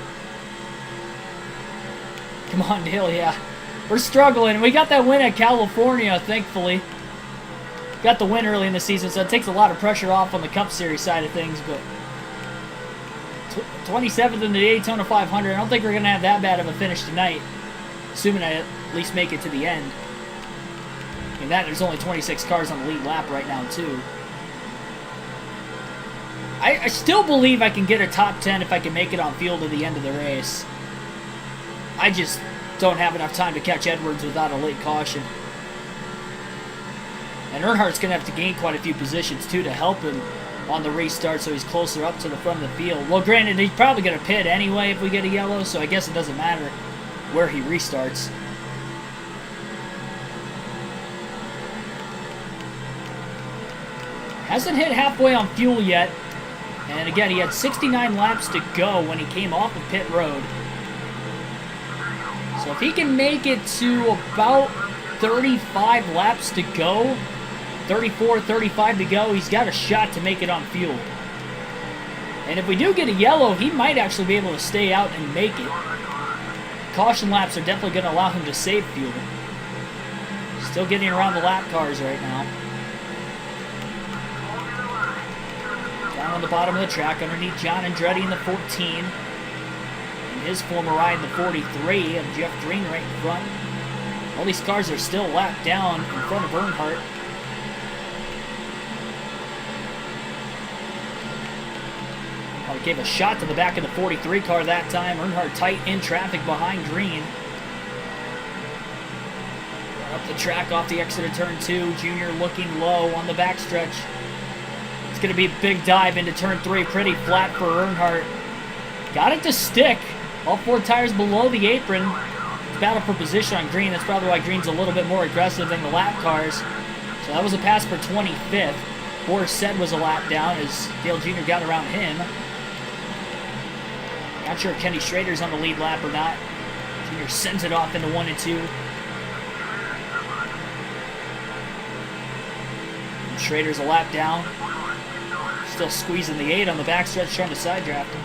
Come on, Dale, yeah. We're struggling. We got that win at California, thankfully. Got the win early in the season, so it takes a lot of pressure off on the Cup Series side of things, but 27th in the Daytona 500. I don't think we're going to have that bad of a finish tonight, assuming I at least make it to the end. And that there's only 26 cars on the lead lap right now, too. I still believe I can get a top 10 if I can make it on field to the end of the race. I just don't have enough time to catch Edwards without a late caution. And Earnhardt's going to have to gain quite a few positions, too, to help him on the restart, so he's closer up to the front of the field. Well, granted, he's probably going to pit anyway if we get a yellow, so I guess it doesn't matter where he restarts. Hasn't hit halfway on fuel yet. And again, he had 69 laps to go when he came off of pit road. So if he can make it to about 35 laps to go, 34, 35 to go, he's got a shot to make it on fuel. And if we do get a yellow, he might actually be able to stay out and make it. Caution laps are definitely going to allow him to save fuel. Still getting around the lap cars right now. Down on the bottom of the track underneath John Andretti in the 14. And his former ride in the 43 of Jeff Green right in front. All these cars are still lapped down in front of Earnhardt. Earnhardt gave a shot to the back of the 43 car that time. Earnhardt tight in traffic behind Green. Up the track off the exit of turn 2. Junior looking low on the backstretch. It's going to be a big dive into turn 3. Pretty flat for Earnhardt. Got it to stick. All 4 tires below the apron. Battle for position on Green. That's probably why Green's a little bit more aggressive than the lap cars. So that was a pass for 25th. Boris said was a lap down as Dale Jr. got around him. Not sure if Kenny Schrader's on the lead lap or not. Jr. sends it off into 1 and 2. And Schrader's a lap down. Still squeezing the 8 on the backstretch, trying to side draft him.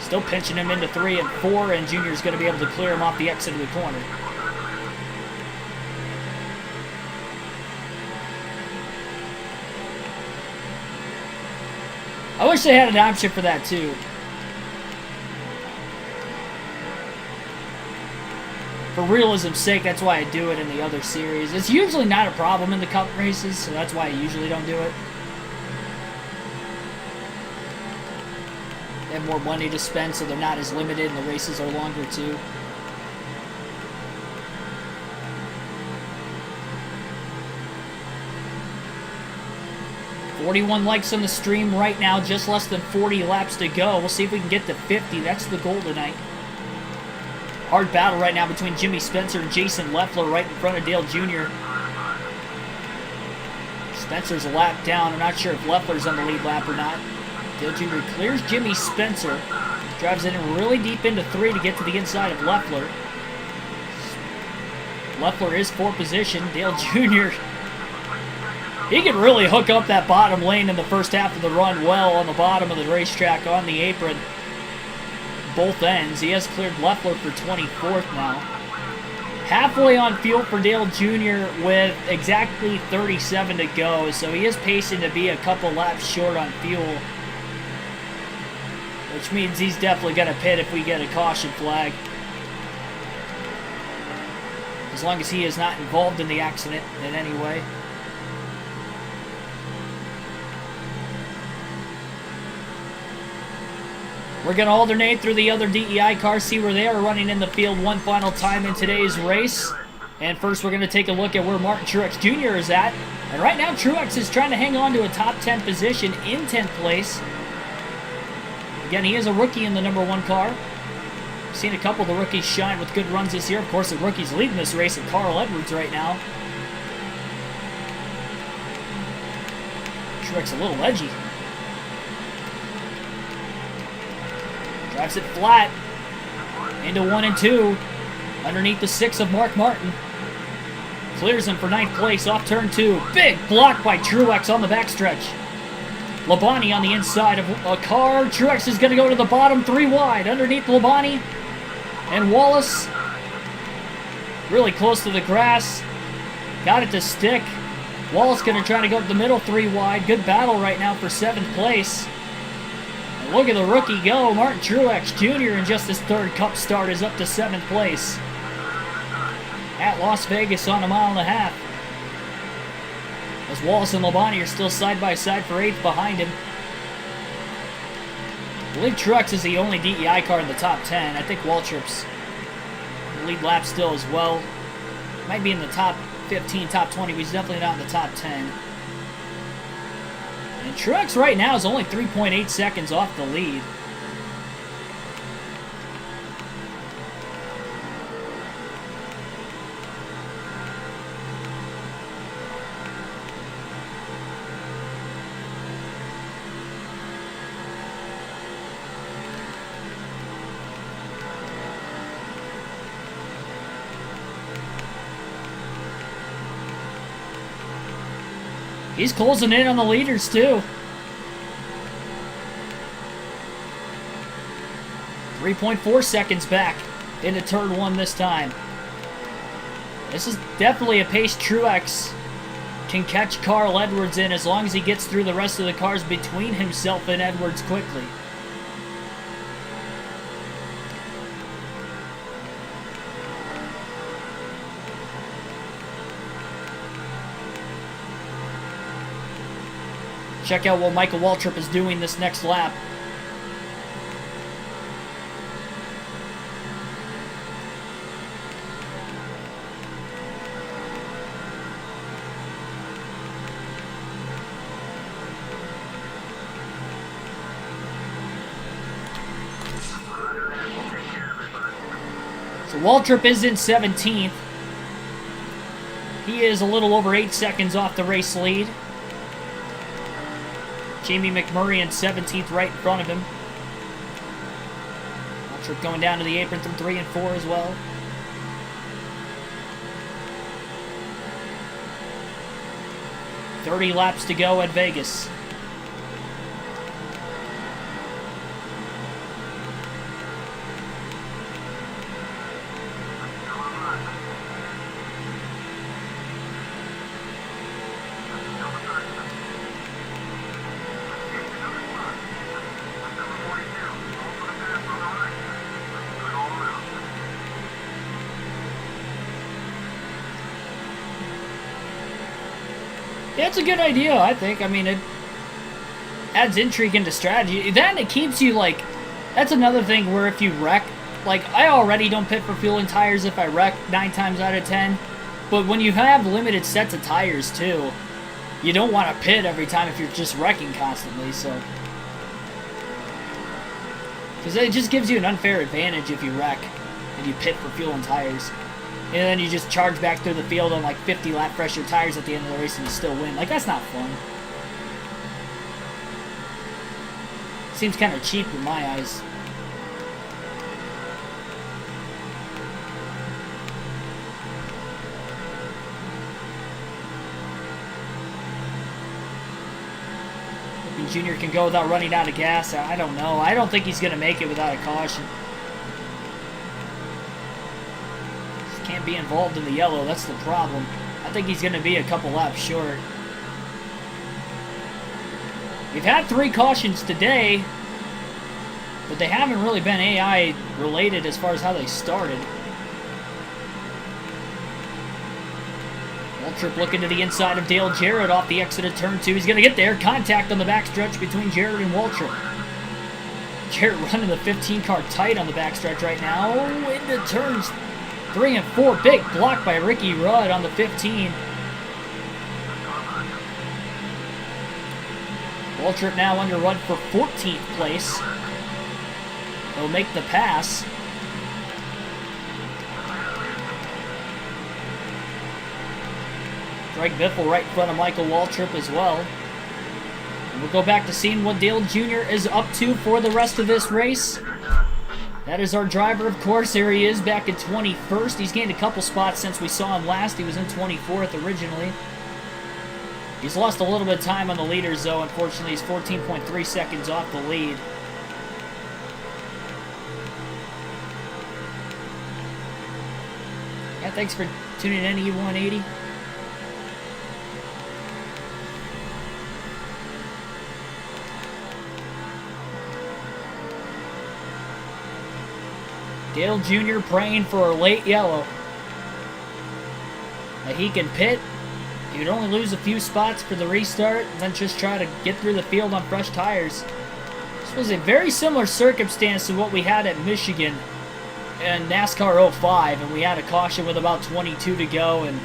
Still pinching him into 3 and 4, and Junior's going to be able to clear him off the exit of the corner. I wish they had an option for that too. For realism's sake, that's why I do it in the other series. It's usually not a problem in the Cup races, so that's why I usually don't do it. They have more money to spend, so they're not as limited, and the races are longer too. $41 likes on the stream right now, just less than 40 laps to go. We'll see if we can get to 50. That's the goal tonight. Hard battle right now between Jimmy Spencer and Jason Leffler right in front of Dale Jr. Spencer's a lap down. I'm not sure if Leffler's on the lead lap or not. Dale Jr. clears Jimmy Spencer. Drives it in really deep into 3 to get to the inside of Leffler. Leffler is 4th position. Dale Jr. He can really hook up that bottom lane in the first half of the run well on the bottom of the racetrack on the apron. Both ends. He has cleared Leffler for 24th now. Halfway on fuel for Dale Jr. with exactly 37 to go, so he is pacing to be a couple laps short on fuel, which means he's definitely going to pit if we get a caution flag. As long as he is not involved in the accident in any way. We're going to alternate through the other DEI cars, see where they are running in the field one final time in today's race. And first we're going to take a look at where Martin Truex Jr. is at. And right now Truex is trying to hang on to a top 10 position in 10th place. Again, he is a rookie in the number 1 car. Seen a couple of the rookies shine with good runs this year. Of course, the rookie's leading this race at Carl Edwards right now. Truex a little edgy. Drives it flat into 1 and 2 underneath the 6 of Mark Martin. Clears him for 9th place off turn 2. Big block by Truex on the backstretch. Labonte on the inside of a car. Truex is going to go to the bottom 3 wide underneath Labonte and Wallace. Really close to the grass. Got it to stick. Wallace going to try to go up the middle 3 wide. Good battle right now for 7th place. Look at the rookie go. Martin Truex Jr. in just his 3rd Cup start is up to 7th place at Las Vegas on 1.5 miles. As Wallace and Labonte are still side by side for 8th behind him. I believe Truex is the only DEI car in the top 10. I think Waltrip's lead lap still as well. Might be in the top 15, top 20, but he's definitely not in the top 10. And Truex right now is only 3.8 seconds off the lead. He's closing in on the leaders, too. 3.4 seconds back into turn 1 this time. This is definitely a pace Truex can catch Carl Edwards in as long as he gets through the rest of the cars between himself and Edwards quickly. Check out what Michael Waltrip is doing this next lap. So Waltrip is in 17th. He is a little over 8 seconds off the race lead. Jamie McMurray in 17th right in front of him. Waltrip going down to the apron from 3 and 4 as well. "30 laps to go at Vegas. Yeah, it's a good idea, I think. I mean, it adds intrigue into strategy. Then it keeps you, like, that's another thing where if you wreck, like, I already don't pit for fuel and tires if I wreck 9 times out of 10. But when you have limited sets of tires, too, you don't want to pit every time if you're just wrecking constantly, so. Because it just gives you an unfair advantage if you wreck and you pit for fuel and tires. And then you just charge back through the field on like 50 lap pressure tires at the end of the race and you still win. Like, that's not fun. Seems kind of cheap in my eyes. Junior can go without running out of gas. I don't know. I don't think he's going to make it without a caution. Just can't be involved in the yellow. That's the problem. I think he's going to be a couple laps short. We've had 3 cautions today, but they haven't really been AI related as far as how they started. Waltrip looking to the inside of Dale Jarrett off the exit of turn 2. He's going to get there. Contact on the backstretch between Jarrett and Waltrip. Jarrett running the 15 car tight on the backstretch right now. Into turns 3 and 4. Big block by Ricky Rudd on the 15. Waltrip now under Rudd for 14th place. He'll make the pass. Greg Biffle right in front of Michael Waltrip as well. And we'll go back to seeing what Dale Jr. is up to for the rest of this race. That is our driver, of course. There he is, back in 21st. He's gained a couple spots since we saw him last. He was in 24th originally. He's lost a little bit of time on the leaders, though. Unfortunately, he's 14.3 seconds off the lead. Yeah, thanks for tuning in, E180. Dale Jr. praying for a late yellow. That he can pit. He would only lose a few spots for the restart and then just try to get through the field on fresh tires. This was a very similar circumstance to what we had at Michigan in NASCAR 05, and we had a caution with about 22 to go and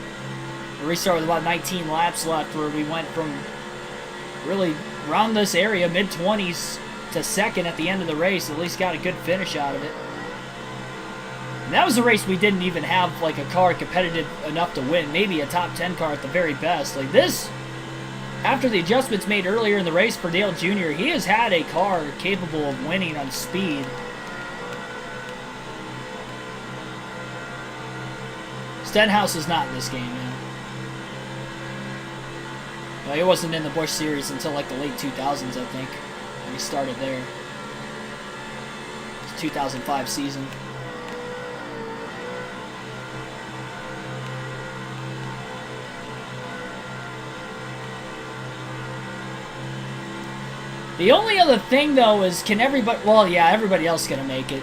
a restart with about 19 laps left, where we went from really around this area, mid-20s, to second at the end of the race. At least got a good finish out of it. And that was a race we didn't even have like a car competitive enough to win. Maybe a top 10 car at the very best. Like this, after the adjustments made earlier in the race for Dale Jr., he has had a car capable of winning on speed. Stenhouse is not in this game, man. Well, he wasn't in the Busch Series until like the late 2000s, I think. When he started there. It's 2005 season. The only other thing, though, is can everybody... Well, yeah, everybody else is going to make it.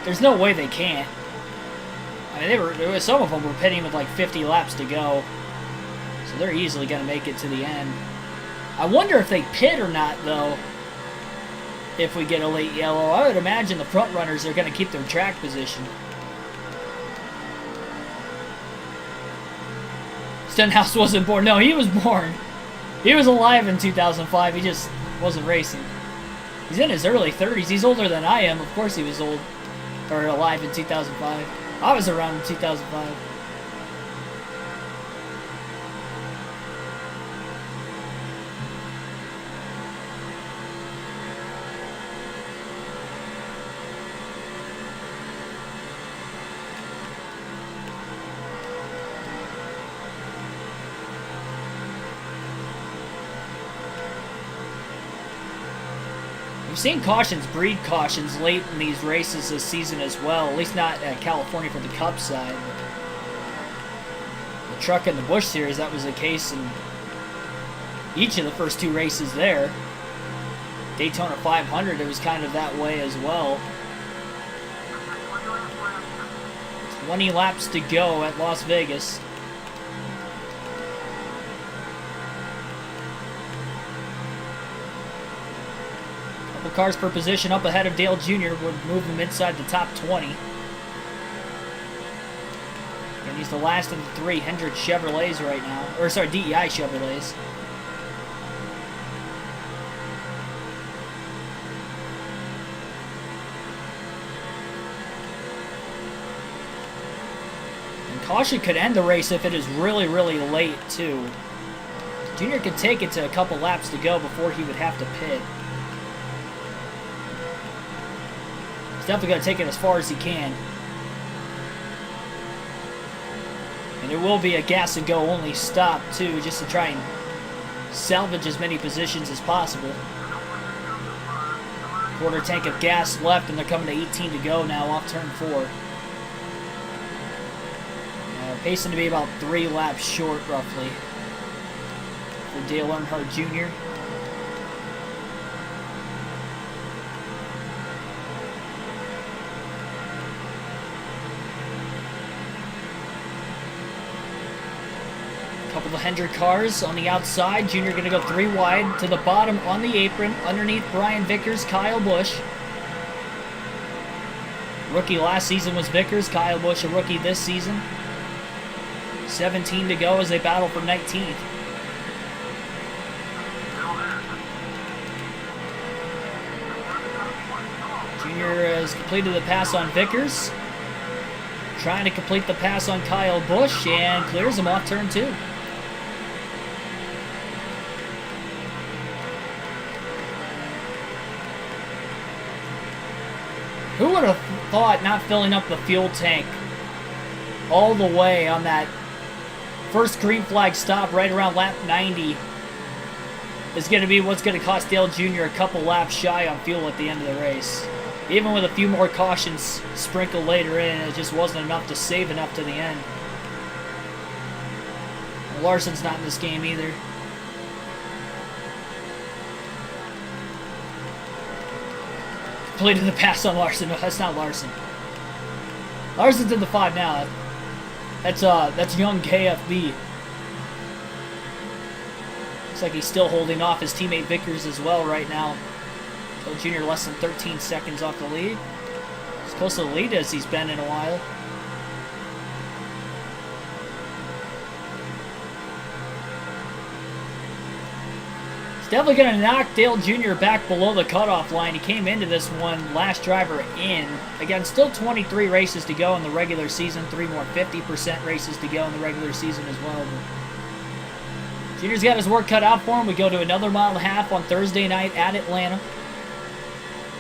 There's no way they can't. I mean, some of them were pitting with like 50 laps to go. So they're easily going to make it to the end. I wonder if they pit or not, though, if we get a late yellow. I would imagine the front runners are going to keep their track position. Stenhouse wasn't born. No, he was born. He was alive in 2005. He just wasn't racing. He's in his early 30s. He's older than I am. Of course he was old or alive in 2005. I was around in 2005. We've seen cautions breed cautions late in these races this season as well, at least not at California for the Cup side. The Truck and the Busch Series, that was the case in each of the first 2 races there. Daytona 500, it was kind of that way as well. 20 laps to go at Las Vegas. Couple cars per position up ahead of Dale Jr. would move him inside the top 20. And he's the last of the 3 Hendrick Chevrolets right now. Or, sorry, DEI Chevrolets. And caution could end the race if it is really, really late, too. Junior could take it to a couple laps to go before he would have to pit. He's definitely going to take it as far as he can. And it will be a gas and go only stop too, just to try and salvage as many positions as possible. Quarter tank of gas left, and they're coming to 18 to go now off turn 4. Pacing to be about 3 laps short, roughly, for Dale Earnhardt Jr. Couple of Hendrick cars on the outside. Junior going to go 3 wide to the bottom on the apron. Underneath Brian Vickers, Kyle Busch. Rookie last season was Vickers. Kyle Busch a rookie this season. 17 to go as they battle for 19th. Junior has completed the pass on Vickers. Trying to complete the pass on Kyle Busch and clears him off turn 2. Who would have thought not filling up the fuel tank all the way on that first green flag stop right around lap 90 is going to be what's going to cost Dale Jr. a couple laps shy on fuel at the end of the race. Even with a few more cautions sprinkled later in, it just wasn't enough to save enough to the end. And Larson's not in this game either. Completed the pass on Larson. No, that's not Larson. Larson's in the 5 now. That's young KFB. Looks like he's still holding off his teammate Vickers as well right now. Dale Jr. less than 13 seconds off the lead. As close to the lead as he's been in a while. He's definitely going to knock Dale Jr. back below the cutoff line. He came into this one last driver in. Again, still 23 races to go in the regular season. 3 more 50% races to go in the regular season as well. But Junior's got his work cut out for him. We go to another mile and a half on Thursday night at Atlanta.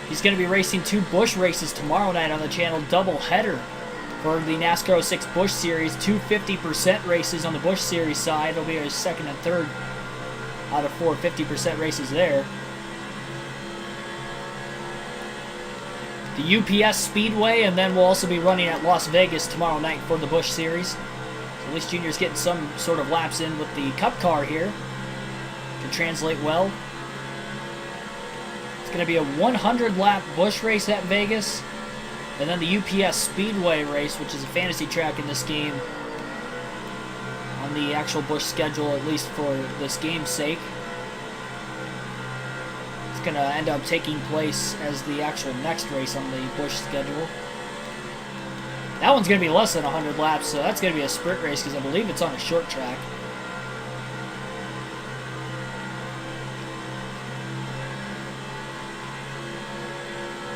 He's going to be racing 2 Busch races tomorrow night on the channel, doubleheader for the NASCAR 06 Busch Series. 2 50% races on the Busch Series side. It'll be his second and third out of 4 50% races there. The UPS Speedway, and then we'll also be running at Las Vegas tomorrow night for the Busch Series. So at least Junior's getting some sort of laps in with the Cup car here. Can translate well. Going to be a 100-lap Busch race at Vegas, and then the UPS Speedway race, which is a fantasy track in this game, on the actual Busch schedule, at least for this game's sake. It's going to end up taking place as the actual next race on the Busch schedule. That one's going to be less than 100 laps, so that's going to be a sprint race because I believe it's on a short track.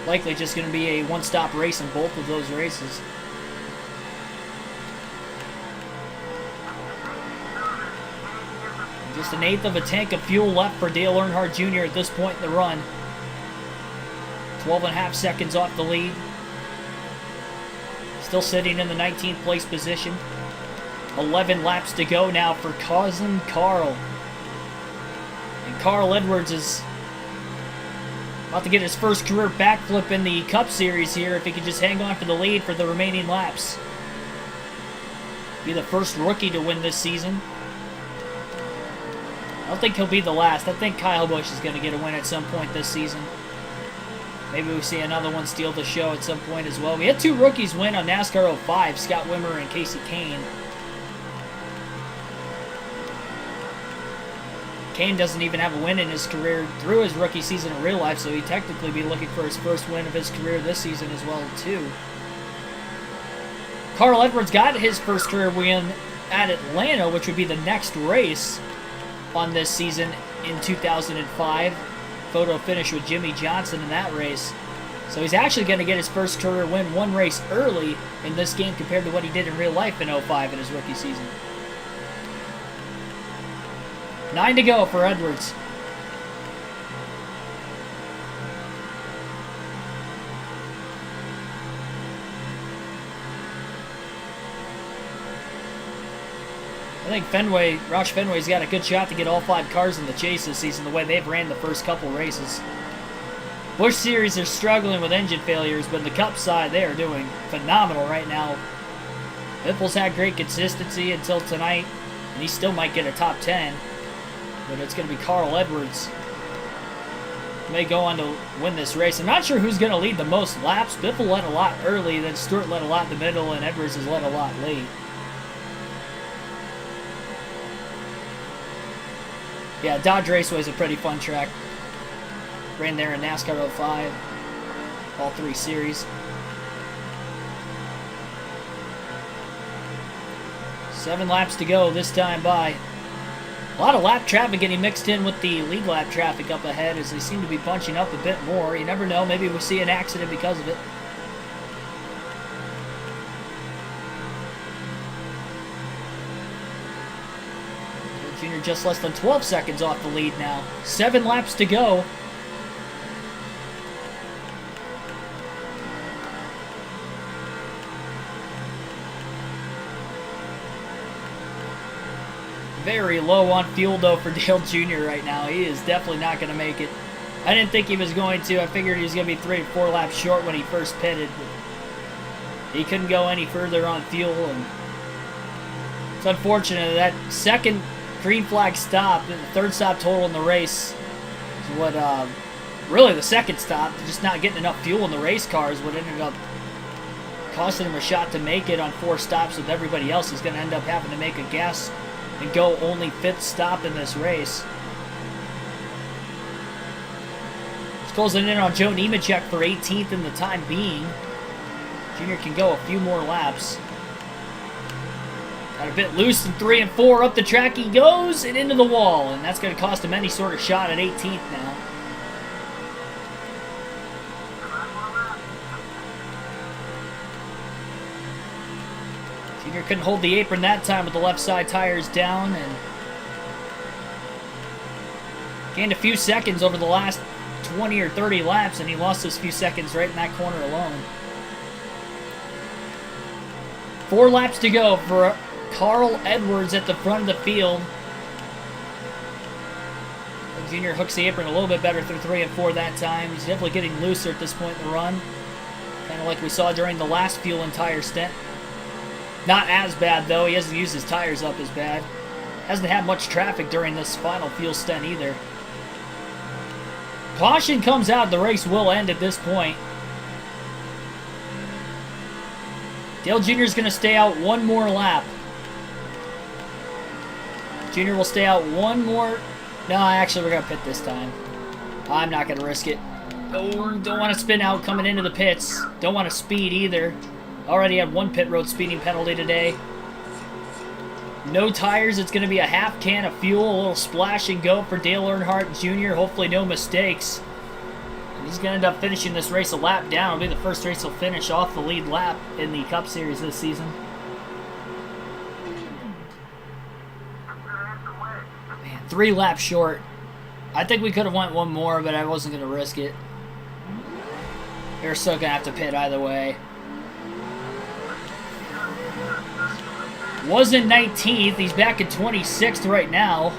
Likely just going to be a one-stop race in both of those races. Just an eighth of a tank of fuel left for Dale Earnhardt Jr. at this point in the run. 12.5 seconds off the lead. Still sitting in the 19th place position. 11 laps to go now for cousin Carl. And Carl Edwards is about to get his first career backflip in the Cup Series here if he can just hang on for the lead for the remaining laps. Be the first rookie to win this season. I don't think he'll be the last. I think Kyle Busch is going to get a win at some point this season. Maybe we see another one steal the show at some point as well. We had 2 rookies win on NASCAR 05, Scott Wimmer and Casey Kane. Kane doesn't even have a win in his career through his rookie season in real life, so he'd technically be looking for his first win of his career this season as well, too. Carl Edwards got his first career win at Atlanta, which would be the next race on this season in 2005. Photo finish with Jimmy Johnson in that race. So he's actually going to get his first career win one race early in this game compared to what he did in real life in 05 in his rookie season. 9 to go for Edwards. I think Roush Fenway's got a good shot to get all 5 cars in the chase this season the way they've ran the first couple races. Busch Series are struggling with engine failures, but in the Cup side, they are doing phenomenal right now. Biffle's had great consistency until tonight, and he still might get a top 10. But it's going to be Carl Edwards. May go on to win this race. I'm not sure who's going to lead the most laps. Biffle led a lot early, then Stewart led a lot in the middle, and Edwards has led a lot late. Yeah, Dodge Raceway is a pretty fun track. Ran there in NASCAR 05. All 3 series. 7 laps to go this time by. A lot of lap traffic getting mixed in with the lead lap traffic up ahead as they seem to be bunching up a bit more. You never know, maybe we'll see an accident because of it. Jr. just less than 12 seconds off the lead now. 7 laps to go. Very low on fuel, though, for Dale Jr. right now. He is definitely not going to make it. I didn't think he was going to. I figured he was going to be 3 or 4 laps short when he first pitted. But he couldn't go any further on fuel. And it's unfortunate that second green flag stop, the 3rd stop total in the race, is what, really the 2nd stop, just not getting enough fuel in the race car is what ended up costing him a shot to make it on 4 stops with everybody else. He's going to end up having to make a gas and go only 5th stop in this race. Just closing in on Joe Nemechek for 18th in the time being. Junior can go a few more laps. Got a bit loose in 3 and 4. Up the track he goes and into the wall. And that's going to cost him any sort of shot at 18th now. Junior couldn't hold the apron that time with the left side tires down and gained a few seconds over the last 20 or 30 laps, and he lost those few seconds right in that corner alone. 4 laps to go for Carl Edwards at the front of the field. Junior hooks the apron a little bit better through 3 and 4 that time. He's definitely getting looser at this point in the run. Kind of like we saw during the last fuel and tire stint. Not as bad, though. He hasn't used his tires up as bad. Hasn't had much traffic during this final fuel stint either. Caution comes out. The race will end at this point. Dale Jr. is going to stay out 1 more lap. Jr. will stay out 1 more. No, actually, we're going to pit this time. I'm not going to risk it. Oh, don't want to spin out coming into the pits. Don't want to speed either. Already had 1 pit road speeding penalty today. No tires. It's going to be a half can of fuel. A little splash and go for Dale Earnhardt Jr. Hopefully no mistakes. And he's going to end up finishing this race a lap down. It'll be the first race he'll finish off the lead lap in the Cup Series this season. Man, 3 laps short. I think we could have went 1 more, but I wasn't going to risk it. They're still going to have to pit either way. Wasn't 19th. He's back in 26th right now.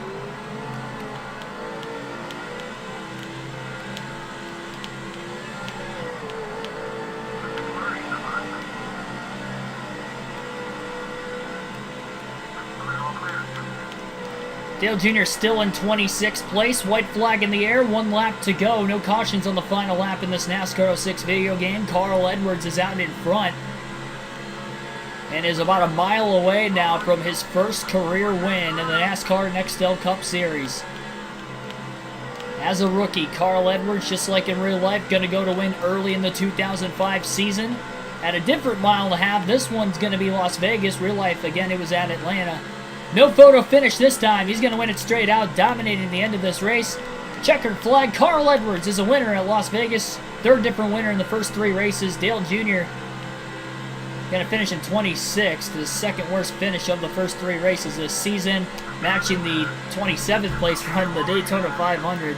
Dale Jr. still in 26th place. White flag in the air. 1 lap to go. No cautions on the final lap in this NASCAR 06 video game. Carl Edwards is out in front and is about a mile away now from his first career win in the NASCAR Nextel Cup Series. As a rookie, Carl Edwards, just like in real life, going to go to win early in the 2005 season. At a different mile and a half, this one's going to be Las Vegas. Real life, again, it was at Atlanta. No photo finish this time. He's going to win it straight out, dominating the end of this race. Checkered flag. Carl Edwards is a winner at Las Vegas. Third different winner in the first 3 races. Dale Jr. going to finish in 26th, the second worst finish of the first 3 races this season, matching the 27th place run in the Daytona 500.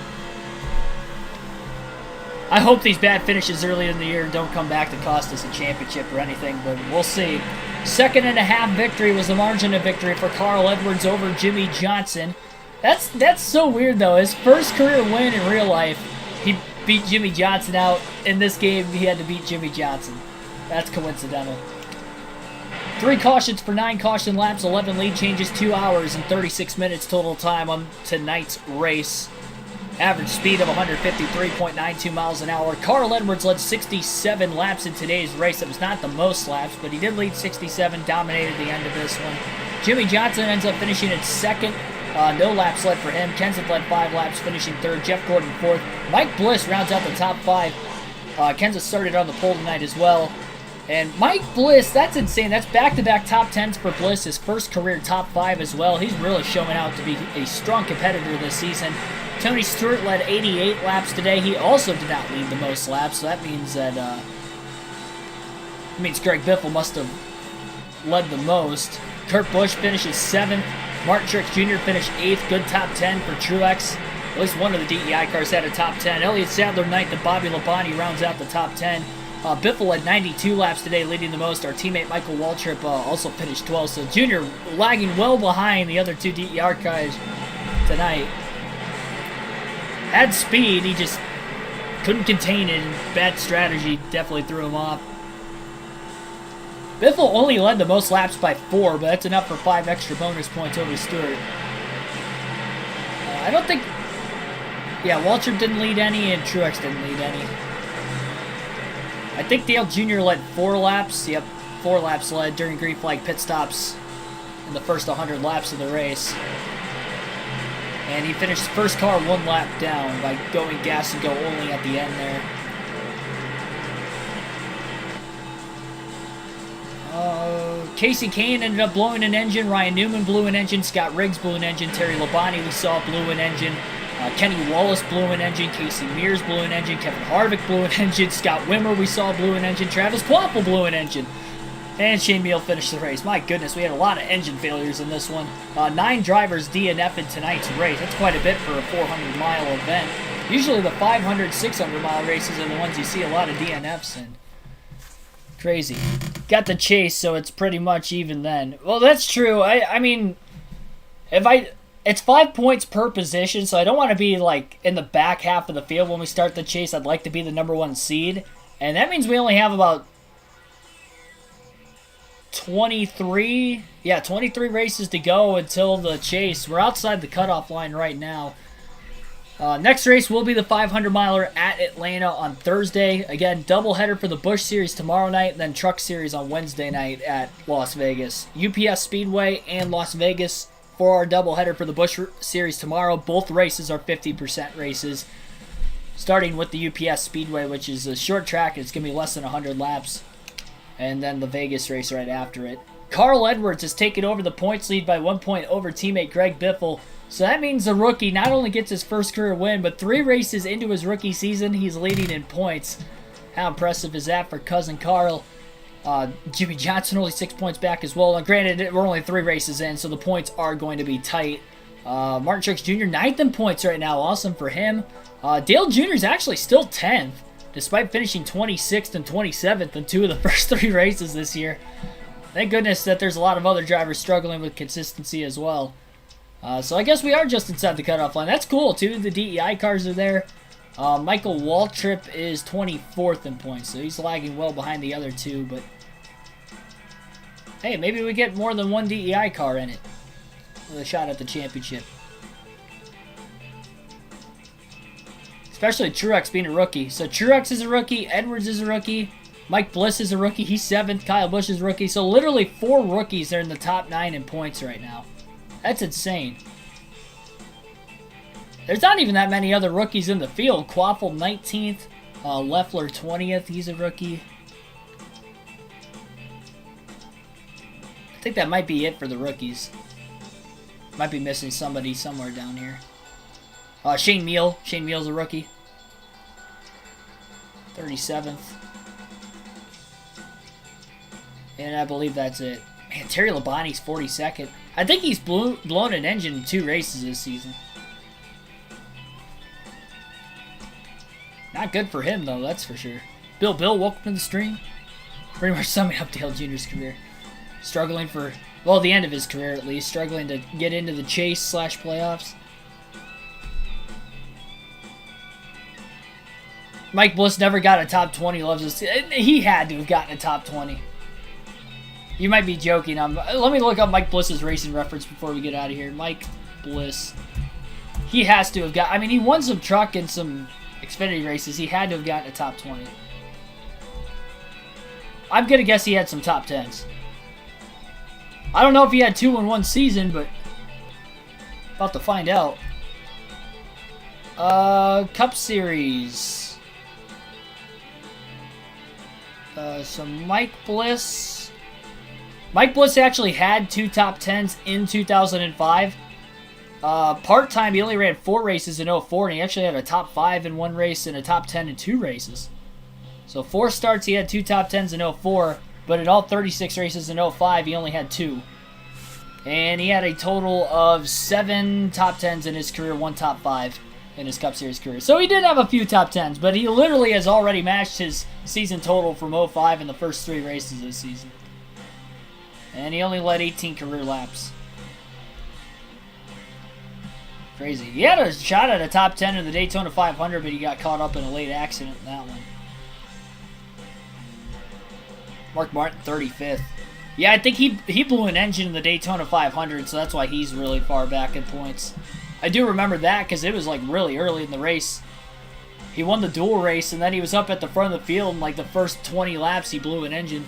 I hope these bad finishes early in the year don't come back to cost us a championship or anything, but we'll see. Second and a half victory was the margin of victory for Carl Edwards over Jimmy Johnson. That's so weird, though. His first career win in real life, he beat Jimmy Johnson out. In this game, he had to beat Jimmy Johnson. That's coincidental. 3 cautions for 9 caution laps, 11 lead changes, 2 hours and 36 minutes total time on tonight's race. Average speed of 153.92 miles an hour. Carl Edwards led 67 laps in today's race. It was not the most laps, but he did lead 67, dominated the end of this one. Jimmy Johnson ends up finishing in second. No laps led for him. Kenseth led 5 laps, finishing third. Jeff Gordon fourth. Mike Bliss rounds out the top 5. Kenseth started on the pole tonight as well. And Mike Bliss, that's insane. That's back-to-back top 10s for Bliss, his first career top 5 as well. He's really showing out to be a strong competitor this season. Tony Stewart led 88 laps today. He also did not lead the most laps, so that means that Greg Biffle must have led the most. Kurt Busch finishes 7th. Martin Truex Jr. finished 8th. Good top 10 for Truex. At least one of the DEI cars had a top 10. Elliott Sadler 9th, and Bobby Labonte rounds out the top 10. Biffle led 92 laps today, leading the most. Our teammate Michael Waltrip also finished 12th. So Jr. lagging well behind the other 2 DER cars tonight. Had speed, he just couldn't contain it. Bad strategy definitely threw him off. Biffle only led the most laps by 4, but that's enough for 5 extra bonus points over Stewart. I don't think... Yeah, Waltrip didn't lead any, and Truex didn't lead any. I think Dale Jr. led 4 laps. Yep, 4 laps led during green flag pit stops in the first 100 laps of the race. And he finished first car 1 lap down by going gas and go only at the end there. Casey Kane ended up blowing an engine. Ryan Newman blew an engine. Scott Riggs blew an engine. Terry Labonte we saw blew an engine. Kenny Wallace blew an engine. Casey Mears blew an engine. Kevin Harvick blew an engine. Scott Wimmer we saw blew an engine. Travis Kvapil blew an engine. And Shane Meal finished the race. My goodness, we had a lot of engine failures in this one. 9 drivers DNF'd in tonight's race. That's quite a bit for a 400-mile event. Usually the 500, 600-mile races are the ones you see a lot of DNFs in. Crazy. Got the chase, so it's pretty much even then. Well, that's true. I mean, it's 5 points per position, so I don't want to be like in the back half of the field when we start the chase. I'd like to be the number 1 seed. And that means we only have about 23 races to go until the chase. We're outside the cutoff line right now. Next race will be the 500-miler at Atlanta on Thursday. Again, doubleheader for the Busch Series tomorrow night, and then Truck Series on Wednesday night at Las Vegas. UPS Speedway and Las Vegas for our doubleheader for the Busch Series tomorrow. Both races are 50% races, starting with the UPS Speedway, which is a short track. It's going to be less than 100 laps. And then the Vegas race right after it. Carl Edwards has taken over the points lead by 1 point over teammate Greg Biffle. So that means the rookie not only gets his first career win, but 3 races into his rookie season, he's leading in points. How impressive is that for cousin Carl? Jimmy Johnson only 6 points back as well. Now, granted, we're only 3 races in, so the points are going to be tight. Martin Truex Jr. 9th in points right now. Awesome for him. Dale Jr. is actually still 10th, despite finishing 26th and 27th in 2 of the first 3 races this year. Thank goodness that there's a lot of other drivers struggling with consistency as well. So I guess we are just inside the cutoff line. That's cool, too. The DEI cars are there. Michael Waltrip is 24th in points, so he's lagging well behind the other 2. But hey, maybe we get more than 1 DEI car in it with a shot at the championship. Especially Truex being a rookie. So Truex is a rookie, Edwards is a rookie, Mike Bliss is a rookie, he's 7th, Kyle Busch is a rookie. So literally 4 rookies are in the top 9 in points right now. That's insane. There's not even that many other rookies in the field. Quaffle 19th, Leffler 20th. He's a rookie. I think that might be it for the rookies. Might be missing somebody somewhere down here. Shane Meal. Shane Meal's a rookie. 37th. And I believe that's it. Man, Terry Labonte's 42nd. I think he's blown an engine in 2 races this season. Not good for him, though, that's for sure. Bill, welcome to the stream. Pretty much summing up Dale Jr.'s career. Struggling for, well, the end of his career at least. Struggling to get into the chase / playoffs. Mike Bliss never got a top 20. Loves this. He had to have gotten a top 20. You might be joking. Let me look up Mike Bliss's racing reference before we get out of here. Mike Bliss. He has to have got... I mean, he won some truck and some Xfinity races. He had to have gotten a top 20. I'm going to guess he had some top 10s. I don't know if he had 2 in one season, but... about to find out. Cup Series... so Mike Bliss actually had 2 top 10s in 2005. Part-time, he only ran 4 races in 04, and he actually had a top 5 in 1 race and a top 10 in 2 races. So 4 starts, he had 2 top 10s in 04, but in all 36 races in 05, he only had 2. And he had a total of 7 top 10s in his career, 1 top 5 in his Cup Series career. So he did have a few top 10s, but he literally has already matched his season total from 05 in the first 3 races this season. And he only led 18 career laps. Crazy. He had a shot at a top 10 in the Daytona 500, but he got caught up in a late accident in that one. Mark Martin, 35th. Yeah, I think he blew an engine in the Daytona 500, so that's why he's really far back in points. I do remember that because it was like really early in the race. He won the dual race, and then he was up at the front of the field, and like the first 20 laps, he blew an engine.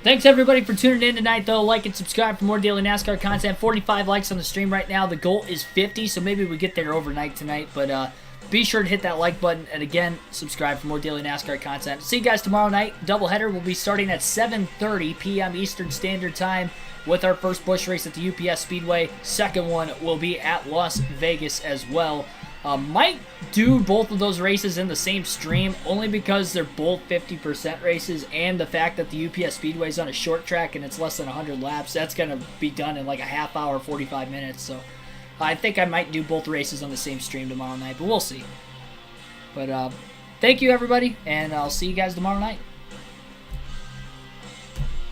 Thanks, everybody, for tuning in tonight, though. Like and subscribe for more daily NASCAR content. 45 likes on the stream right now. The goal is 50, so maybe we get there overnight tonight. But be sure to hit that like button, and again, subscribe for more daily NASCAR content. See you guys tomorrow night. Doubleheader will be starting at 7:30 p.m. Eastern Standard Time with our first Busch race at the UPS Speedway. Second one will be at Las Vegas as well. Might do both of those races in the same stream, only because they're both 50% races, and the fact that the UPS Speedway is on a short track and it's less than 100 laps. That's going to be done in like a half hour, 45 minutes. So I think I might do both races on the same stream tomorrow night, but we'll see. But thank you, everybody, and I'll see you guys tomorrow night.